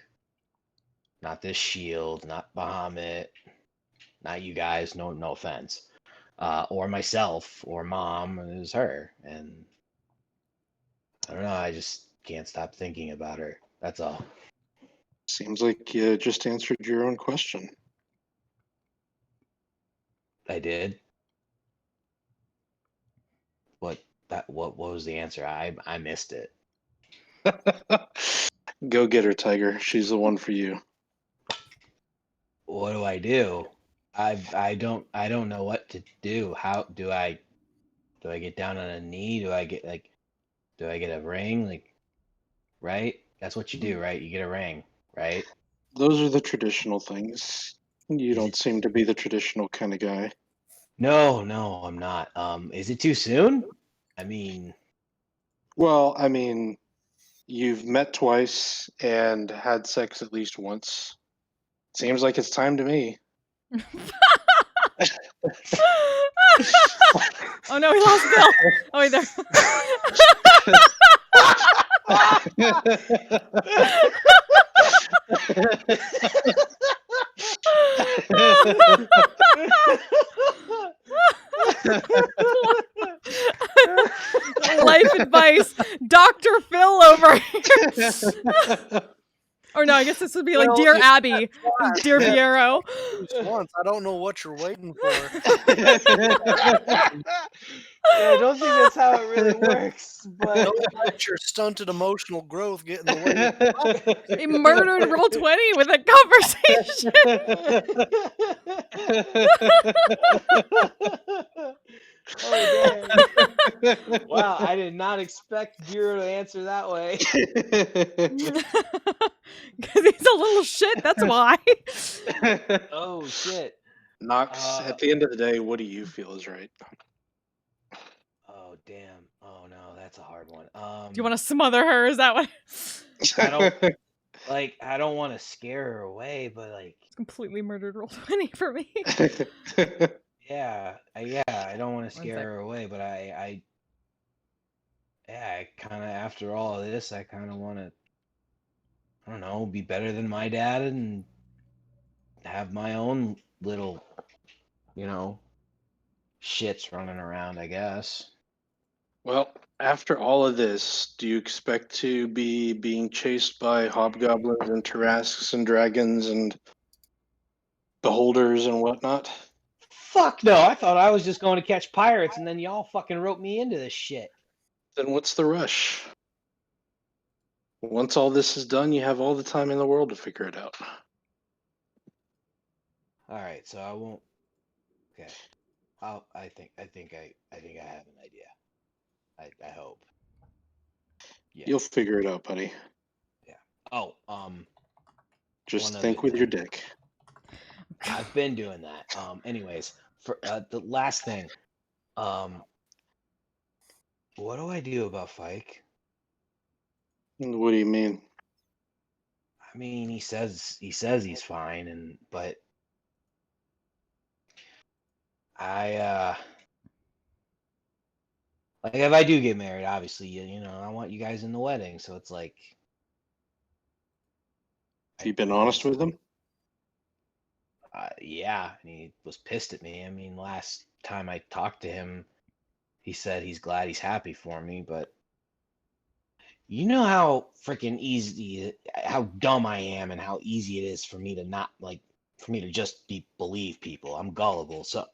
not this Shield, not Bahamut, not you guys. No, no offense. Or myself, or Mom. It was her, and I don't know. I just can't stop thinking about her. That's all. Seems like you just answered your own question. I did. What was the answer? I missed it. Go get her, Tiger. She's the one for you. What do I do? I don't know what to do. How do I get down on a knee? Do I get a ring? Like, right? That's what you do, right? You get a ring, right? Those are the traditional things. You Is don't it seem to be the traditional kind of guy. No, I'm not. Is it too soon? I mean, Well, I mean, you've met twice and had sex at least once. Seems like it's time to me. Oh no, we lost Bill. Oh wait, there. Life advice, Dr. Phil over here. Or no, I guess this would be like Well, Dear you- Abby, Dear Yeah. Viero. Once, I don't know what you're waiting for. yeah, I don't think that's how it really works, but Don't let your stunted emotional growth get in the way. He murdered Roll 20 with a conversation. oh dang! Wow, I did not expect Bureau to answer that way. Because he's a little shit, that's why. Oh shit! Knox, at the end of the day, what do you feel is right? Oh damn! Oh no, that's a hard one. Do you want to smother her? Is that what? I don't I don't want to scare her away, but like, Completely murdered Roll 20 for me. yeah, I don't want to One scare sec. her away, but I kind of after all of this, I kind of want to, I don't know, be better than my dad and have my own little, shits running around, I guess. Well, after all of this, do you expect to be being chased by hobgoblins and tarasques and dragons and beholders and whatnot? Fuck no! I thought I was just going to catch pirates, and then y'all fucking roped me into this shit. Then what's the rush? Once all this is done, you have all the time in the world to figure it out. All right, so I won't. Okay, I think I have an idea. I hope. Yeah. You'll figure it out, buddy. Yeah. Oh, Just one think other with your thing. dick. I've been doing that. Anyways, for the last thing, what do I do about Fike? What do you mean? I mean, he says he's fine, but I like, if I do get married, obviously, I want you guys in the wedding, so it's like, Have you been honest with him? yeah, and he was pissed at me. I mean, last time I talked to him, he said he's glad he's happy for me, but you know how freaking easy, how dumb I am, and how easy it is for me to not for me to just believe people. I'm gullible, so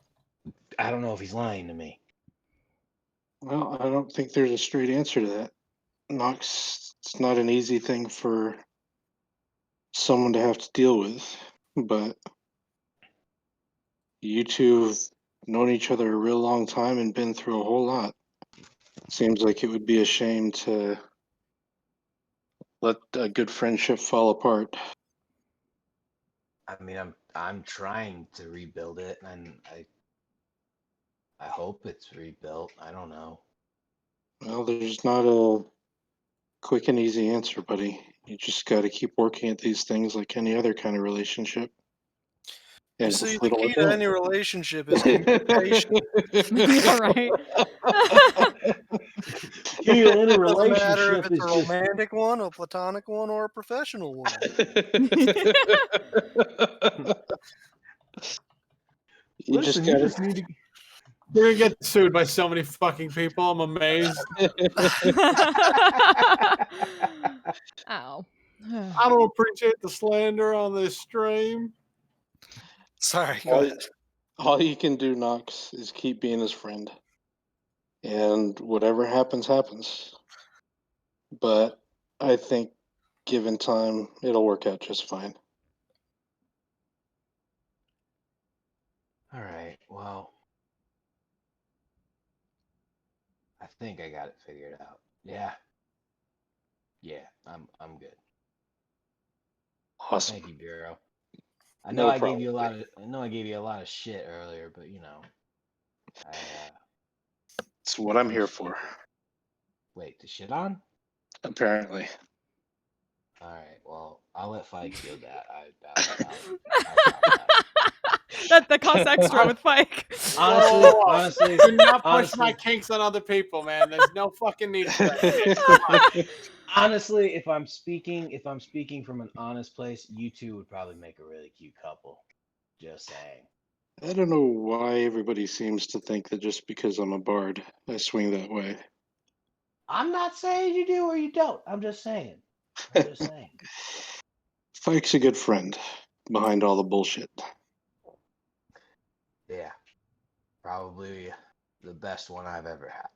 I don't know if he's lying to me. Well, I don't think there's a straight answer to that. Knox, it's not an easy thing for someone to have to deal with. but you two have known each other a real long time and been through a whole lot. Seems like it would be a shame to let a good friendship fall apart. I mean, I'm trying to rebuild it, and I hope it's rebuilt. I don't know. Well, there's not a quick and easy answer, buddy. You just got to keep working at these things like any other kind of relationship. You And see, hopefully the it'll key work to out. any relationship is communication. Yeah, right. Key to any It doesn't matter if relationship it's is a just romantic one, a platonic one, or a professional one. You just listen. You gotta. just need to. You're gonna get sued by so many fucking people. I'm amazed. Ow. I don't appreciate the slander on this stream. Sorry, go ahead. All you can do, Knox, is keep being his friend. And whatever happens, happens. But I think given time, it'll work out just fine. All right. Well, I think I got it figured out. Yeah. Yeah. I'm good. Awesome. Thank you, Bureau. I No know I problem. gave you a lot of. I know I gave you a lot of shit earlier, but you know, I It's what I'm here appreciate for, it. Wait, to shit on? apparently. All right. Well, I'll let Fike deal that. I'll stop that. That costs extra with Fike. Honestly, Whoa. honestly, Do not push honestly, my kinks on other people, man. There's no fucking need for that. honestly, if I'm speaking from an honest place, you two would probably make a really cute couple. Just saying. I don't know why everybody seems to think that just because I'm a bard, I swing that way. I'm not saying you do or you don't. I'm just saying. I'm just saying. Fike's a good friend behind all the bullshit. Yeah. Probably the best one I've ever had.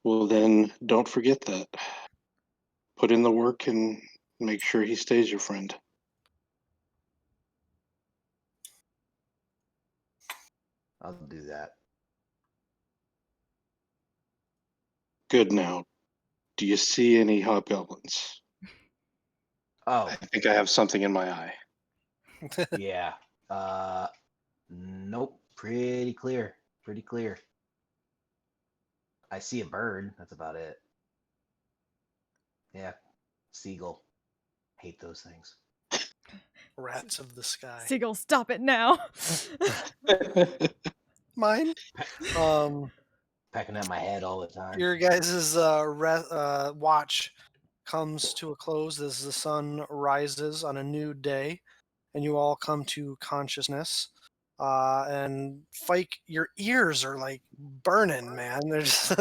Well, then don't forget that. Put in the work and make sure he stays your friend. I'll do that. Good now. Do you see any hobgoblins? Oh, I think I have something in my eye. yeah. Nope. Pretty clear. Pretty clear. I see a bird. That's about it. Yeah. Seagull. Hate those things. Rats of the sky. Seagull, stop it now. Mine. Pecking at my head all the time. Your guys' watch comes to a close as the sun rises on a new day, and you all come to consciousness. And Fike, your ears are like burning, man. They're just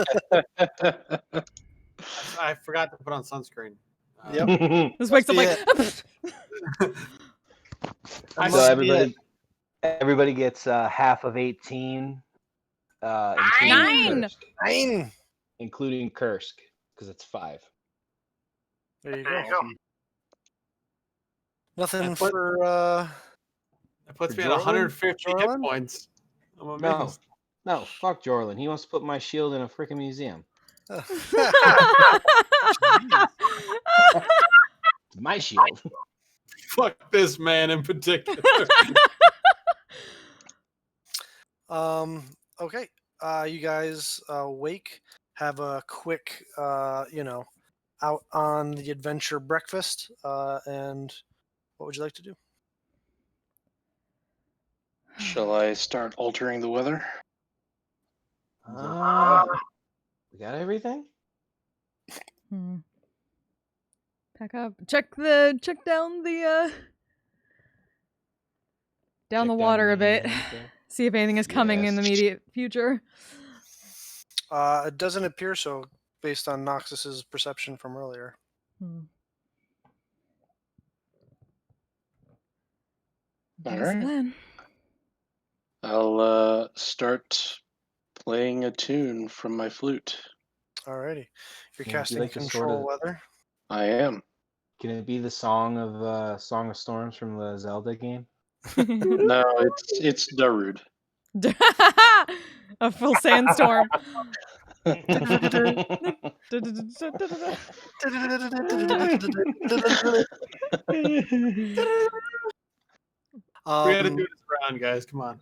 I forgot to put on sunscreen. Yep. This wakes up be like. I So must be everybody gets half of 18. Nine! Nine. Including Kursk, because it's 5. There you go. Nothing That put- for That puts For me at Jorlin? 150 hit Jorlin? points. I'm No, amazed. no, fuck Jorlin. He wants to put my shield in a freaking museum. It's my shield. Fuck this man in particular. Okay. You guys wake, have a quick, out on the adventure breakfast, and what would you like to do? Shall I start altering the weather? We got everything? Hmm. Pack up. Check down the down the water a bit. See if anything is coming in the Yes. immediate future. It doesn't appear so, based on Noxus's perception from earlier. All That's the right. plan. I'll start playing a tune from my flute. Alrighty. You're Would you casting like to control sort weather. I am. Can it be the Song of Storms from the Zelda game? No, it's Darude. A full sandstorm. We got to do this round, guys. Come on.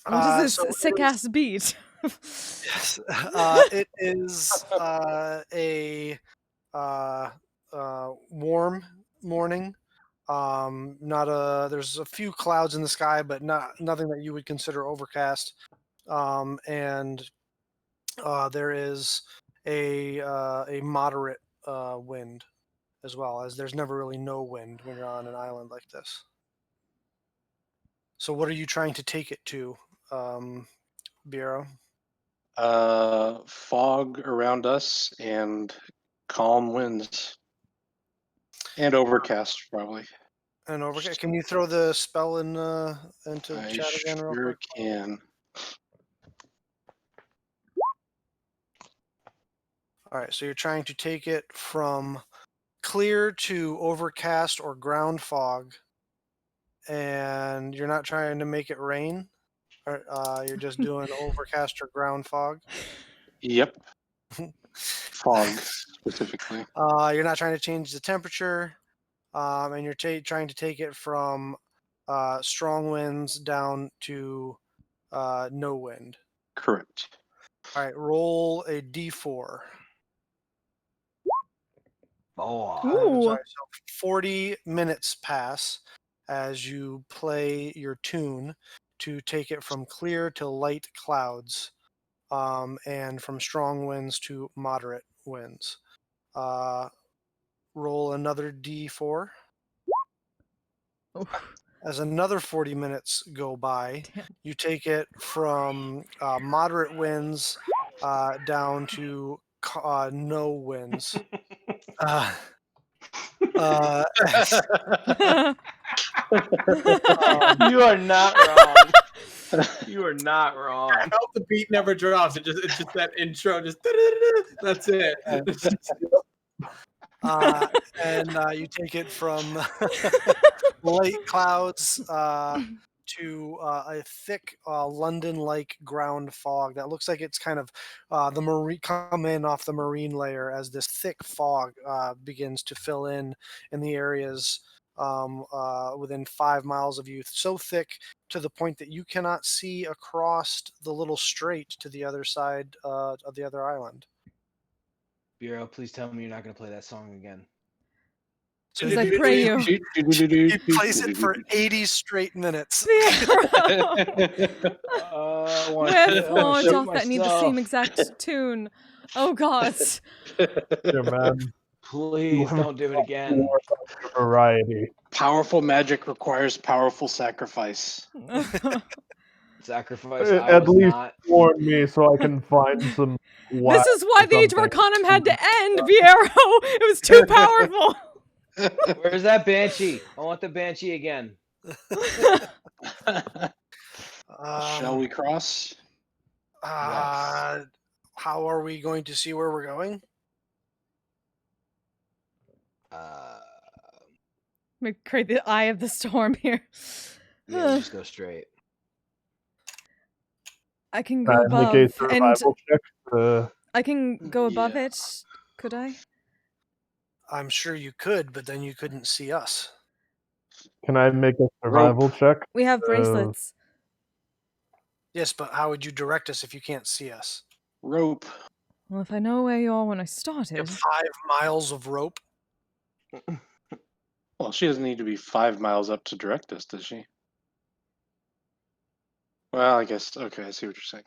What is this So sick ass beat? yes, it is a warm morning. There's a few clouds in the sky, but nothing that you would consider overcast. And there is a moderate wind, as well as there's never really no wind when you're on an island like this. So what are you trying to take it to, Bureau? Fog around us and calm winds. And overcast, probably. And overcast. Can you throw the spell into I chat again, real sure quick? can. All right. So you're trying to take it from clear to overcast or ground fog, and you're not trying to make it rain. Or, you're just doing overcast or ground fog. Yep. Fog, specifically. You're not trying to change the temperature, and you're trying to take it from strong winds down to no wind. Correct. All right, roll a d4. Oh, Sorry, so 40 minutes pass as you play your tune to take it from clear to light clouds, and from strong winds to moderate winds. Roll another d4. Oof. As another 40 minutes go by, Damn. you take it from moderate winds down to no winds. you are not wrong. You are not wrong. I hope the beat never drops. It's just that intro. Just that's it. And you take it from light clouds to a thick London-like ground fog that looks like it's kind of the marine come in off the marine layer as this thick fog begins to fill in the areas within 5 miles of you. So thick to the point that you cannot see across the little strait to the other side of the other island. Bureau, please tell me you're not going to play that song again. So As I pray you. he plays it for 80 straight minutes. With words off that need the same exact tune. Oh God. Yeah, man. Please don't do it again. Variety. Powerful magic requires powerful sacrifice. Sacrifice. I At was least not. warn me so I can find some. This is why the Age of Arcanum had to end, Viero. It was too powerful. Where's that banshee? I want the banshee again. Shall we cross? How are we going to see where we're going? We create the eye of the storm here. Yeah, we'll just go straight. I can go above, and check, I can go above it. Could I? I'm sure you could, but then you couldn't see us. Can I make a survival check? We have bracelets. Yes, but how would you direct us if you can't see us? Rope. Well, if I know where you are when I You started. have 5 miles of rope. Well, she doesn't need to be 5 miles up to direct us, does she? Well, I guess. Okay, I see what you're saying.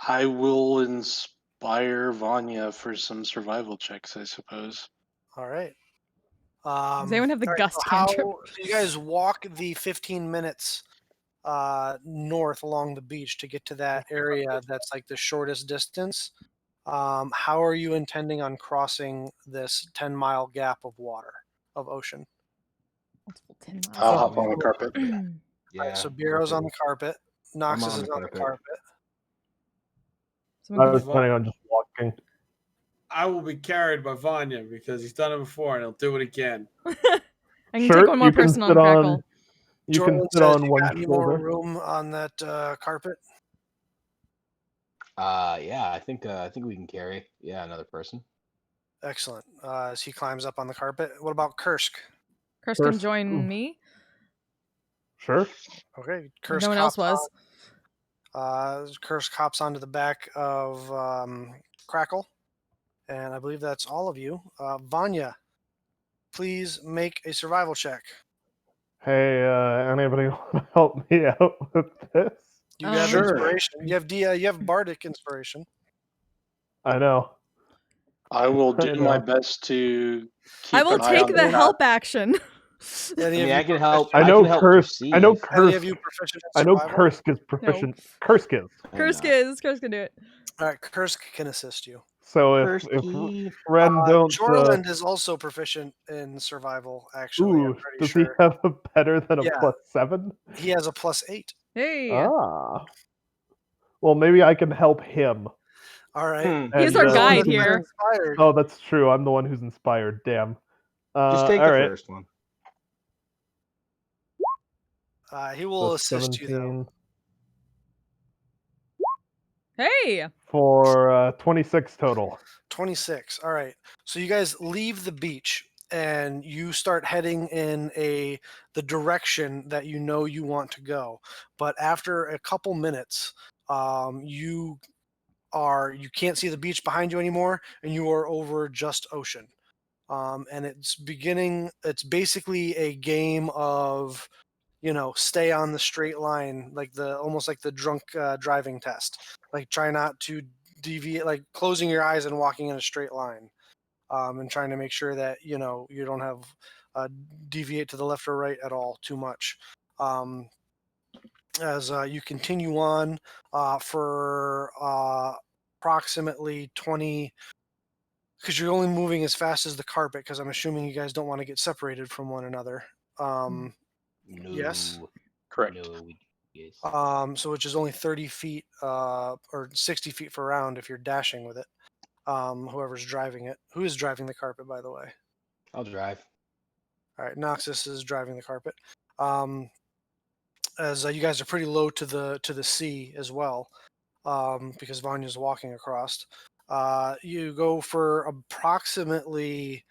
I will inspire Vanya for some survival checks, I suppose. All right. Does anyone have the gust cantrip? So you guys walk the 15 minutes north along the beach to get to that area that's like the shortest distance. How are you intending on crossing this 10-mile gap of water, of ocean? Multiple 10 miles. I'll hop on the carpet. Yeah. Right, so Bureau's on the carpet. Noxus is on the carpet. I was planning on just walking. I will be carried by Vanya because he's done it before and he'll do it again. I can take one more you can person on sit Crackle. You can Jordan sit says, on "You one got any more shoulder. room on that carpet?" Yeah, I think we can carry another person. Excellent. As he climbs up on the carpet. What about Kursk? Kursk can Kursk- join me. Sure. Okay, No Kursk one else hops was. Kursk hops onto the back of Crackle, and I believe that's all of you. Vanya, please make a survival check. Hey, anybody want to help me out with this? You have Sure. inspiration. You have bardic inspiration. I know. I will I do my know. best to keep I will an eye take on the the help action. Any of I you can help. I I know can help Kursk. I know perceive. Any Kursk. of you proficient in I know survival? Kursk is proficient. Kursk is. Kursk can do it. All right, Kursk can assist you. So if Kursky. Ren don't. Jorland is also proficient in survival. Actually, I'm Ooh, pretty does sure he have a better than a Yeah. +7? he has a +8. Hey, Ah. Well, maybe I can help him. All right. he's And, our You're the one guide who's been here. Inspired. Oh, that's true. I'm the one who's inspired. Damn. Just take all the right. first one. He will So assist you though. 17 Hey, for 26 total. 26. All right. So you guys leave the beach and you start heading in the direction that you know you want to go. But after a couple minutes, you can't see the beach behind you anymore, and you are over just ocean. And it's basically a game of stay on the straight line, like almost like the drunk driving test, like try not to deviate, like closing your eyes and walking in a straight line, and trying to make sure that you don't have deviate to the left or right at all too much. As you continue on for approximately 20, because you're only moving as fast as the carpet, because I'm assuming you guys don't want to get separated from one another. No. Yes. Correct. No. Yes. So which is only 30 feet or 60 feet per round if you're dashing with it. Whoever's driving it. Who is driving the carpet, by the way? I'll drive. All right, Noxus is driving the carpet. As you guys are pretty low to the sea as well, because Vanya's walking across. You go for approximately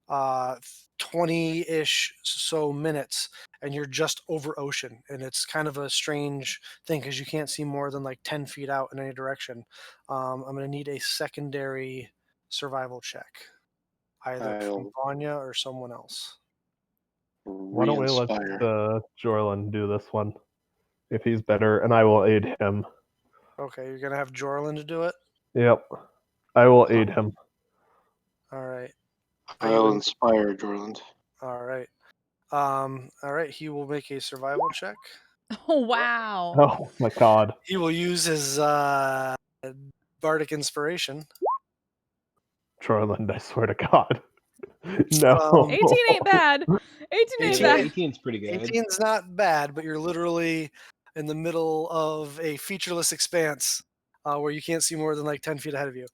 20-ish so minutes, and you're just over ocean, and it's kind of a strange thing because you can't see more than like 10 feet out in any direction. I'm going to need a secondary survival check, either from Vanya or someone else. Why don't we let Re-inspire. Jorlin do this one, if he's better, and I will aid him. Okay, you're going to have Jorlin to do it? Yep. I will aid him. All right. I'll inspire Jorland. All right. All right, he will make a survival check. oh wow. Oh my god. He will use his bardic inspiration. Jorlin, I swear to god. No. 18 ain't bad. 18 ain't 18 bad. 18's pretty good. 18's not bad, but you're literally in the middle of a featureless expanse where you can't see more than like 10 feet ahead of you.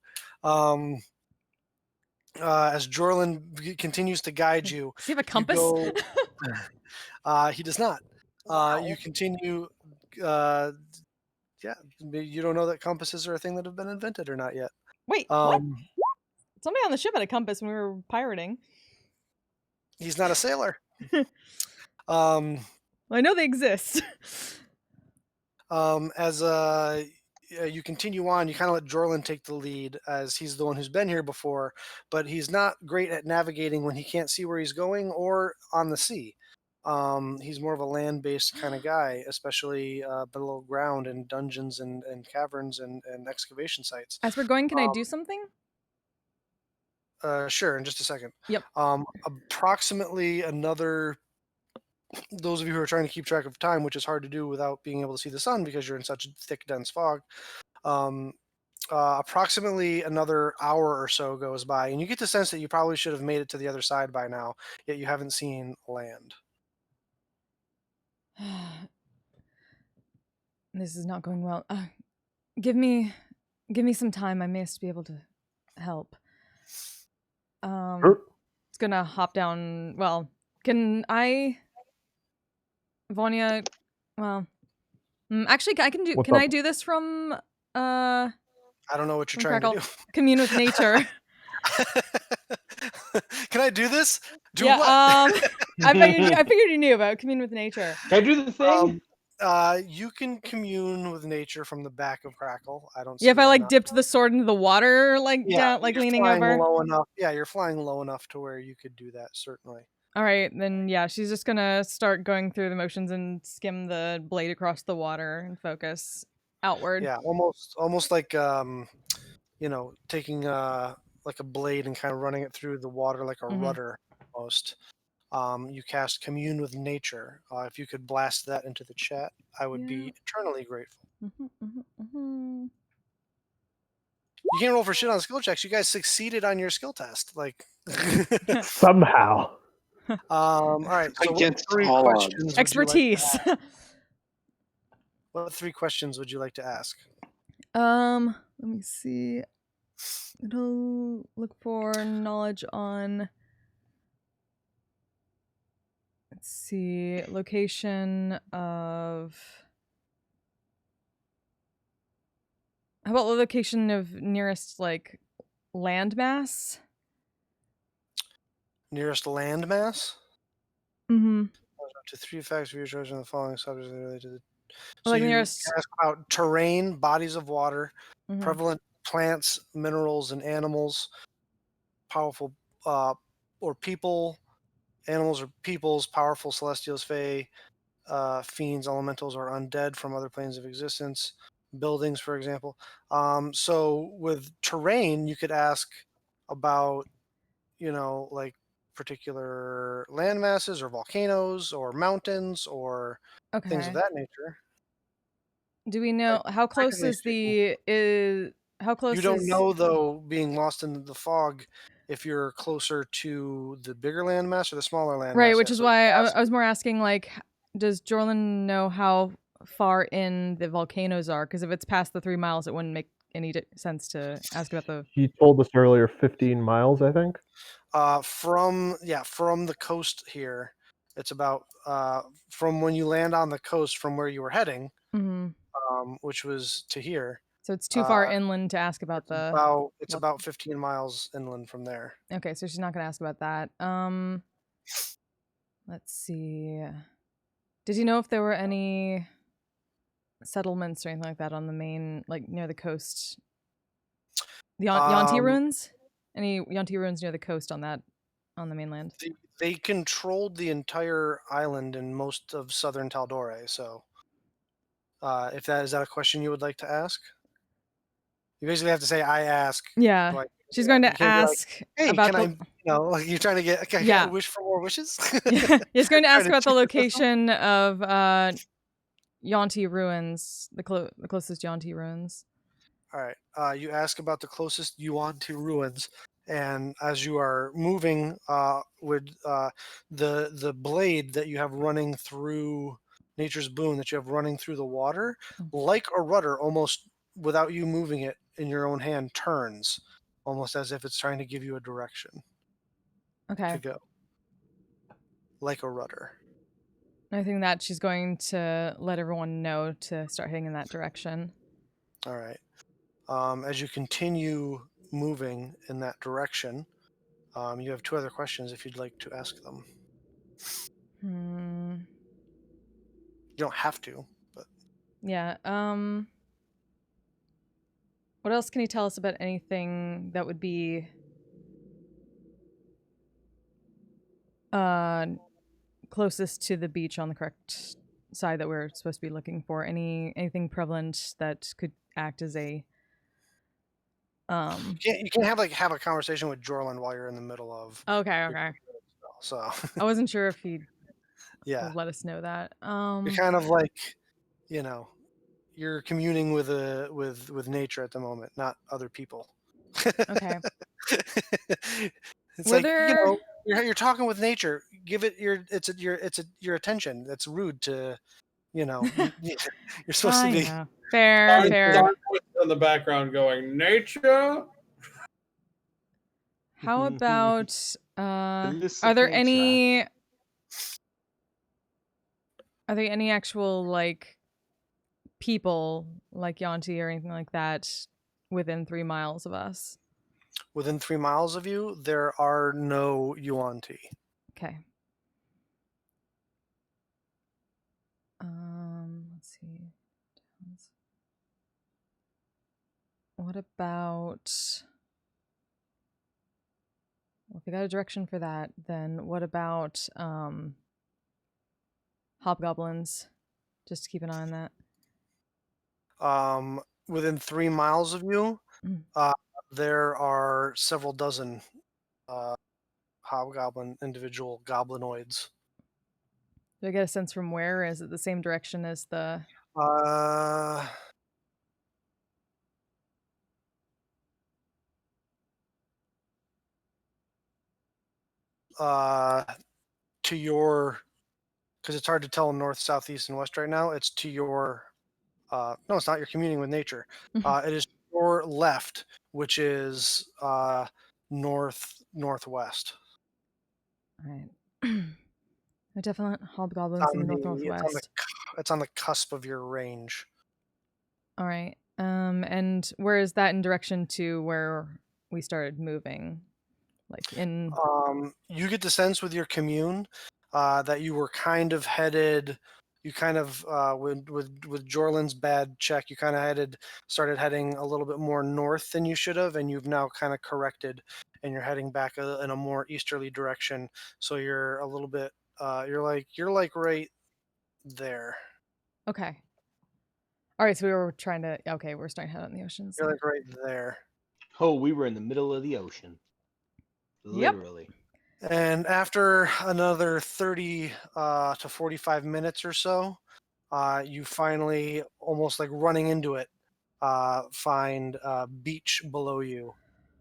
As Jorlin continues to guide you, Does he have a compass? he does not. You continue. Yeah, you don't know that compasses are a thing that have been invented or not yet. Wait, what? Somebody on the ship had a compass when we were pirating. He's not a sailor. Well, I know they exist. As you continue on, you kind of let Jorlin take the lead, as he's the one who's been here before, but he's not great at navigating when he can't see where he's going or on the sea. He's more of a land-based kind of guy, especially below ground in dungeons and caverns and excavation sites. As we're going, can I do something? Sure, in just a second. Yep. Approximately another, those of you who are trying to keep track of time, which is hard to do without being able to see the sun because you're in such thick, dense fog, approximately another hour or so goes by, and you get the sense that you probably should have made it to the other side by now, yet you haven't seen land. This is not going well. Give me some time. I may be able to help. It's gonna hop down. Well, can I, Vanya? Well, actually, I can do. What's Can up? I do this from I don't know what you're from trying Crackle? to do. Commune with nature. Can I do this? Do yeah. what? I figured you knew about commune with nature. Can I do the thing? You can commune with nature from the back of Crackle. I don't see Yeah, if I why like not. dipped the sword into the water, like Yeah, down, like you're leaning flying over. low enough. Yeah, you're flying low enough to where you could do that, certainly. All right, then yeah, she's just gonna start going through the motions and skim the blade across the water and focus outward. Yeah, almost like taking like a blade and kind of running it through the water like a rudder almost. You cast Commune with Nature. If you could blast that into the chat, I would be eternally grateful. You can't roll for shit on skill checks. You guys succeeded on your skill test. Like Somehow. all right. So Against what 3 all questions would you like to Expertise. ask? What 3 questions would you like to ask? Let me see. It'll look for knowledge on. Let's see, location of. How about the location of nearest like landmass? Nearest landmass? Mm-hmm. Up to 3 facts of your choice on the following subjects related to the. So like nearest. Ask about terrain, bodies of water, prevalent plants, minerals, and animals, powerful or people, animals or peoples, powerful celestials, fae, fiends, elementals, or undead from other planes of existence, buildings, for example. So with terrain, you could ask about, like particular land masses or volcanoes or mountains or things of that nature. Do we know how close is how close You don't know though, being lost in the fog, if you're closer to the bigger landmass or the smaller landmass. Right, which is why I was more asking, like, does Jorlin know how far in the volcanoes are? Because if it's past the 3 miles, it wouldn't make any sense to ask about the. He told us earlier 15 miles, I think. From the coast here, it's about from when you land on the coast from where you were heading, which was to here. So it's too far inland to ask about it's about 15 miles inland from there. Okay, so she's not going to ask about that. Let's see. Did you know if there were any settlements or anything like that on the main, like near the coast? The Yonti ruins? Any Yonti ruins near the coast on the mainland? They controlled the entire island and most of southern Taldore. So, is that a question you would like to ask? You basically have to say, "I ask." Yeah, like, she's going to ask hey, about can like you're trying to get a wish for more wishes. Yeah, he's going to ask about the location of Yonti ruins, the closest Yonti ruins. All right. You ask about the closest Yuan-Ti ruins, and as you are moving with the blade that you have running through Nature's Boon that you have running through the water, like a rudder, almost without you moving it in your own hand, turns, almost as if it's trying to give you a direction. Okay. To go. Like a rudder. I think that she's going to let everyone know to start heading in that direction. All right. As you continue moving in that direction, you have 2 other questions if you'd like to ask them. You don't have to, but yeah. What else can you tell us about anything that would be closest to the beach on the correct side that we're supposed to be looking for? Anything prevalent that could act as a you can have a conversation with Jorlin while you're in the middle of. Okay. So I wasn't sure if he'd yeah let us know that. You're kind of like, you're communing with nature at the moment, not other people. Okay. It's you're talking with nature. Give it your attention. That's rude to, you're supposed to be. Know. Fair. In the background going, nature. How about are Illicit there nature. any actual like people like Yanti or anything like that within 3 miles of us? Within 3 miles of you, there are no Yuan-Ti. Okay. Let's see. What about? Well, if we got a direction for that, then what about hobgoblins? Just to keep an eye on that. Within 3 miles of you, Mm. there are several dozen hobgoblin individual goblinoids. Do I get a sense from where? Is it the same direction as the? To your, because it's hard to tell north, south, east, and west right now. It's to your. No, it's not. You're communing with nature. It is your left, which is northwest. All right. The definite hobgoblins in the northwest. It's on the cusp of your range. All right. And where is that in direction to where we started moving? Like in. You get the sense with your commune that you were kind of headed. You kind of with Jorlin's bad check, you kind of started heading a little bit more north than you should have, and you've now kind of corrected, and you're heading back in a more easterly direction. So you're a little bit. You're like right there. Okay. All right. So we were trying to. Okay, we're starting to head out in the ocean. So. You're like right there. Oh, we were in the middle of the ocean. Yep. Literally. And after another 30 to 45 minutes or so, you finally, almost like running into it, find a beach below you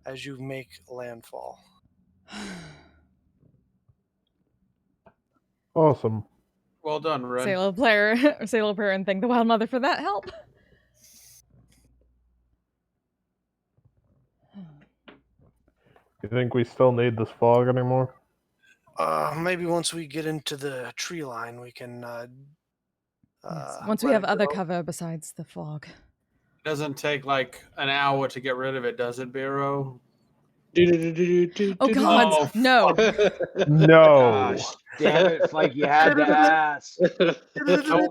as you make landfall. Awesome. Well done, Ren. Say a little prayer, and thank the Wild Mother for that help. You think we still need this fog anymore? Maybe once we get into the tree line, we can. Yes. Once we have other cover besides the fog. It doesn't take like an hour to get rid of it, does it, Biro? Oh God, Oh, no. No. Gosh, damn it, Fike, you had to ask. I killed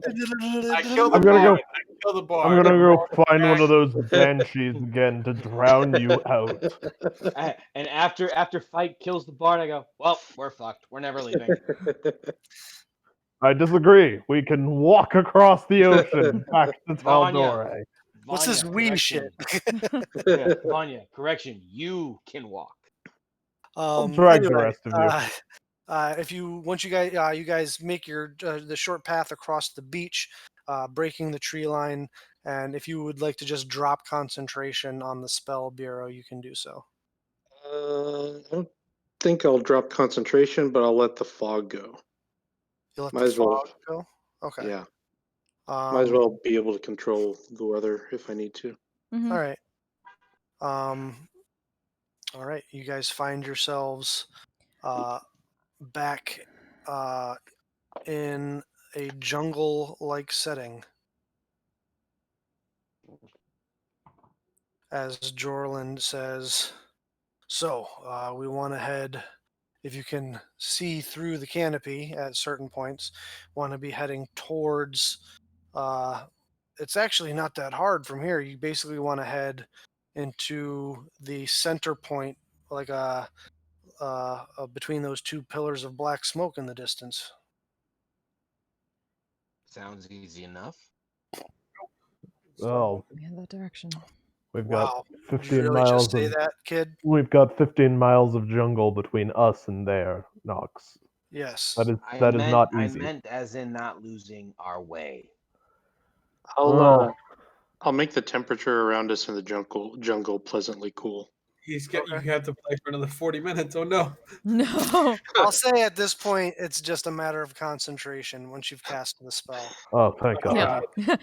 the I'm gonna bard. go. I killed the bard. I'm gonna go find one of those banshees again to drown you out. And after Fike kills the bard, I go, well, we're fucked. We're never leaving. I disagree. We can walk across the ocean back to Taldore. What's this wee shit? Yeah, Vanya, correction. You can walk. I'll drag the rest of you. Once you guys make your the short path across the beach, breaking the tree line, and if you would like to just drop concentration on the spell bureau, you can do so. I don't think I'll drop concentration, but I'll let the fog go. You'll let Might the as well. fog go? Okay. Yeah. Might as well be able to control the weather if I need to. Mm-hmm. All right. All right. You guys find yourselves back in a jungle-like setting. As Jorland says, so we want to head, if you can see through the canopy at certain points, want to be heading towards, it's actually not that hard from here. You basically want to head into the center point, like between those two pillars of black smoke in the distance. Sounds easy enough. Oh, In that direction. we've Wow. got Did 15 you really miles just say of. that, kid? We've got 15 miles of jungle between us and there, Nox. Yes. That is not I easy. meant as in not losing our way. I'll make the temperature around us in the jungle pleasantly cool. You have to play for another 40 minutes. Oh no. No. I'll say at this point, it's just a matter of concentration once you've cast the spell. Oh, thank God. Yeah.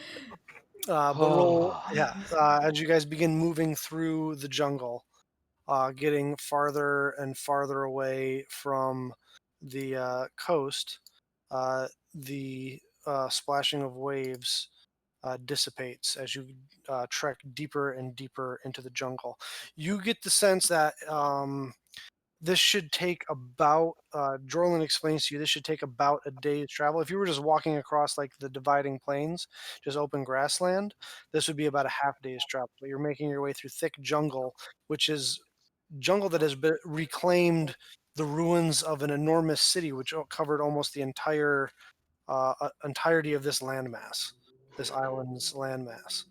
But roll, as you guys begin moving through the jungle, getting farther and farther away from the coast. The splashing of waves dissipates as you trek deeper and deeper into the jungle. You get the sense that this should take about, Jorlin explains to you, this should take about a day's travel. If you were just walking across like the dividing plains, just open grassland, this would be about a half day's travel. But you're making your way through thick jungle, which is jungle that has been reclaimed the ruins of an enormous city, which covered almost the entirety of this landmass, this island's landmass.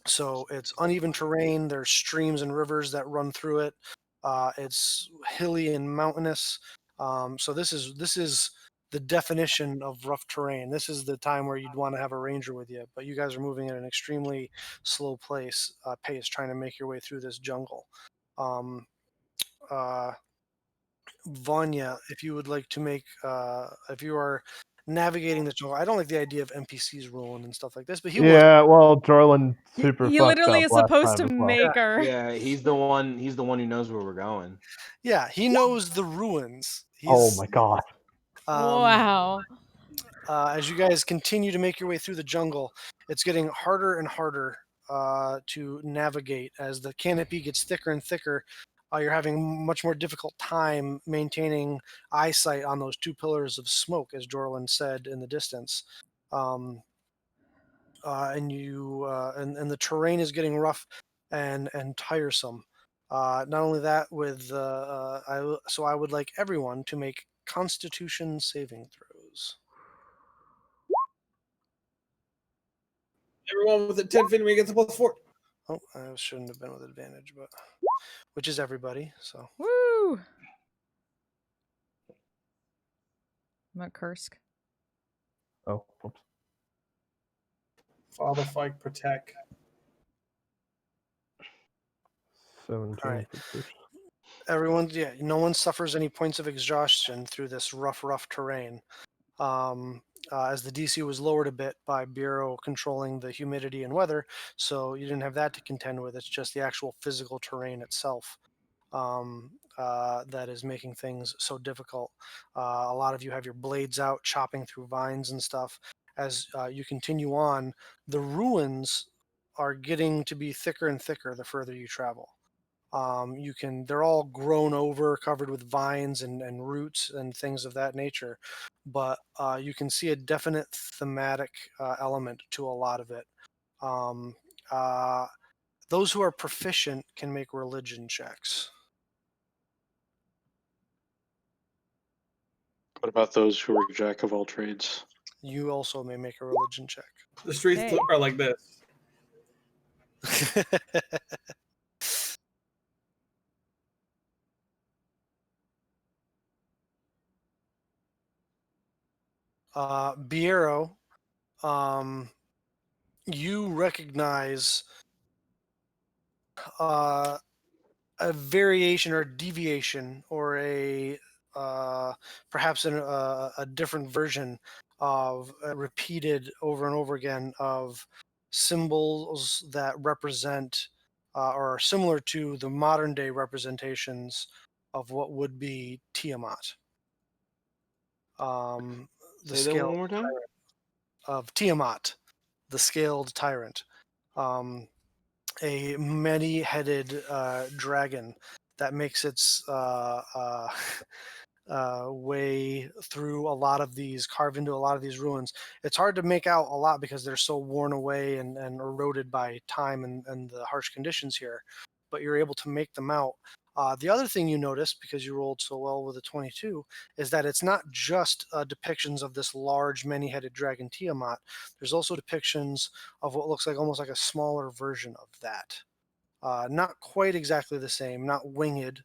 So it's uneven terrain. There's streams and rivers that run through it. It's hilly and mountainous. So this is the definition of rough terrain. This is the time where you'd want to have a ranger with you, but you guys are moving at an extremely slow pace, trying to make your way through this jungle. Uh, Vanya, if you would like to make, if you are navigating the jungle, I don't like the idea of NPCs ruling and stuff like this, but he was. Yeah, well, Jorlan super He fucked literally up is last supposed time to as well. make her. Yeah, he's the one. He's the one who knows where we're going. Yeah, he knows the ruins. Oh my god. Wow. As you guys continue to make your way through the jungle, it's getting harder and harder to navigate as the canopy gets thicker and thicker. You're having much more difficult time maintaining eyesight on those two pillars of smoke, as Jorlin said in the distance. And the terrain is getting rough and tiresome. Not only that, so I would like everyone to make Constitution saving throws. Everyone with a 10 feet gets a +4. Oh, I shouldn't have been with advantage, but which is everybody. So Woo! I'm at Kursk. Oh, oops. Father fight protect. 17. All right. No one suffers any points of exhaustion through this rough terrain. As the DC was lowered a bit by Bureau controlling the humidity and weather, so you didn't have that to contend with. It's just the actual physical terrain itself that is making things so difficult. A lot of you have your blades out, chopping through vines and stuff. As you continue on, the ruins are getting to be thicker and thicker the further you travel. They're all grown over, covered with vines and roots and things of that nature, but you can see a definite thematic element to a lot of it. Those who are proficient can make religion checks. What about those who are jack of all trades? You also may make a religion check. The streets Hey. are like this. Biero, you recognize a variation or deviation or perhaps a different version of repeated over and over again of symbols that represent or are similar to the modern day representations of what would be Tiamat. The Say that scale one more time. of Tiamat, the scaled tyrant. A many-headed dragon that makes its way through a lot of these, carved into a lot of these ruins. It's hard to make out a lot because they're so worn away and eroded by time and the harsh conditions here, but you're able to make them out. The other thing you notice, because you rolled so well with a 22, is that it's not just depictions of this large many-headed dragon Tiamat. There's also depictions of what looks like almost like a smaller version of that. Not quite exactly the same, not winged,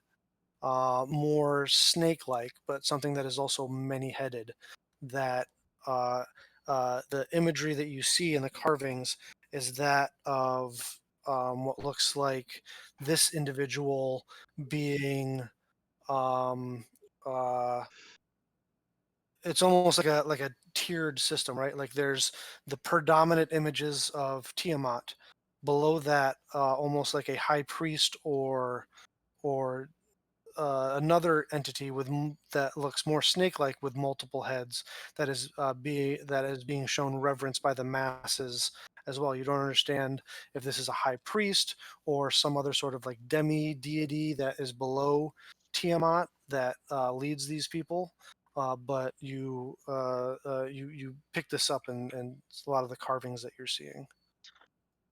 more snake-like, but something that is also many-headed. That the imagery that you see in the carvings is that of what looks like this individual being. It's almost like a tiered system, right? Like there's the predominant images of Tiamat, below that, almost like a high priest or another entity that looks more snake-like with multiple heads that is being shown reverence by the masses as well. You don't understand if this is a high priest or some other sort of like demi deity that is below Tiamat that leads these people. But you pick this up in a lot of the carvings that you're seeing.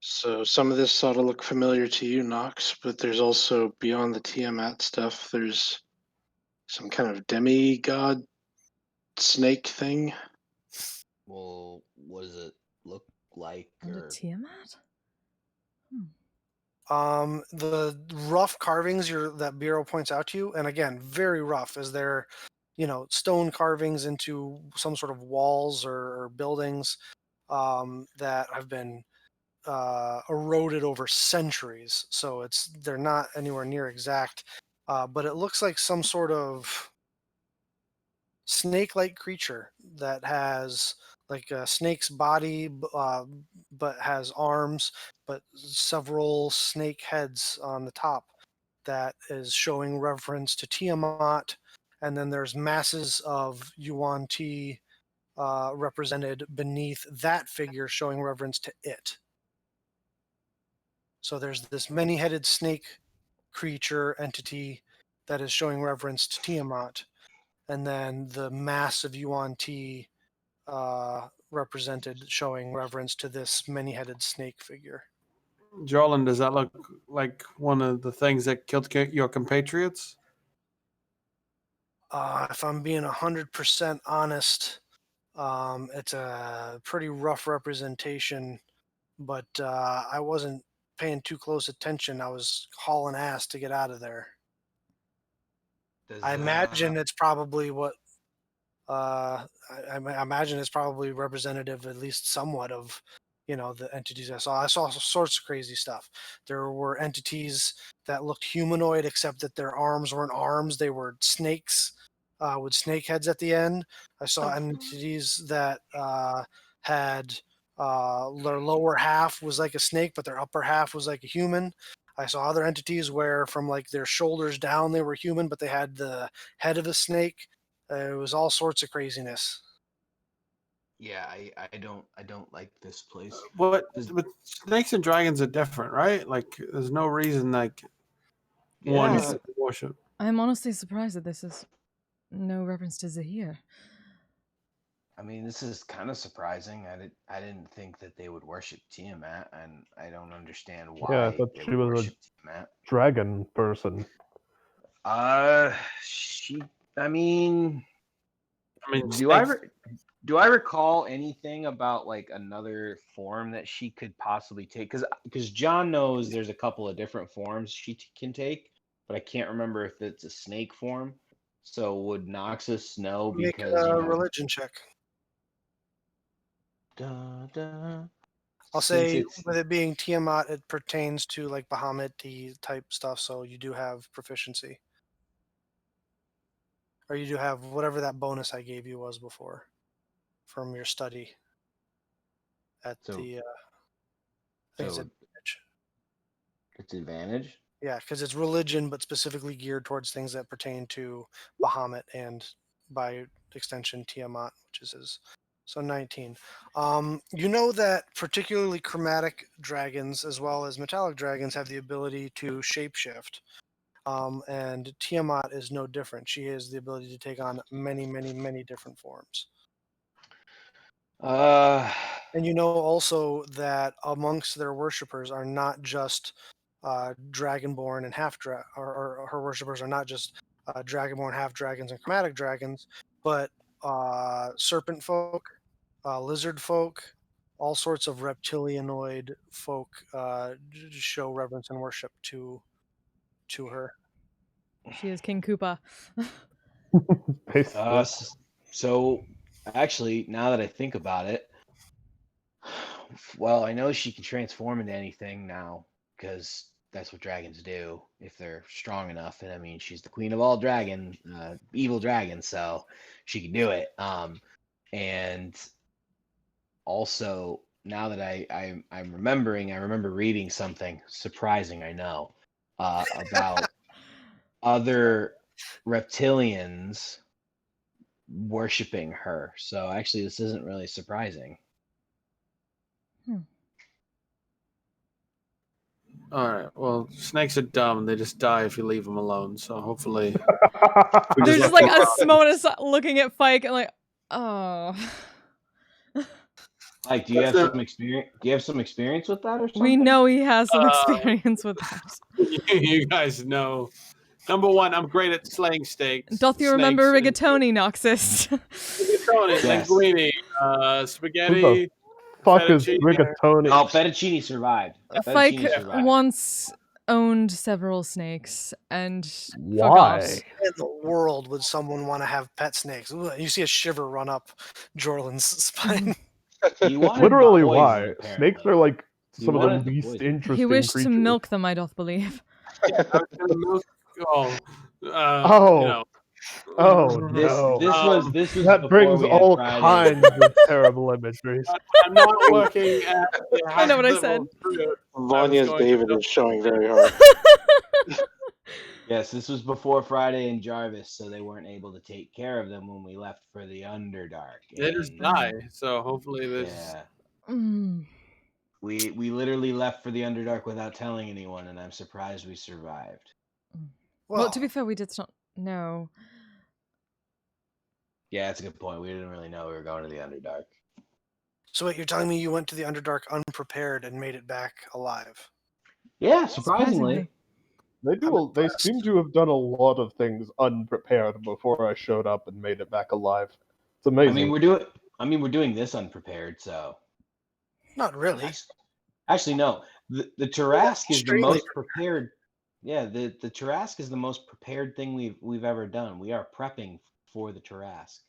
So some of this ought to look familiar to you, Nox, but there's also beyond the Tiamat stuff, there's some kind of demigod snake thing. Well, what does it look like? Under Or Tiamat? The rough carvings that Bureau points out to you, and again, very rough, as they're, stone carvings into some sort of walls or buildings that have been eroded over centuries. So they're not anywhere near exact, but it looks like some sort of snake-like creature that has like a snake's body, but has arms, but several snake heads on the top that is showing reference to Tiamat. And then there's masses of Yuan Ti represented beneath that figure, showing reverence to it. So there's this many-headed snake creature entity that is showing reverence to Tiamat, and then the mass of Yuan Ti represented, showing reverence to this many-headed snake figure. Jorlan, does that look like one of the things that killed your compatriots? If I'm being 100% honest, it's a pretty rough representation, but I wasn't paying too close attention. I was hauling ass to get out of there. I imagine it's probably what I imagine it's probably representative, at least somewhat, of the entities I saw. I saw all sorts of crazy stuff. There were entities that looked humanoid, except that their arms weren't arms; they were snakes with snake heads at the end. I saw entities that had their lower half was like a snake, but their upper half was like a human. I saw other entities where from like their shoulders down they were human, but they had the head of a snake. It was all sorts of craziness. Yeah, I don't like this place. But Does- snakes and dragons are different, right? Like, there's no reason like one Yeah. to worship. I'm honestly surprised that this is no reference to Zahir. I mean, this is kind of surprising. I didn't think that they would worship Tiamat, and I don't understand Yeah, I why thought they she would was worship a Tiamat. dragon person. She. I mean, I mean, do I snakes, do I recall anything about like another form that she could possibly take? Because John knows there's a couple of different forms she can take, but I can't remember if it's a snake form. So would Noxus know Make because a religion check. Da, da. I'll Since say it's with it being Tiamat, it pertains to like Bahamut type stuff, so you do have proficiency. Or you do have whatever that bonus I gave you was before from your study at so the I think it's so advantage. it's advantage. Yeah, because it's religion, but specifically geared towards things that pertain to Bahamut and by extension Tiamat, which is his. So 19. You know that particularly chromatic dragons as well as metallic dragons have the ability to shapeshift. And Tiamat is no different. She has the ability to take on many, many, many different forms. And you know also that amongst their worshippers are not just dragonborn and or her worshippers are not just dragonborn, half dragons, and chromatic dragons, but serpent folk, lizard folk, all sorts of reptilianoid folk show reverence and worship to her. She is King Koopa. Basically. So actually, now that I think about it, well, I know she can transform into anything now because that's what dragons do if they're strong enough. And I mean, she's the queen of all evil dragons, so she can do it. And also, now that I'm remembering, I remember reading something surprising, I know, about other reptilians worshiping her. So actually, this isn't really surprising. All right. Well, snakes are dumb. They just die if you leave them alone. So hopefully, There's just like a Simonis looking at Fike and like, oh. Like, do you have some experience? Do you have some experience with that or something? We know he has some experience with that. You guys know. Number one, I'm great at slaying snakes. Doth you remember snakes rigatoni, Noxus? Rigatoni, Yes. linguine, spaghetti. Fuck is Fettuccine. rigatoni? Oh, fettuccine survived. Fike Fettuccine survived. once owned several snakes, and Why? forgot. In the world would someone want to have pet snakes? Ooh, you see a shiver run up Jorland's spine. He wanted Literally, poison, why? apparently. Snakes are like He some of the wanted the least poison. interesting He wished creatures. to milk them, I doth believe. I was gonna milk. Oh, Oh. you know. Oh This no! this was That before brings we had all Friday. kinds of terrible imageries. I'm not working at. I know what I said. Vanya's David is showing very hard. Yes, this was before Friday and Jarvis, so they weren't able to take care of them when we left for the Underdark. They just And, die. So hopefully this. Yeah, Mm. we literally left for the Underdark without telling anyone, and I'm surprised we survived. Well, to be fair, we did not know. Yeah, that's a good point. We didn't really know we were going to the Underdark. So wait, you're telling me you went to the Underdark unprepared and made it back alive? Yeah, surprisingly. They seem to have done a lot of things unprepared before I showed up and made it back alive. It's amazing. I mean, we're doing this unprepared, so. Not really. Actually, no. The Tarask is the Extremely most prepared. Yeah, the Tarask is the most prepared thing we've ever done. We are prepping for the Tarask.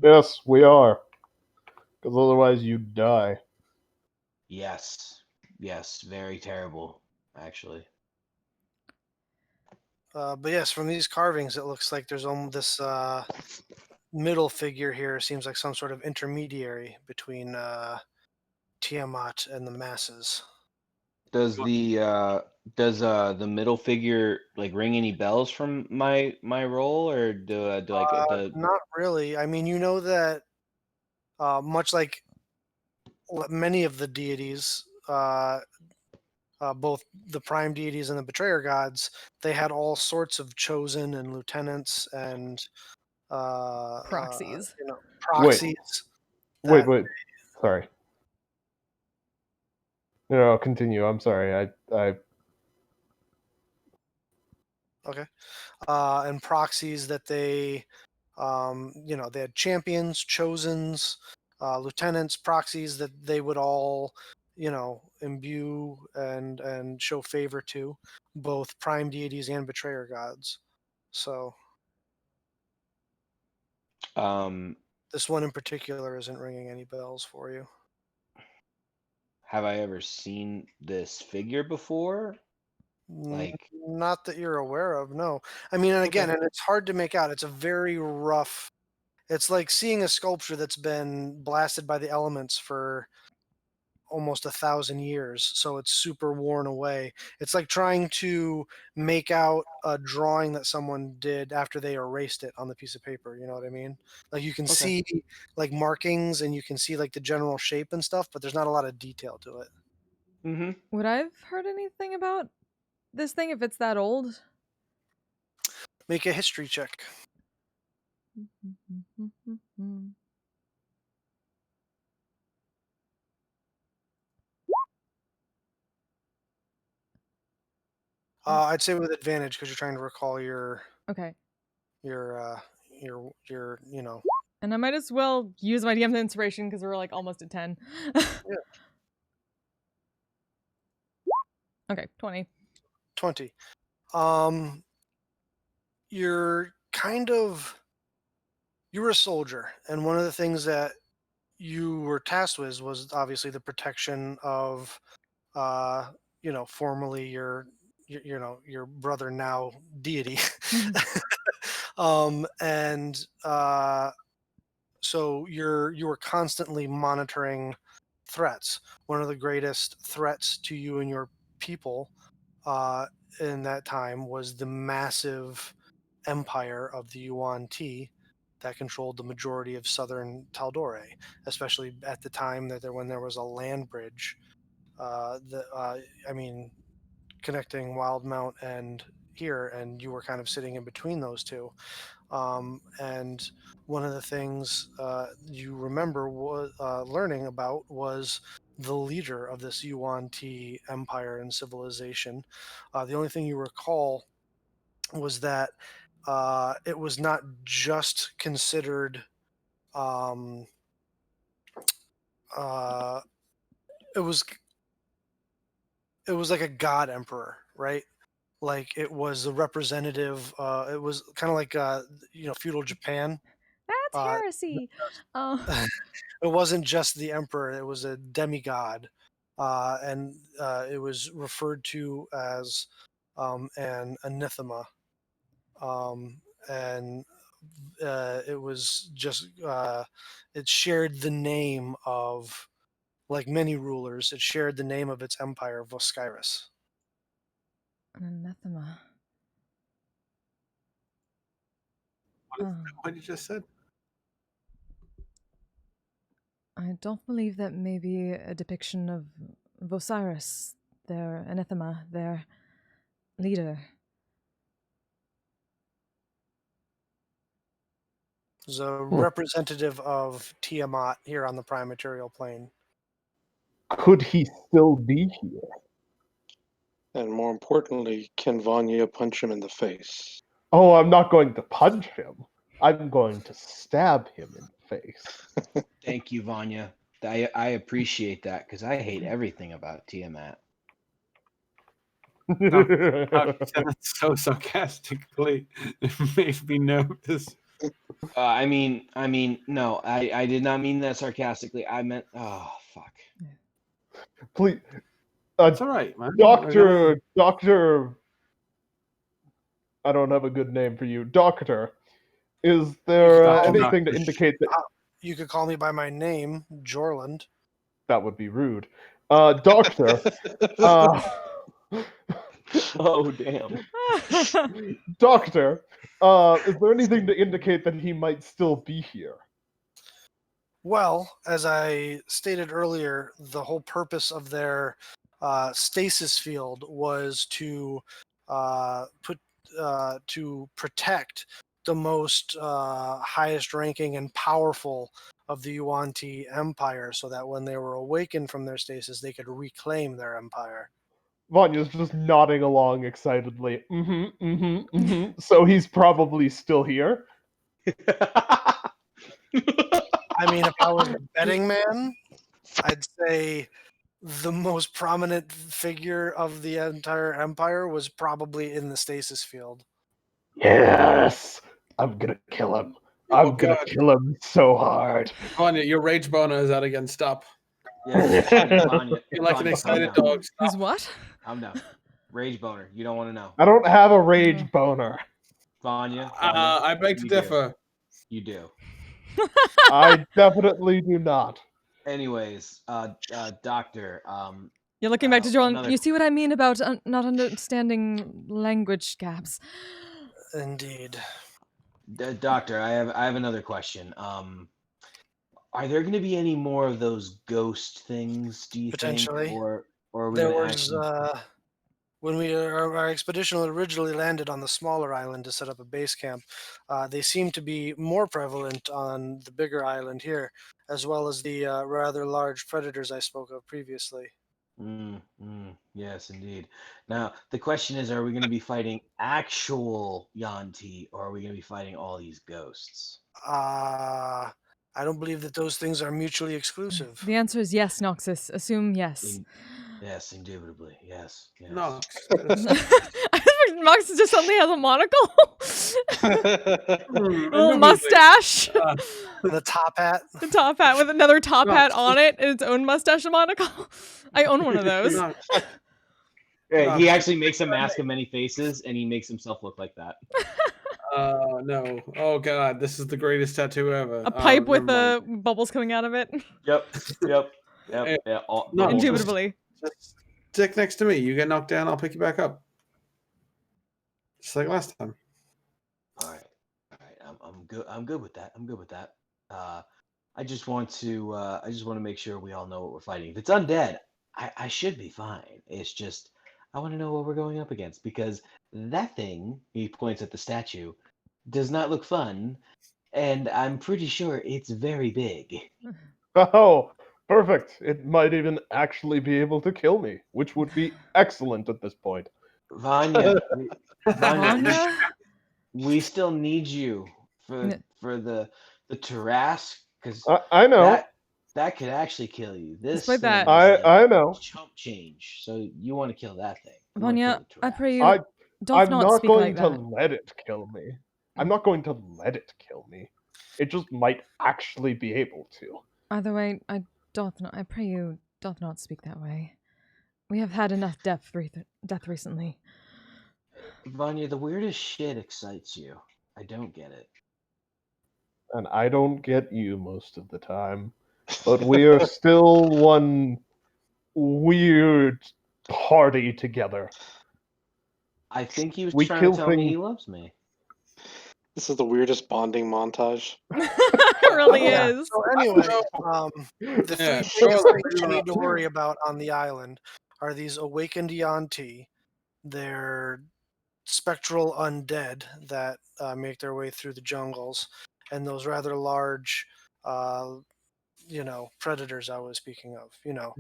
Yes, we are. Because otherwise you'd die. Yes, very terrible, actually. But yes, from these carvings, it looks like there's this middle figure here. Seems like some sort of intermediary between Tiamat and the masses. Does the middle figure like ring any bells from my role, or do Not really. I mean, you know that much like many of the deities, both the prime deities and the betrayer gods, they had all sorts of chosen and lieutenants and proxies. Proxies. Wait. Sorry. No, continue. I'm sorry. I Okay. And proxies that they, they had champions, chosens, lieutenants, proxies that they would all, imbue and show favor to, both prime deities and betrayer gods. So this one in particular isn't ringing any bells for you. have I ever seen this figure before? Like, not that you're aware of, no. I mean, and again, and it's hard to make out. It's a very rough. It's like seeing a sculpture that's been blasted by the elements for almost 1,000 years, so it's super worn away. It's like trying to make out a drawing that someone did after they erased it on the piece of paper. You know what I mean? Like you can see like markings and you can see like the general shape and stuff, but there's not a lot of detail to it. Mm-hmm. Would I have heard anything about this thing if it's that old? Make a history check. I'd say with advantage because you're trying to recall your your And I might as well use my DM's inspiration because we're like almost at 10. Yeah. Okay, 20. 20. You're a soldier, and one of the things that you were tasked with was obviously the protection of formerly your brother, now deity. So you were constantly monitoring threats. One of the greatest threats to you and your people in that time was the massive empire of the Yuan Ti that controlled the majority of southern Taldore, especially at the time when there was a land bridge. Connecting Wildmount and here, and you were kind of sitting in between those two. And one of the things you remember learning about was the leader of this Yuan Ti empire and civilization. The only thing you recall was that it was not just considered it was like a god emperor, right? Like it was a representative. It was kind of like feudal Japan. That's Uh, heresy. Oh. it wasn't just the emperor; it was a demigod, and it was referred to as an anathema, and it was just it shared the name of, like many rulers, it shared the name of its empire, Voskyrus. An anathema. What you just said? I don't believe that may be a depiction of Vosiris, their anathema, their leader. Is a representative of Tiamat here on the prime material plane. Could he still be here? And more importantly, can Vanya punch him in the face? Oh, I'm not going to punch him. I'm going to stab him in the face. Thank you, Vanya. I appreciate that because I hate everything about Tiamat. I said it so sarcastically. It made me nervous. I mean, no, I did not mean that sarcastically. I meant, oh, fuck. Please, It's all right, man. Doctor, I don't have a good name for you. Doctor, is there anything to indicate that... You could call me by my name, Jorland. That would be rude. Doctor, oh, damn. Doctor, is there anything to indicate that he might still be here? Well, as I stated earlier, the whole purpose of their stasis field was to protect the most highest ranking and powerful of the Yuan Ti Empire, so that when they were awakened from their stasis, they could reclaim their empire. Vanya's just nodding along excitedly. So he's probably still here? I mean, if I was a betting man, I'd say the most prominent figure of the entire empire was probably in the stasis field. Yes! I'm gonna kill him. I'm gonna kill him so hard. Vanya, your rage boner is out again. Stop. Yeah, Vanya, You're like an excited dog. Stop. Who's what? I'm down. Rage boner. You don't want to know. I don't have a rage boner. Vanya. I beg to differ. You do. I definitely do not. Anyways, Doctor. You're looking back to Jordan. You see what I mean about not understanding language gaps? Indeed. Doctor, I have another question. Are there going to be any more of those ghost things? Do you Potentially. think, or are we there gonna was actually... when our expedition originally landed on the smaller island to set up a base camp, they seem to be more prevalent on the bigger island here, as well as the rather large predators I spoke of previously. Yes, indeed. Now, the question is, are we going to be fighting actual Yanti, or are we going to be fighting all these ghosts? I don't believe that those things are mutually exclusive. The answer is yes, Noxus. Assume yes. Yes, indubitably. Yes. No. Noxus just suddenly has a monocle. A little mustache. The top hat. The top hat with another top hat on it and its own mustache and monocle. I own one of those. Yeah, he actually makes a mask of many faces, and he makes himself look like that. No. Oh, God. This is the greatest tattoo ever. A pipe with bubbles coming out of it. Yep. Yep. Yeah. No, almost. Indubitably. Just stick next to me. You get knocked down, I'll pick you back up. Just like last time. All right. I'm good. I'm good with that. I just want to make sure we all know what we're fighting. If it's undead, I should be fine. It's just I want to know what we're going up against because that thing, he points at the statue, does not look fun, and I'm pretty sure it's very big. Oh, perfect. It might even actually be able to kill me, which would be excellent at this point. Vanya, Vanya? we still need you N- for the Tarrasque because I know. that could actually kill you. This Despite thing that- is like I know. chump change. So you want to kill that thing. You wanna Vanya, kill the I pray Tarrasque. you doth I'm not not speak going like to that. let it kill me. I'm not going to let it kill me. It just might actually be able to. Either way, I pray you doth not speak that way. We have had enough death recently. Vanya, the weirdest shit excites you. I don't get it. And I don't get you most of the time. But we are still one weird party together. I think he was We trying kill to tell me things. he loves me. This is the weirdest bonding montage. It really Yeah. is. So anyway, the Yeah, three show biggest us things you what need to you're up worry to. about on the island are these awakened Yuan-Ti. They're spectral undead that make their way through the jungles, and those rather large, predators I was speaking of.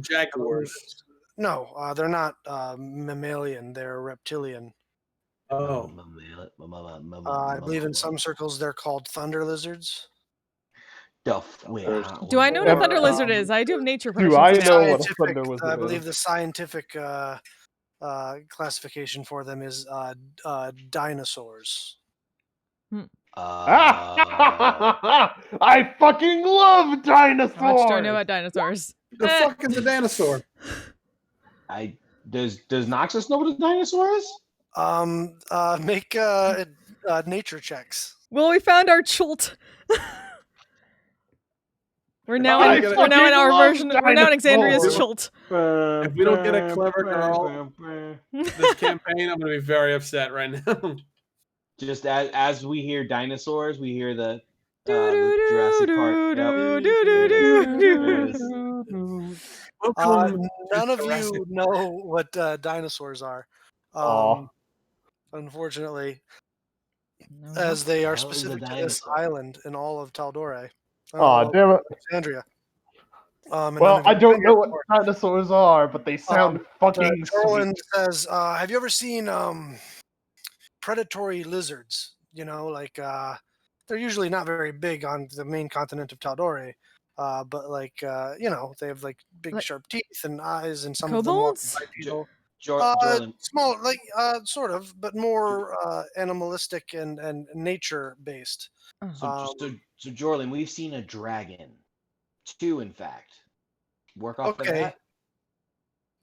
Jaguars. No, they're not mammalian. They're reptilian. Oh. I believe in some circles they're called thunder lizards. Wait, Or- Do I know what a Or, thunder lizard is? I do have nature Do I proficiency. know what a thunder wizard I believe is? the scientific classification for them is dinosaurs. I fucking love dinosaurs! How much do I know about dinosaurs? The fuck is a dinosaur? Does Noxus know what a dinosaur is? Make nature checks. Well, we found our chult. We're now I in fucking our love version. We're now in Exandria's dinosaurs. chult. If we don't get a clever girl this campaign, I'm gonna be very upset right now. Just as we hear dinosaurs, we hear the Jurassic Park. Yep. Welcome. None of Jurassic you know what dinosaurs are. Aw. Unfortunately, No. as they are Hell is a specific to this dinosaur? island in all of Taldore. Aw, damn it. Alexandria. And none Well, of I you don't know know what dinosaurs are, but they sound fucking Jorlin sweet. says, have you ever seen predatory lizards? They're usually not very big on the main continent of Taldore, but they have like big Like- sharp teeth and eyes, and some Kobolds? of them bipedal. Jorlin, Small, sort of, but more animalistic and nature based. Oh. so Jorlin, we've seen a dragon. 2, in fact. Work off of Okay.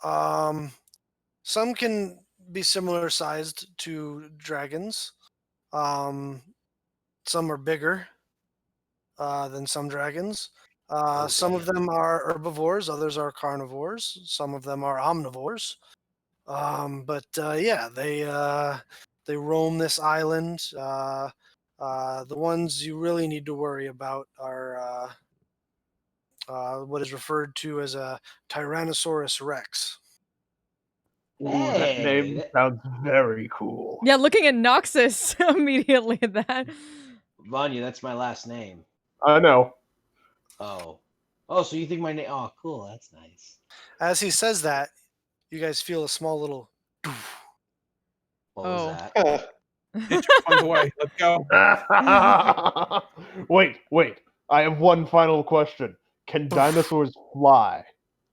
that. Some can be similar sized to dragons. Some are bigger than some dragons. Some of Okay. them are herbivores, others are carnivores. Some of them are omnivores. They roam this island. The ones you really need to worry about are what is referred to as a Tyrannosaurus Rex. Ooh, that name sounds very cool. Yeah, looking at Noxus immediately at that. Vanya, that's my last name. I know. Oh, so you think my name? Oh, cool. That's nice. As he says that, you guys feel a small little. What was that? Get your punk away. Let's go. Wait. I have one final question. Can dinosaurs fly?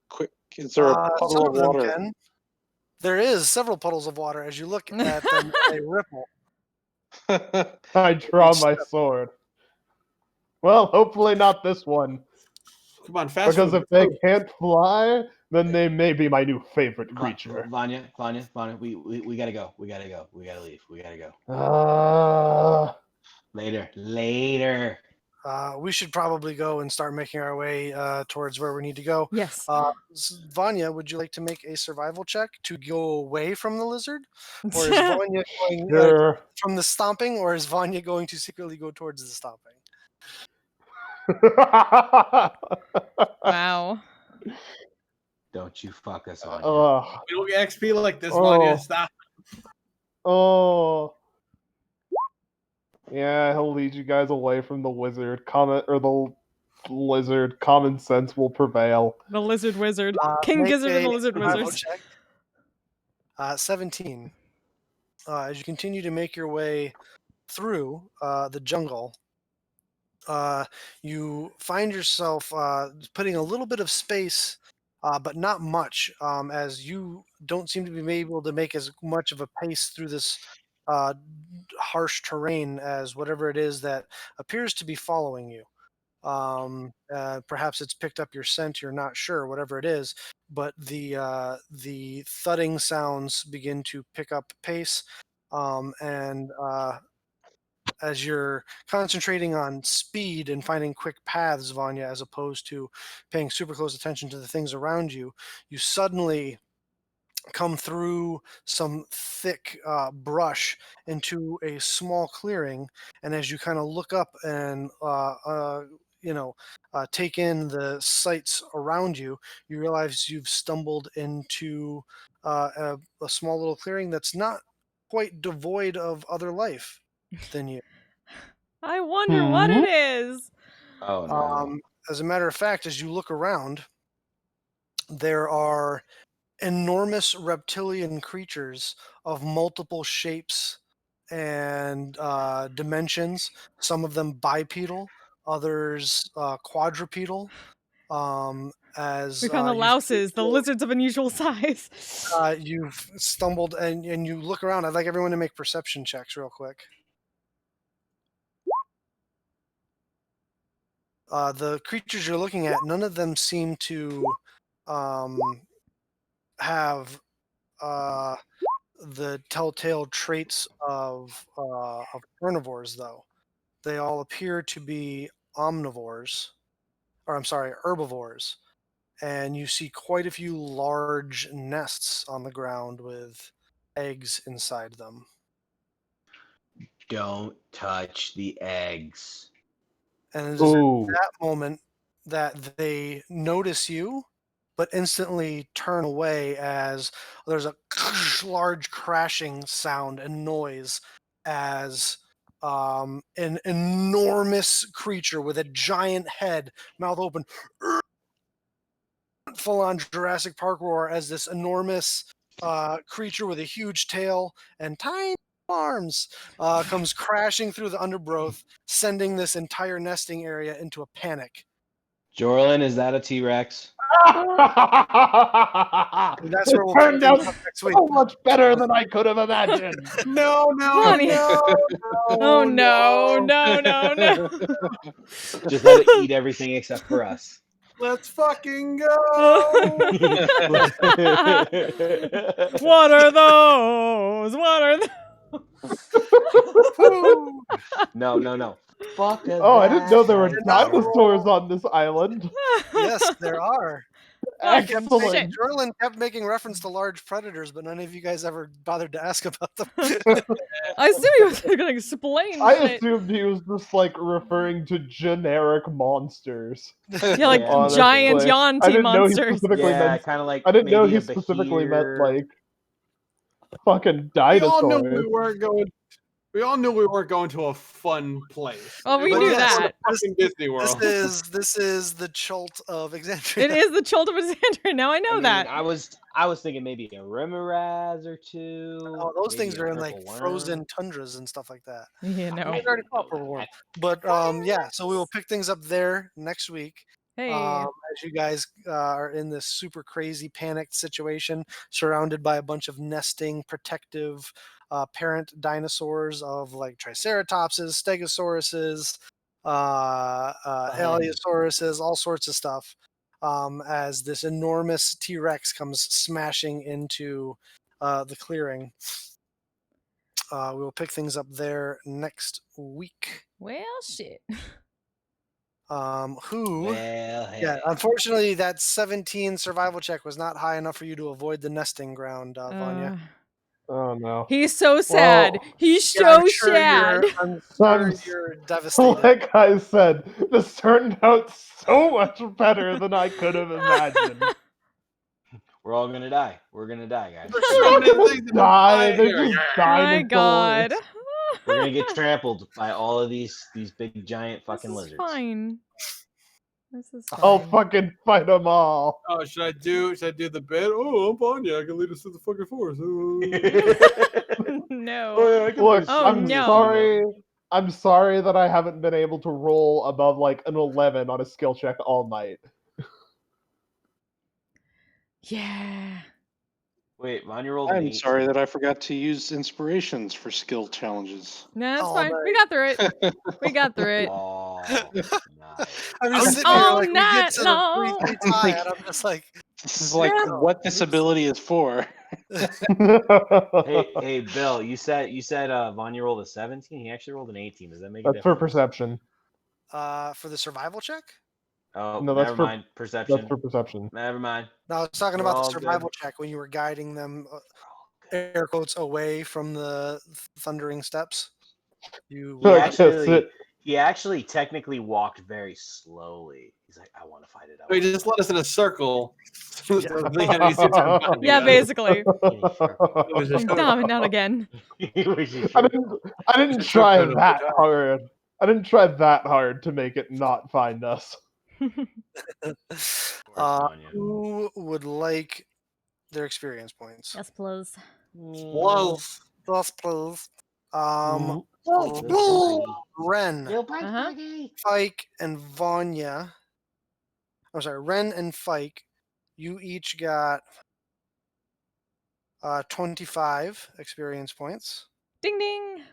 Quick, is there a Some puddle of of them water? can. There is several puddles of water as you look at them. They ripple. I draw my sword. Well, hopefully not this one. Come on, fast Because food. if they can't fly, then they may be my new favorite creature. Vanya, we gotta go. We gotta go. We gotta leave. We gotta go. Uh, Later. We should probably go and start making our way towards where we need to go. Yes. Vanya, would you like to make a survival check to go away from the lizard? Or is Vanya going Sure. from the stomping, or is Vanya going to secretly go towards the stomping? Wow. Don't you fuck us on. We don't get XP like this, Oh. Vanya. Stop. Oh. Yeah, he'll lead you guys away from the wizard. The lizard. Common sense will prevail. The lizard wizard. King Make Gizzard and a the lizard survival wizards. check. 17. As you continue to make your way through the jungle, you find yourself putting a little bit of space, but not much, as you don't seem to be able to make as much of a pace through this harsh terrain as whatever it is that appears to be following you. Perhaps it's picked up your scent. You're not sure, whatever it is, but the thudding sounds begin to pick up pace, and as you're concentrating on speed and finding quick paths, Vanya, as opposed to paying super close attention to the things around you, you suddenly come through some thick brush into a small clearing, and as you kind of look up and take in the sights around you, you realize you've stumbled into a small little clearing that's not quite devoid of other life than you. I wonder what it is. Oh no. As a matter of fact, as you look around, there are enormous reptilian creatures of multiple shapes and dimensions. Some of them bipedal, others quadrupedal. As We found the louses, the lizards of unusual size. you've stumbled and you look around. I'd like everyone to make perception checks real quick. The creatures you're looking at, none of them seem to have the telltale traits of carnivores, though. They all appear to be omnivores, or I'm sorry, herbivores. And you see quite a few large nests on the ground with eggs inside them. Don't touch the eggs. And it is Ooh. at that moment that they notice you, but instantly turn away as there's a large crashing sound and noise as an enormous creature with a giant head, mouth open, full-on Jurassic Park roar, as this enormous creature with a huge tail and tiny arms comes crashing through the undergrowth, sending this entire nesting area into a panic. Jorlin, is that a T-Rex? That's where we'll turned pick out things up next week. so much better than I could have imagined. No, Funny. Oh no. Just let it eat everything except for us. Let's fucking go. What are those? What are those? No. Fuck Oh, I didn't know there were Did not dinosaurs on this island. Yes, there are. Excellent. Jorlin kept making reference to large predators, but none of you guys ever bothered to ask about them. I assume he was going to explain. I it. assumed he was just like referring to generic monsters. Yeah, like Honestly. giant I Yanti didn't know he monsters. specifically Yeah, meant. kind of like I didn't know maybe he a specifically meant behir. like fucking We all knew dinosaurs. we weren't going. We all knew we weren't going to a fun place. Oh, we But knew yes, that. Fucking Disney World. This is the Chult of Exandria. It is the Chult of Exandria. Now I know that. I was thinking maybe a Remoraz or two. Oh, those maybe things a are in like purple worm. frozen tundras and stuff like that. You know. We already fought purple worm. But yeah, so we will pick things up there next week. Hey. As you guys are in this super crazy panicked situation, surrounded by a bunch of nesting, protective parent dinosaurs of like Triceratopses, Stegosauruses, Allosaurus, all sorts of stuff. As this enormous T-Rex comes smashing into the clearing. We will pick things up there next week. Well, shit. Who? Well, hey. Yeah, unfortunately, that 17 survival check was not high enough for you to avoid the nesting ground, Vanya. Oh no. He's so sad. Well, He's Yeah, I'm so sure sad. I'm you're devastated. like I said, this turned out so much better than I could have imagined. We're all gonna die. We're gonna die, guys. There's They're so not many gonna things to die. die They're here. just My God. dinosaurs. We're gonna get trampled by all of these big giant fucking This is lizards. fine. This is fine. I'll fucking fight them all. Oh, should I do the bit? Oh, I'm Vanya. I can lead us through the fucking forest. No. Oh, yeah, I can Look, Oh, I'm no. sorry. I'm sorry that I haven't been able to roll above like an 11 on a skill check all night. Yeah. Wait, Vanya rolled an I'm 18. sorry that I forgot to use inspirations for skill challenges. No, that's Oh, fine. nice. We got through it. We got through it. Oh, nice. I'm I'm just sitting here all like we get night to the long. 3-3 tie, and I'm just like, This is like Yeah. what this ability is for. Hey, Bill, you said Vanya rolled a 17. He actually rolled an 18. Does that make a That's for difference? perception. for the survival check. Oh, No, that's never for- mind. Perception. That's for perception. Never mind. No, I was talking We're about the all survival good. check when you were guiding them, air quotes, away from the thundering steps. You He actually technically walked very slowly. He's like, I want to fight it out. Wait, just let us in a circle. Yeah. The enemies can start fighting Yeah, us. basically. It was just- No, not again. I didn't Just try circle it that over time. hard. I didn't try that hard to make it not find us. Vanya. Who would like their experience points? Yes, please. Well, Yes, please. Mhm. Ren, Uh-huh. Fike, and Vanya. I'm sorry, Ren and Fike. You each got 25 experience points. Ding ding.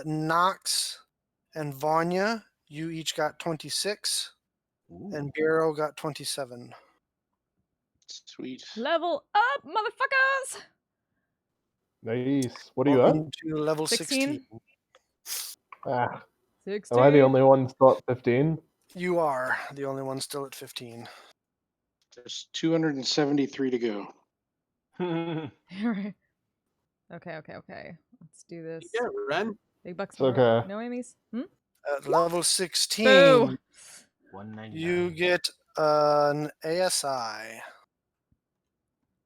Nox and Vanya, you each got 26, Ooh. and Bureau got 27. Sweet. Level up, motherfuckers. Nice. What are you at? Welcome to level 16. 16. Ah, 16. am I the only one still at 15? You are the only one still at 15. There's 273 to go. Alright. Okay. Let's do this. yeah, Ren. Big bucks. It's okay. No Amy's? At level 16, Boo. 199. you get an ASI.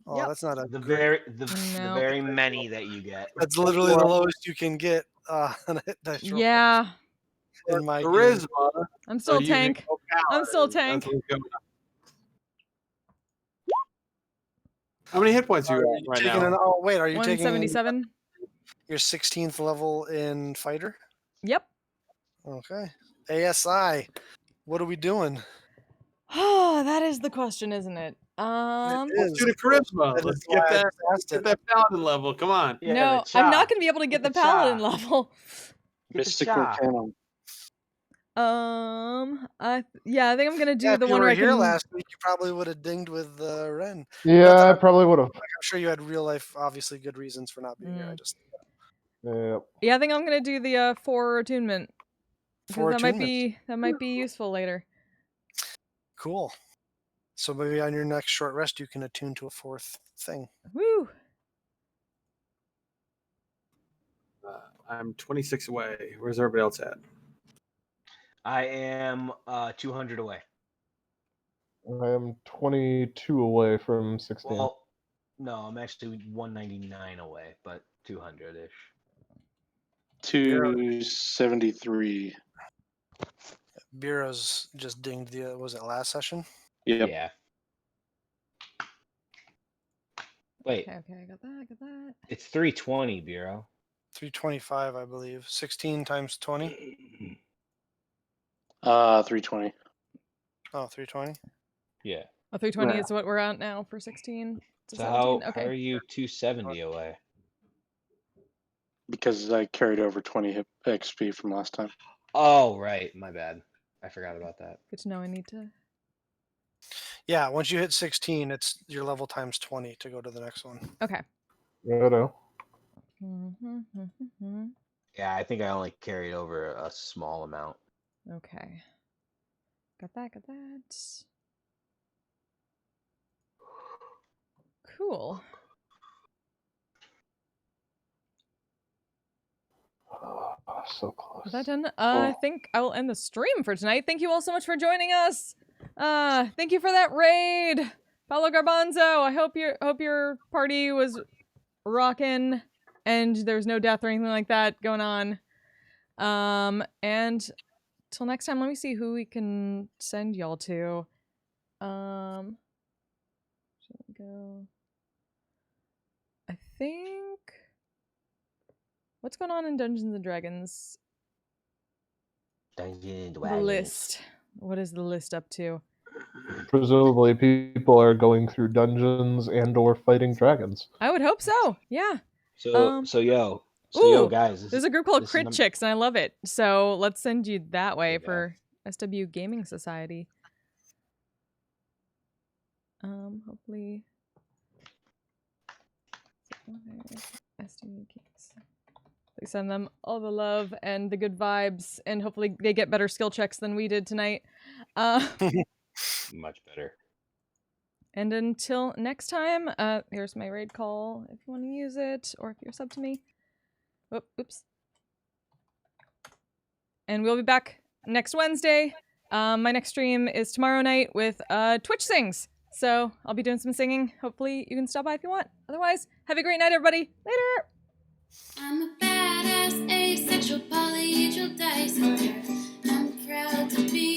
Oh, Yep. that's not a the great. No. very many that you get. That's literally the lowest you can get on a hit dice roll Yeah. in my game. Charisma. I'm still you can tank. go I'm still paladin. tank. That's what's going on. How many hit points you got right Taking now? oh wait, are you taking 177. your 16th level in fighter? Yep. Okay. ASI. What are we doing? Oh, that is the question, isn't it? It Let's is. do the charisma. That Let's is why I get just asked get it. that paladin level. Come on. Yeah, no, the I'm not chop. going to be able to get the the paladin chop. level. Get the Mystical chop. Cannon. I think I'm gonna do Yeah, the if you one were where I here can. last week, you probably would have dinged with Ren. Yeah, I probably would have. I'm sure you had real life, obviously good reasons for not being here. I just Yeah. Yeah, I think I'm gonna do the 4 attunement. Because 4 that might attunements. be useful later. Cool. So maybe on your next short rest, you can attune to a 4th thing. Woo! I'm 26 away. Where's everybody else at? I am 200 away. I am 22 away from 16. Well, no, I'm actually 199 away, but 200-ish. 273. Bureau's just dinged the, was it last session? Yep. Yeah. Wait, Okay, I got that. it's 320, Bureau. 325, I believe. 16 times 20. 320. Oh, 320. Yeah. Oh, 320 Yeah. is what we're at now for 16 to So 17. how Okay. are you 270 away? Because I carried over 20 hit XP from last time. Oh, right. My bad. I forgot about that. Good to know. I need to. Yeah, once you hit 16, it's your level times 20 to go to the next one. Okay. Righto. Yeah, I think I only carried over a small amount. Okay. Got that, got that. Cool. So close. With that done, I think I will end the stream for tonight. Thank you all so much for joining us. Thank you for that raid, Paulo Garbanzo. I hope your party was rocking and there's no death or anything like that going on. And till next time, let me see who we can send y'all to. Should we go? I think. What's going on in Dungeons and Dragons? Dungeons and The Dragons. list. What is the list up to? Presumably, people are going through dungeons and/or fighting dragons. I would hope so. Yeah. So yo, Ooh, guys. There's a group called this is Crit Chicks, and I love it. So let's send you that way for SW Gaming Society. Hopefully. SW Games. Please send them all the love and the good vibes, and hopefully they get better skill checks than we did tonight. Much better. And until next time, here's my raid call if you want to use it, or if you're sub to me. Oh, oops. And we'll be back next Wednesday. My next stream is tomorrow night with Twitch Sings. So I'll be doing some singing. Hopefully you can stop by if you want. Otherwise, have a great night, everybody. Later! I'm a badass asexual polyhedral dice holder. I'm proud to be